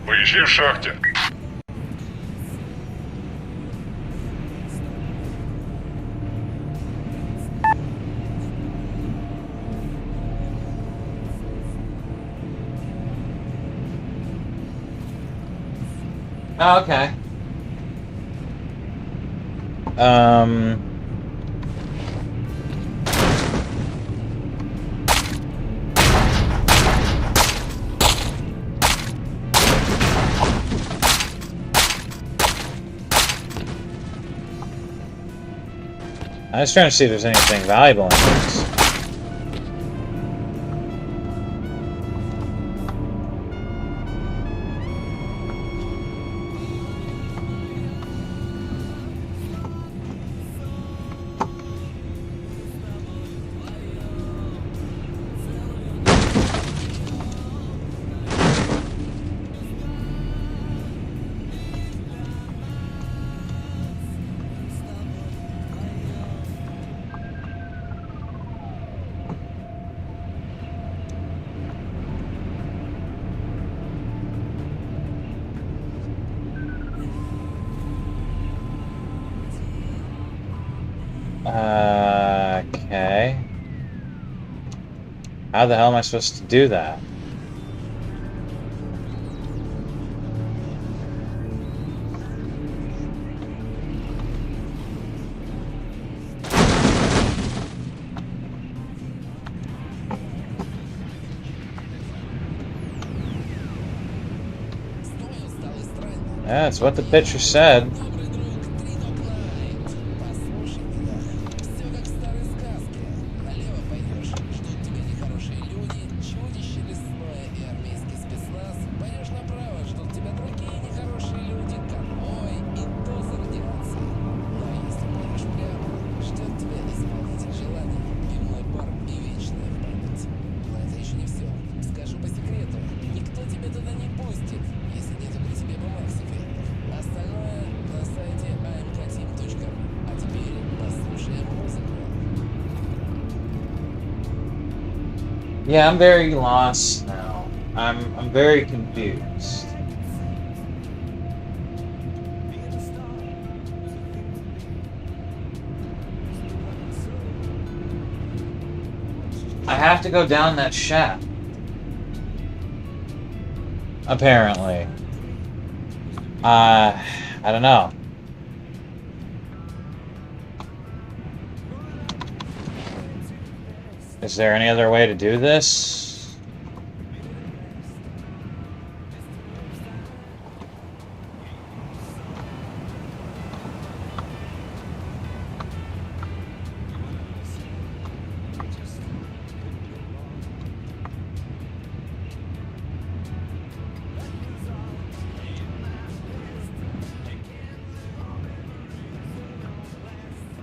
Поищи в шахте. Oh, okay. I was trying to see if there's anything valuable in this. Okay. How the hell am I supposed to do that? Yeah, that's what the picture said. Yeah, I'm very lost now. I'm very confused. I have to go down that shaft. Apparently. I don't know. Is there any other way to do this?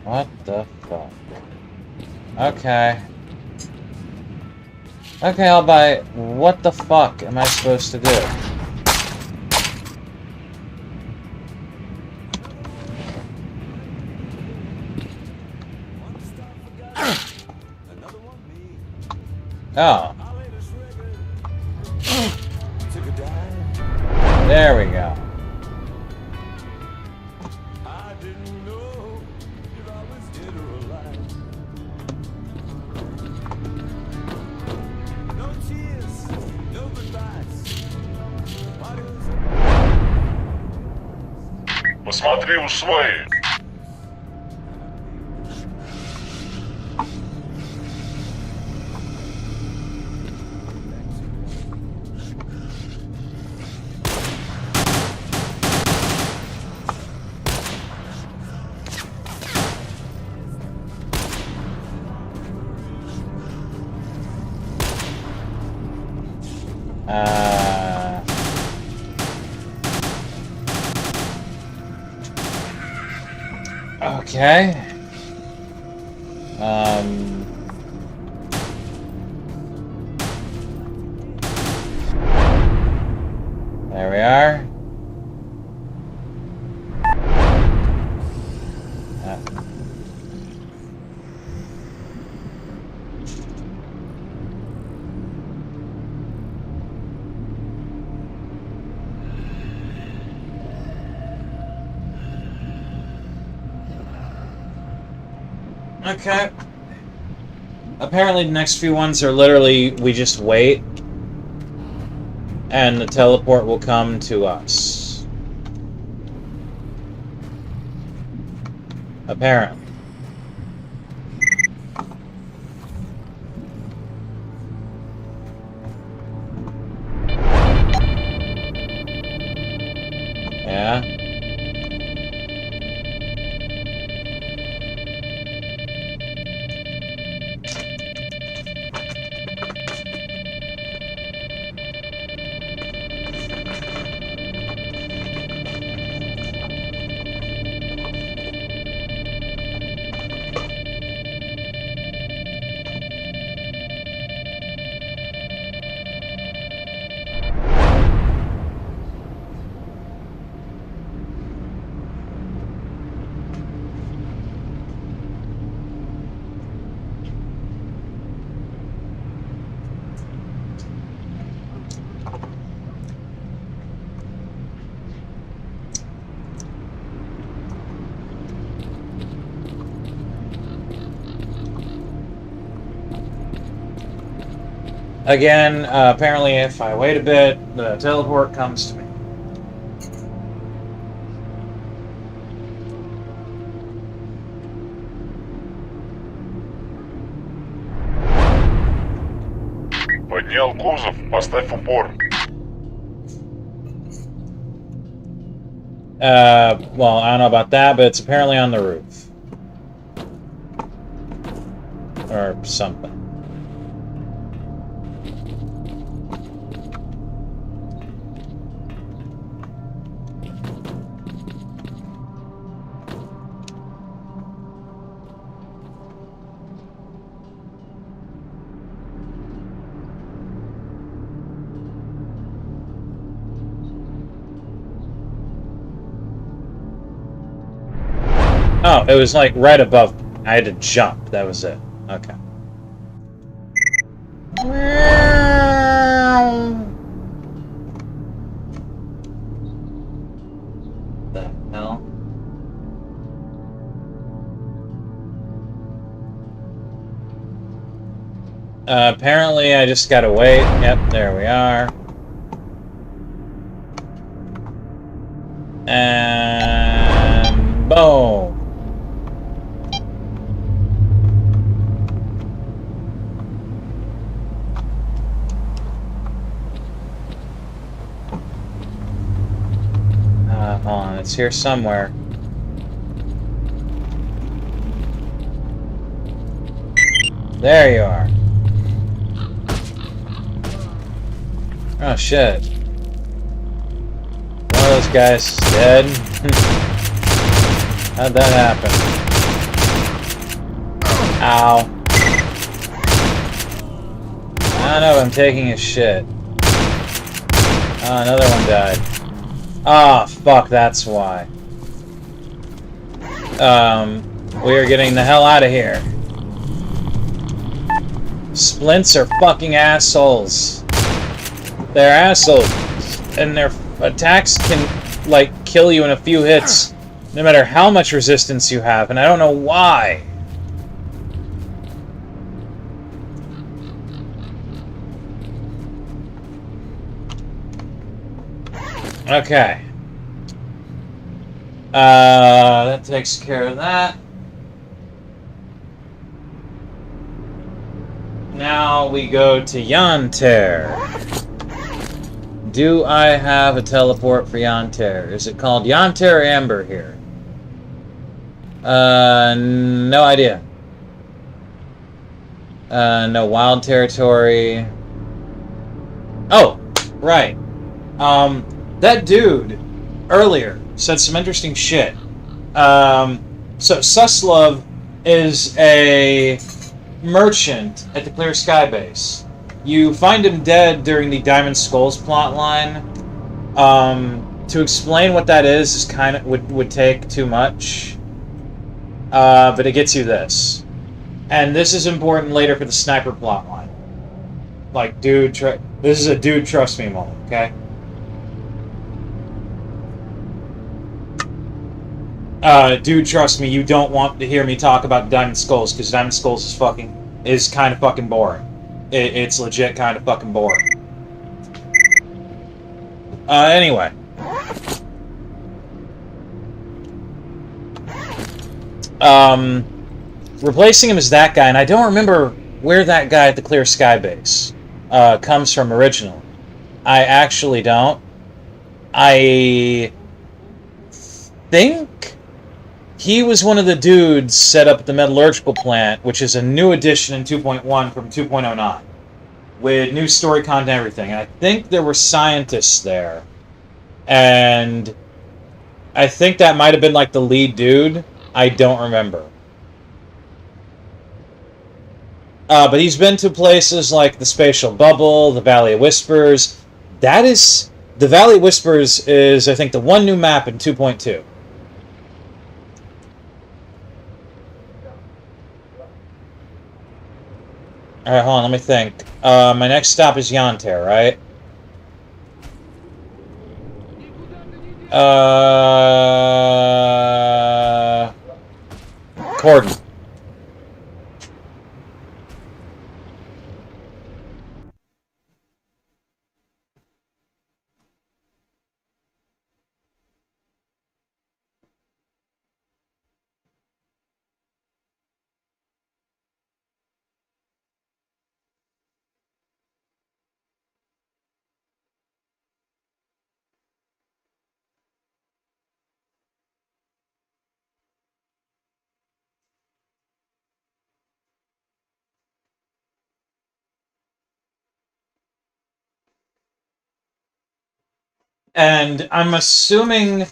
What the fuck? Okay. Okay, I'll buy it. What the fuck am I supposed to do? Oh. There we go. Посмотри, усвои. Okay. There we are. Okay. Apparently the next few ones are literally, we just wait, and the teleport will come to us. Apparently. Yeah. Again, apparently if I wait a bit, the teleport comes to me. Поднял кузов, поставь упор. Well, I don't know about that, but it's apparently on the roof. Or something. Oh, it was like right above me. I had to jump. That was it. Okay. The hell? Apparently I just gotta wait. Yep, there we are. And boom. Hold on, it's here somewhere. There you are. Oh shit. One of those guys is dead. How'd that happen? Ow. I don't know if I'm taking a shit. Oh, another one died. Ah, oh, fuck, that's why. We are getting the hell out of here. Splints are fucking assholes. They're assholes. And their attacks can, like, kill you in a few hits, no matter how much resistance you have, and I don't know why. Okay. That takes care of that. Now we go to Yanter. Do I have a teleport for Yanter? Is it called Yanter or Amber here? No idea. No wild territory. Oh, right. That dude earlier said some interesting shit. So Suslov is a merchant at the Clear Sky base. You find him dead during the Diamond Skulls plotline. To explain what that is kind of would take too much. But it gets you this. And this is important later for the sniper plotline. Like, dude, this is a dude trust me moment, okay? Dude, trust me, you don't want to hear me talk about Diamond Skulls, because Diamond Skulls is kind of fucking boring. It's legit kind of fucking boring. Anyway. Replacing him as that guy, and I don't remember where that guy at the Clear Sky base comes from originally. I actually don't. I think he was one of the dudes set up at the metallurgical plant, which is a new addition in 2.1 from 2.09, with new story content and everything. And I think there were scientists there, and I think that might have been like the lead dude. I don't remember. But he's been to places like the Spatial Bubble, the Valley of Whispers. The Valley of Whispers is, I think, the one new map in 2.2. Alright, hold on, let me think. My next stop is Yanter, right? Corden. And I'm assuming,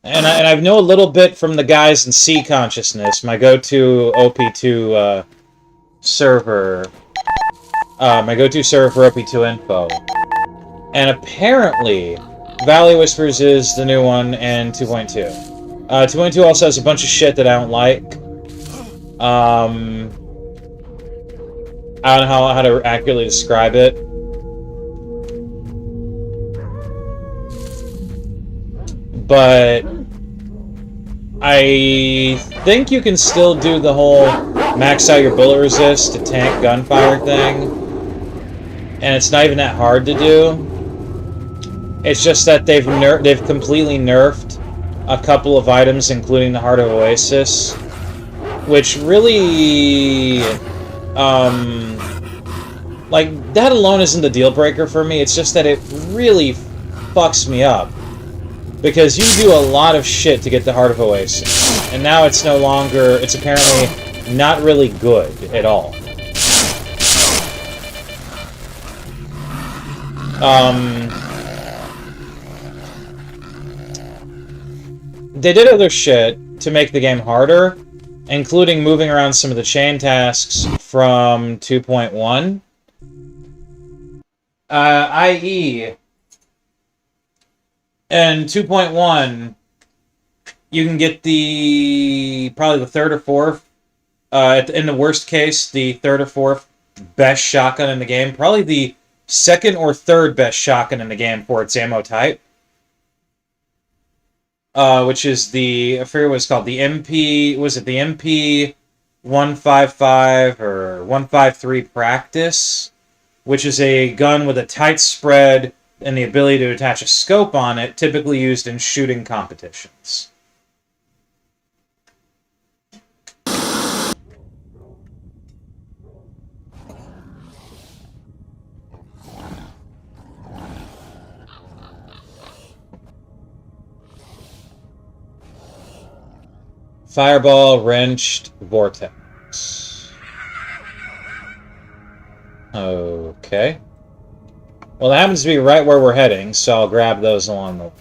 and I know a little bit from the guys in C Consciousness, my go-to OP2 server, my go-to server for OP2 info. And apparently, Valley Whispers is the new one in 2.2. 2.2 also has a bunch of shit that I don't like. I don't know how to accurately describe it. But I think you can still do the whole max out your bullet resist to tank gunfire thing. And it's not even that hard to do. It's just that they've completely nerfed a couple of items, including the Heart of Oasis, which really, like, that alone isn't the deal breaker for me. It's just that it really fucks me up. Because you do a lot of shit to get the Heart of Oasis. And now it's no longer... It's apparently not really good at all. They did other shit to make the game harder, including moving around some of the chain tasks from 2.1. I.e., in 2.1, you can get probably the third or fourth, in the worst case, the third or fourth best shotgun in the game. Probably the second or third best shotgun in the game for its ammo type. Which is the, I forget what it's called, the MP, was it the MP 155 or 153 Practice? Which is a gun with a tight spread and the ability to attach a scope on it, typically used in shooting competitions. Fireball, wrenched, vortex. Okay. Well, that happens to be right where we're heading, so I'll grab those along the way.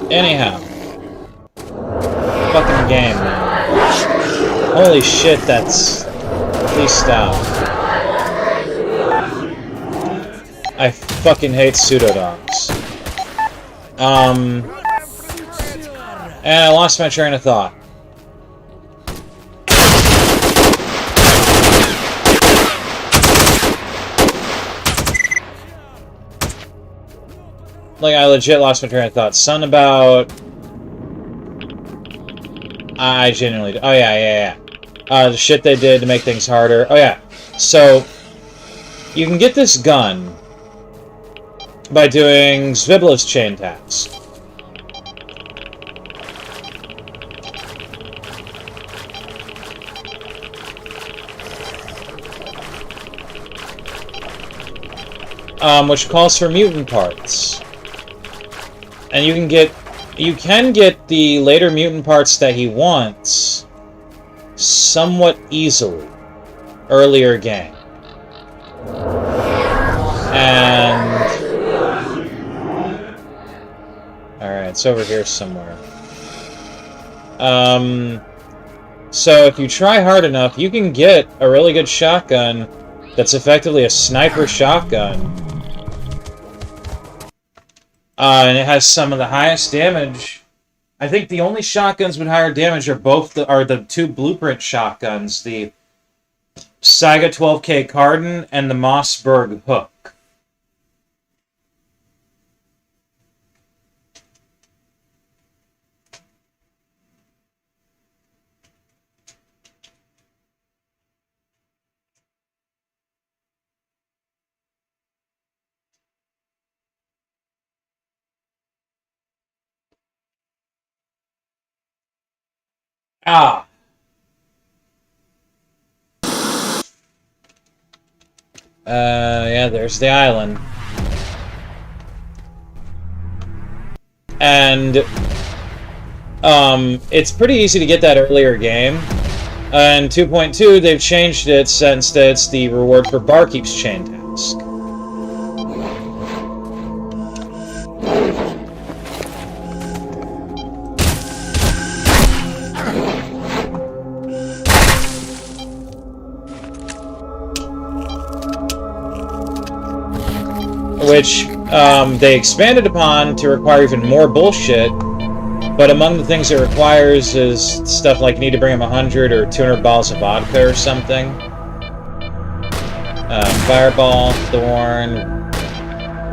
Anyhow. Fucking game, man. Holy shit, that's... Please stop. I fucking hate pseudo-dogs. And I lost my train of thought. Like, I legit lost my train of thought. Something about... I genuinely... Oh, yeah. The shit they did to make things harder. Oh, yeah. So, you can get this gun by doing Zwiblow's chain task. Which calls for mutant parts. And you can get the later mutant parts that he wants somewhat easily earlier game. And alright, it's over here somewhere. So if you try hard enough, you can get a really good shotgun that's effectively a sniper shotgun. And it has some of the highest damage. I think the only shotguns with higher damage are the two blueprint shotguns, the Saiga 12K Cardin and the Mossberg Hook. Yeah, there's the island. And, it's pretty easy to get that earlier game. In 2.2, they've changed it since it's the reward for Barkeep's chain task. Which they expanded upon to require even more bullshit, but among the things it requires is stuff like you need to bring him 100 or 200 bottles of vodka or something. Fireball, thorn,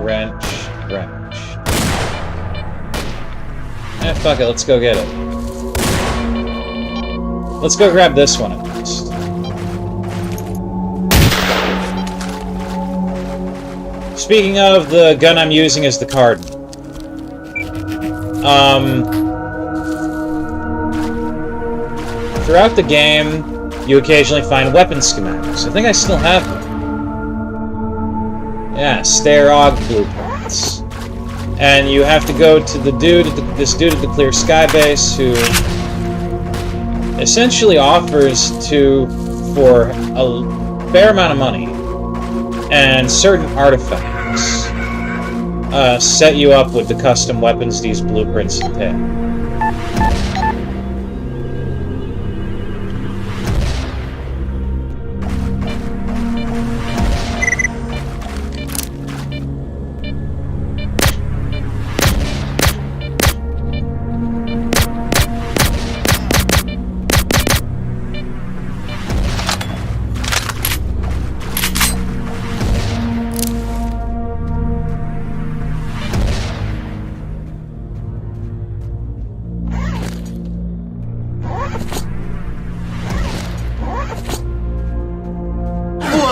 wrench. Fuck it, let's go get it. Let's go grab this one at least. Speaking of, the gun I'm using is the Cardin. Throughout the game, you occasionally find weapon schematics. I think I still have them. Yeah, Stare-Og blueprints. And you have to go to this dude at the Clear Sky base who essentially offers for a fair amount of money and certain artifacts set you up with the custom weapons these blueprints entail.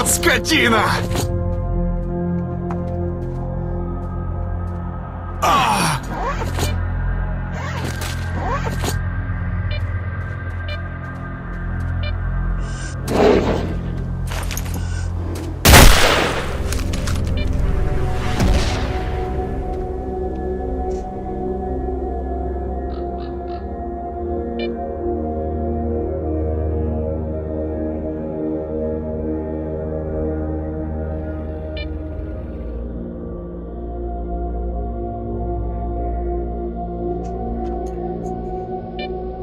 Вот скотина!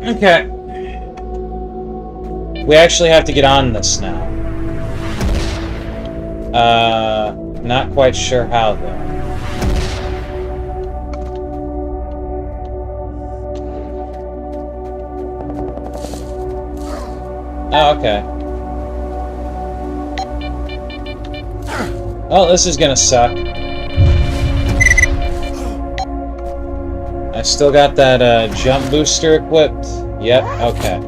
Okay. We actually have to get on this now. Not quite sure how, though. Oh, okay. Oh, this is gonna suck. I still got that jump booster equipped. Yep, okay.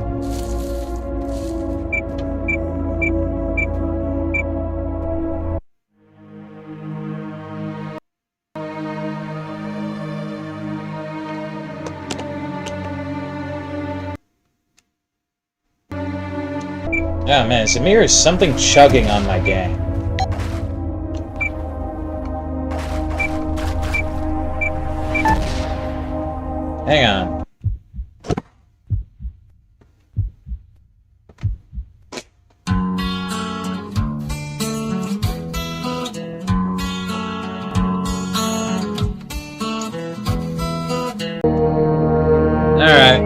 Oh man, Zamir is something chugging on my game. Hang on. Alright.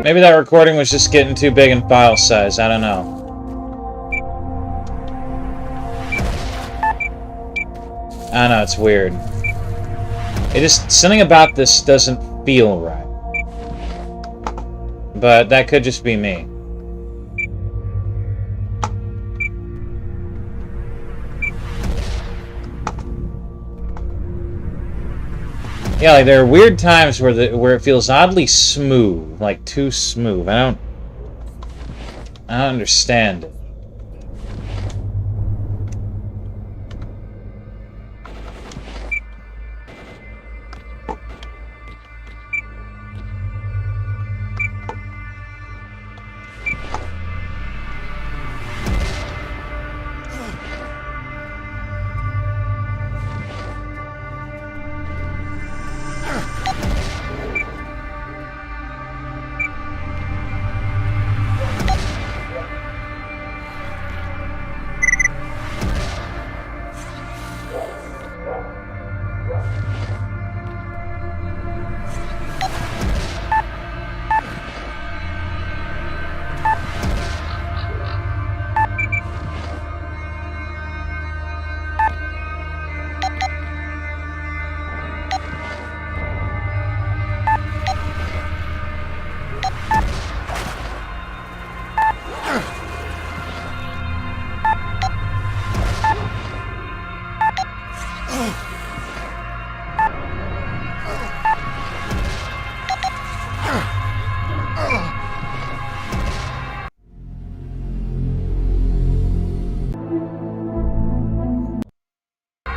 Maybe that recording was just getting too big in file size, I don't know. I don't know, it's weird. Something about this doesn't feel right. But that could just be me. Yeah, like there are weird times where it feels oddly smooth, like too smooth. I don't understand it.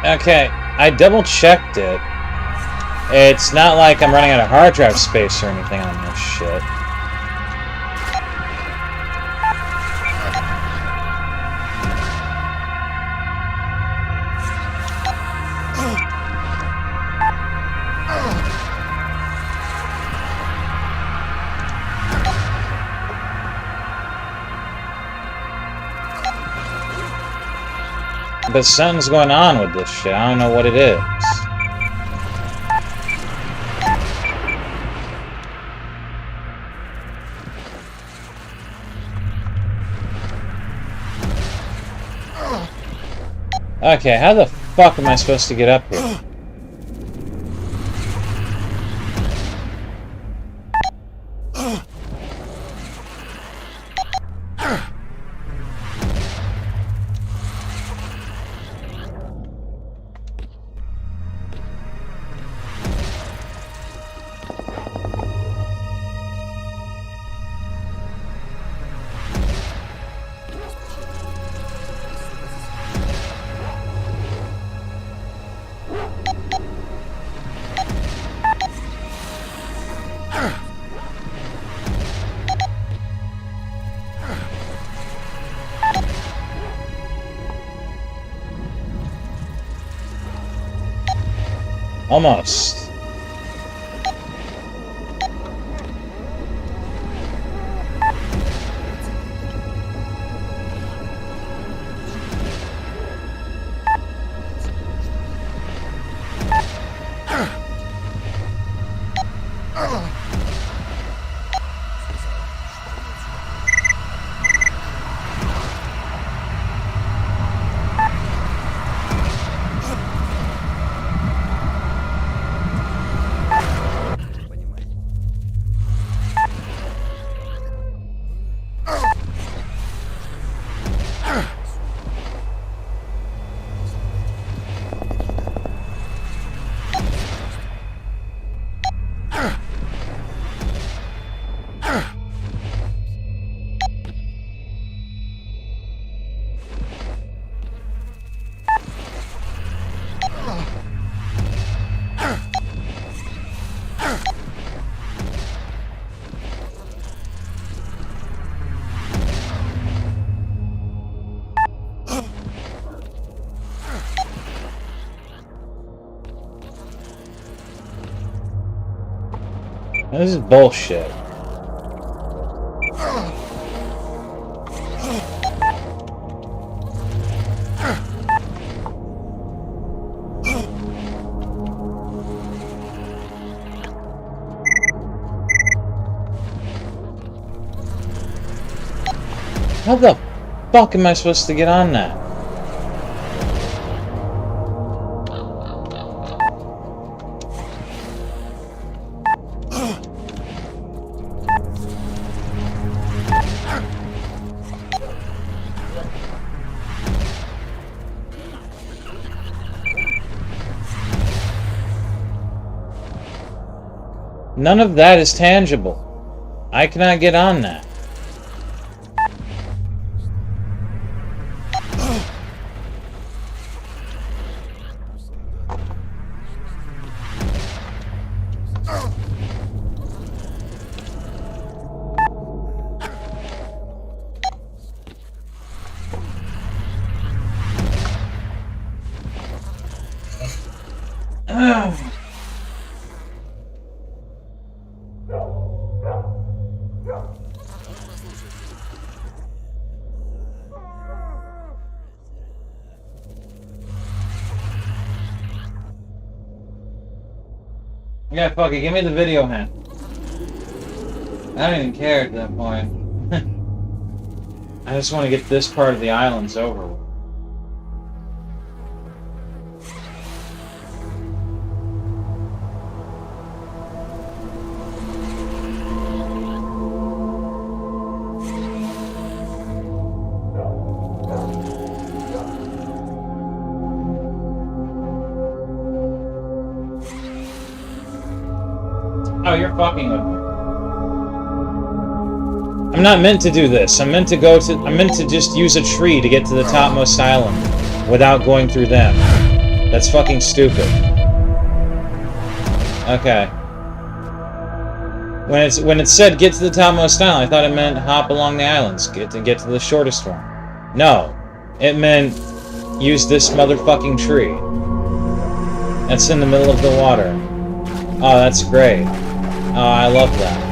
Okay, I double-checked it. It's not like I'm running out of hard drive space or anything on this shit. But something's going on with this shit. I don't know what it is. Okay, how the fuck am I supposed to get up here? Almost. This is bullshit. How the fuck am I supposed to get on that? None of that is tangible. I cannot get on that. Yeah, fuck it, give me the video hand. I don't even care at that point. I just want to get this part of the islands over with. Oh, you're fucking with me. I'm not meant to do this. I'm meant to just use a tree to get to the topmost island without going through them. That's fucking stupid. Okay. When it said get to the topmost island, I thought it meant hop along the islands, get to the shortest one. No. It meant use this motherfucking tree. That's in the middle of the water. Oh, that's great. Oh, I love that.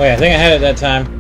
Wait, I think I had it that time.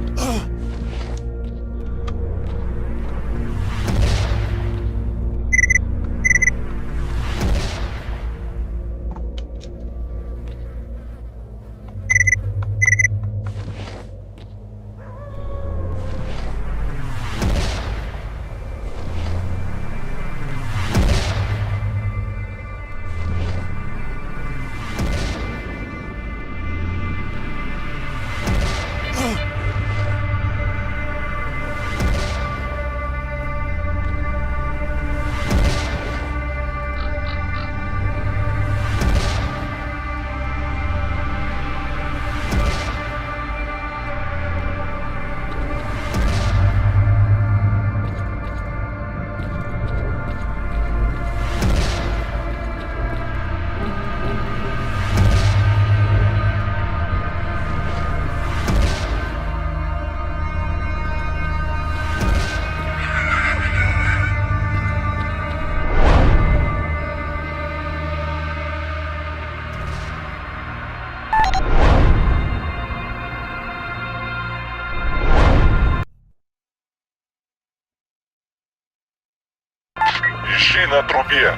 Ищи на трубе.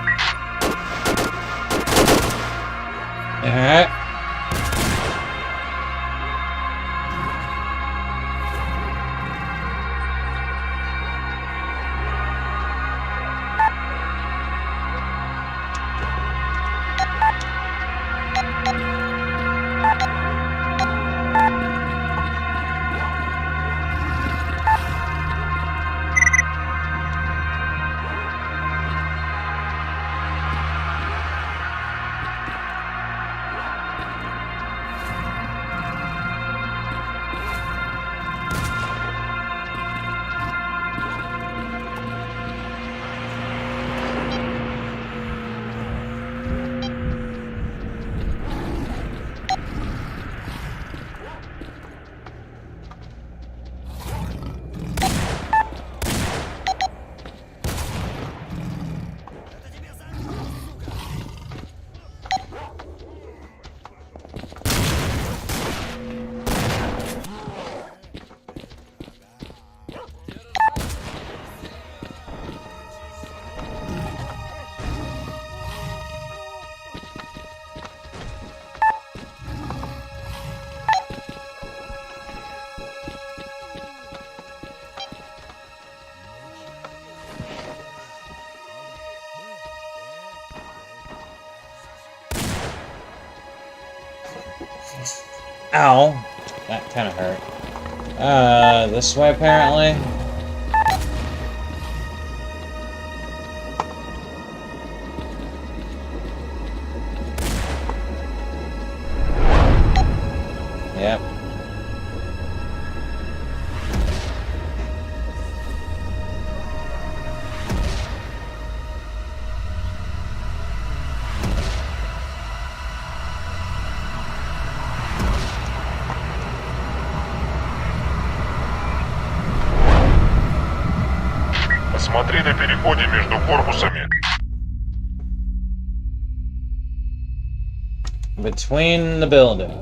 Alright. Ow. That kind of hurt. This way apparently. Yep. Смотри на переходе между корпусами. Between the buildings.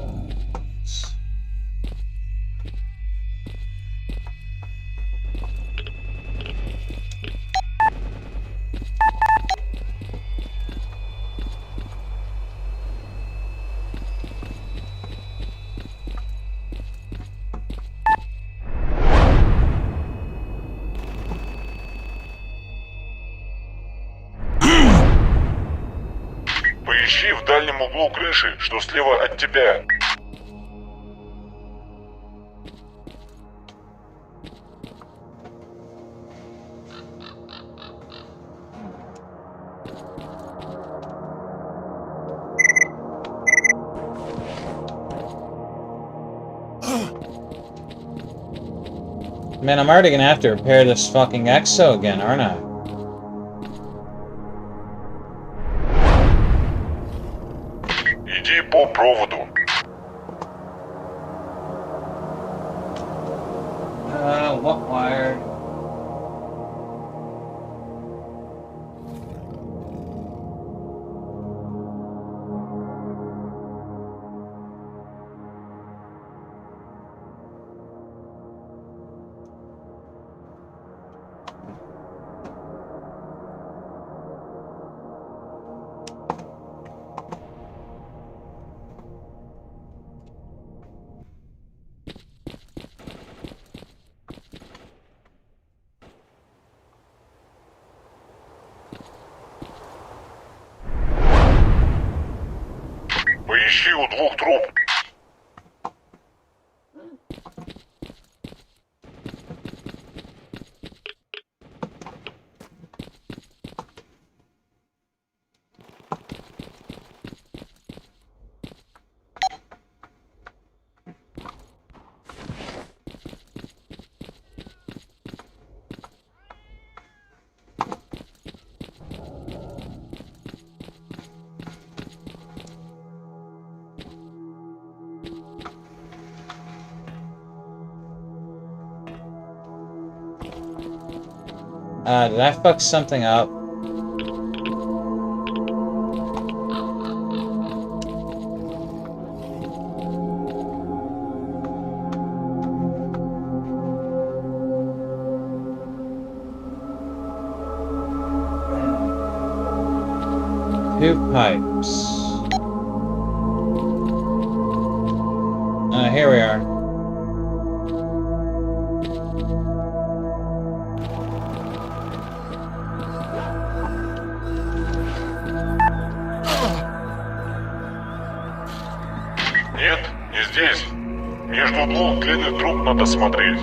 Поищи в дальнем углу крыши, что слева от тебя. Man, I'm already gonna have to repair this fucking exo again, aren't I? Иди по проводу. What wire? Поищи у 2 труб. Did I fuck something up? Two pipes. Here we are. Нет, не здесь. Между 2 длинных труб надо смотреть.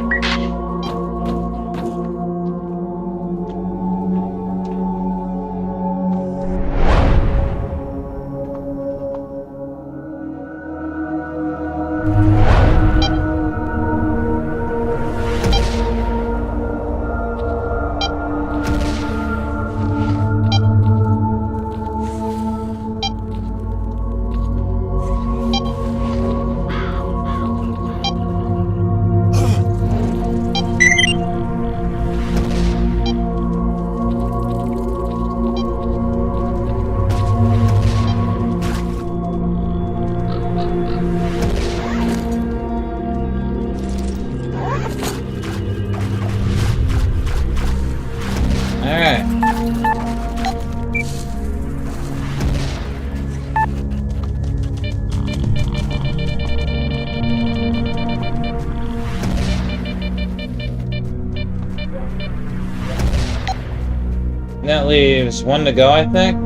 That leaves 1 to go, I think.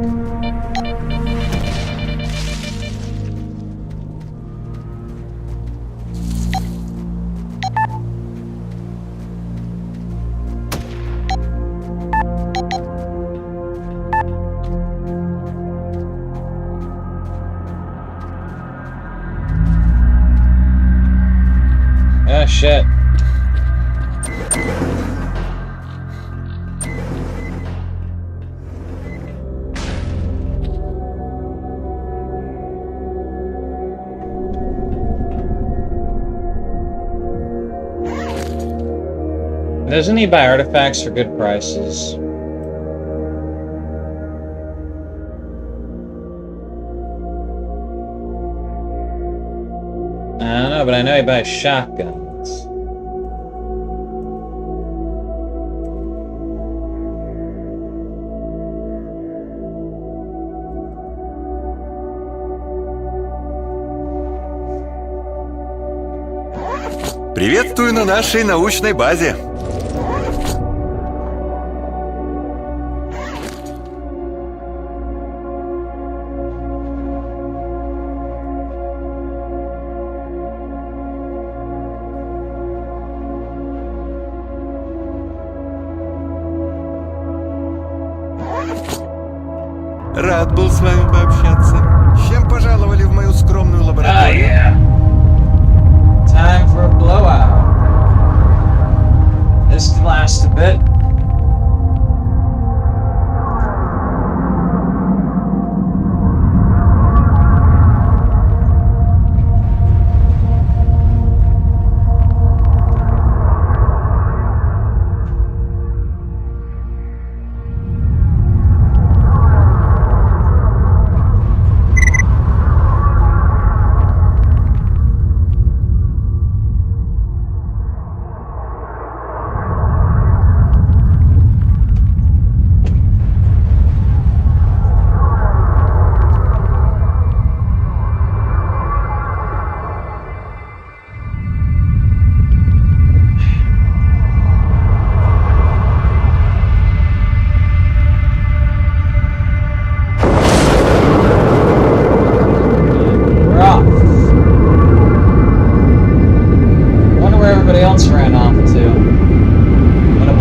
Oh shit. Doesn't he buy artifacts for good prices? I don't know, but I know he buys shotguns. Приветствую на нашей научной базе. Рад был с вами пообщаться. С чем пожаловали в мою скромную лабораторию? Time for a blowout. This can last a bit.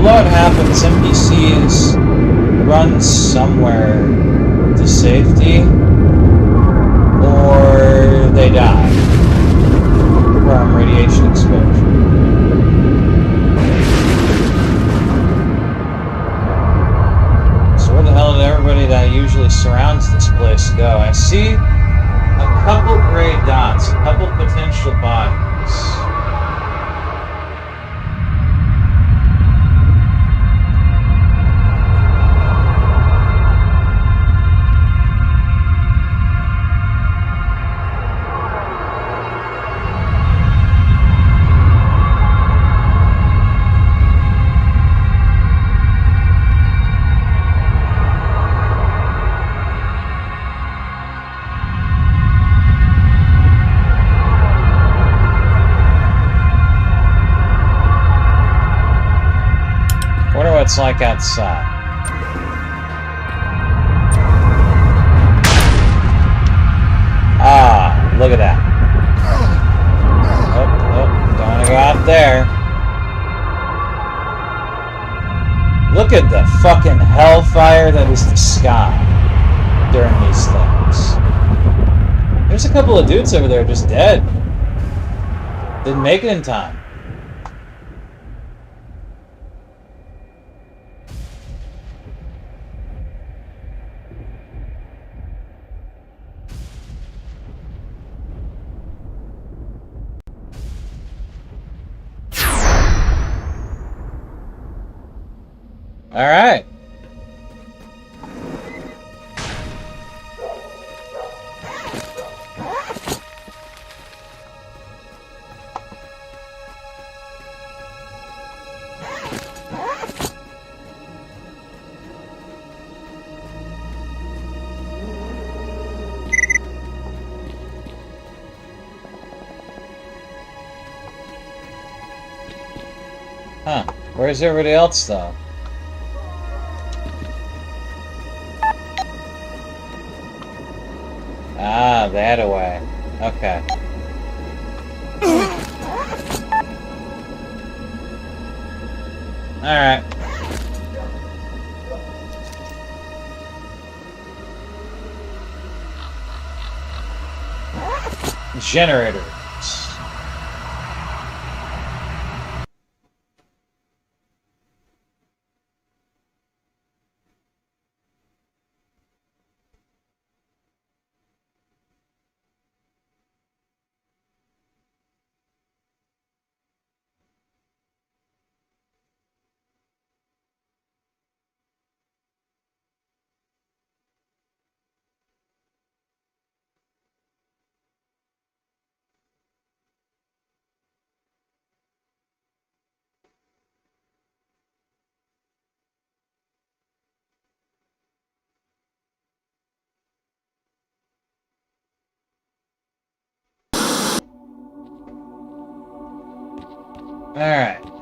what happens. NPCs run somewhere to safety, or they die from radiation exposure. So where the hell did everybody that usually surrounds this place go? I see a couple gray dots, a couple potential bodies. Wonder what it's like outside. Ah, look at that. Oh, don't want to go out there. Look at the fucking hellfire that is the sky during these things. There's a couple of dudes over there just dead. Didn't make it in time. All right. Huh. Where's everybody else, though? Ah, that away. Okay. Alright. Generators. Alright.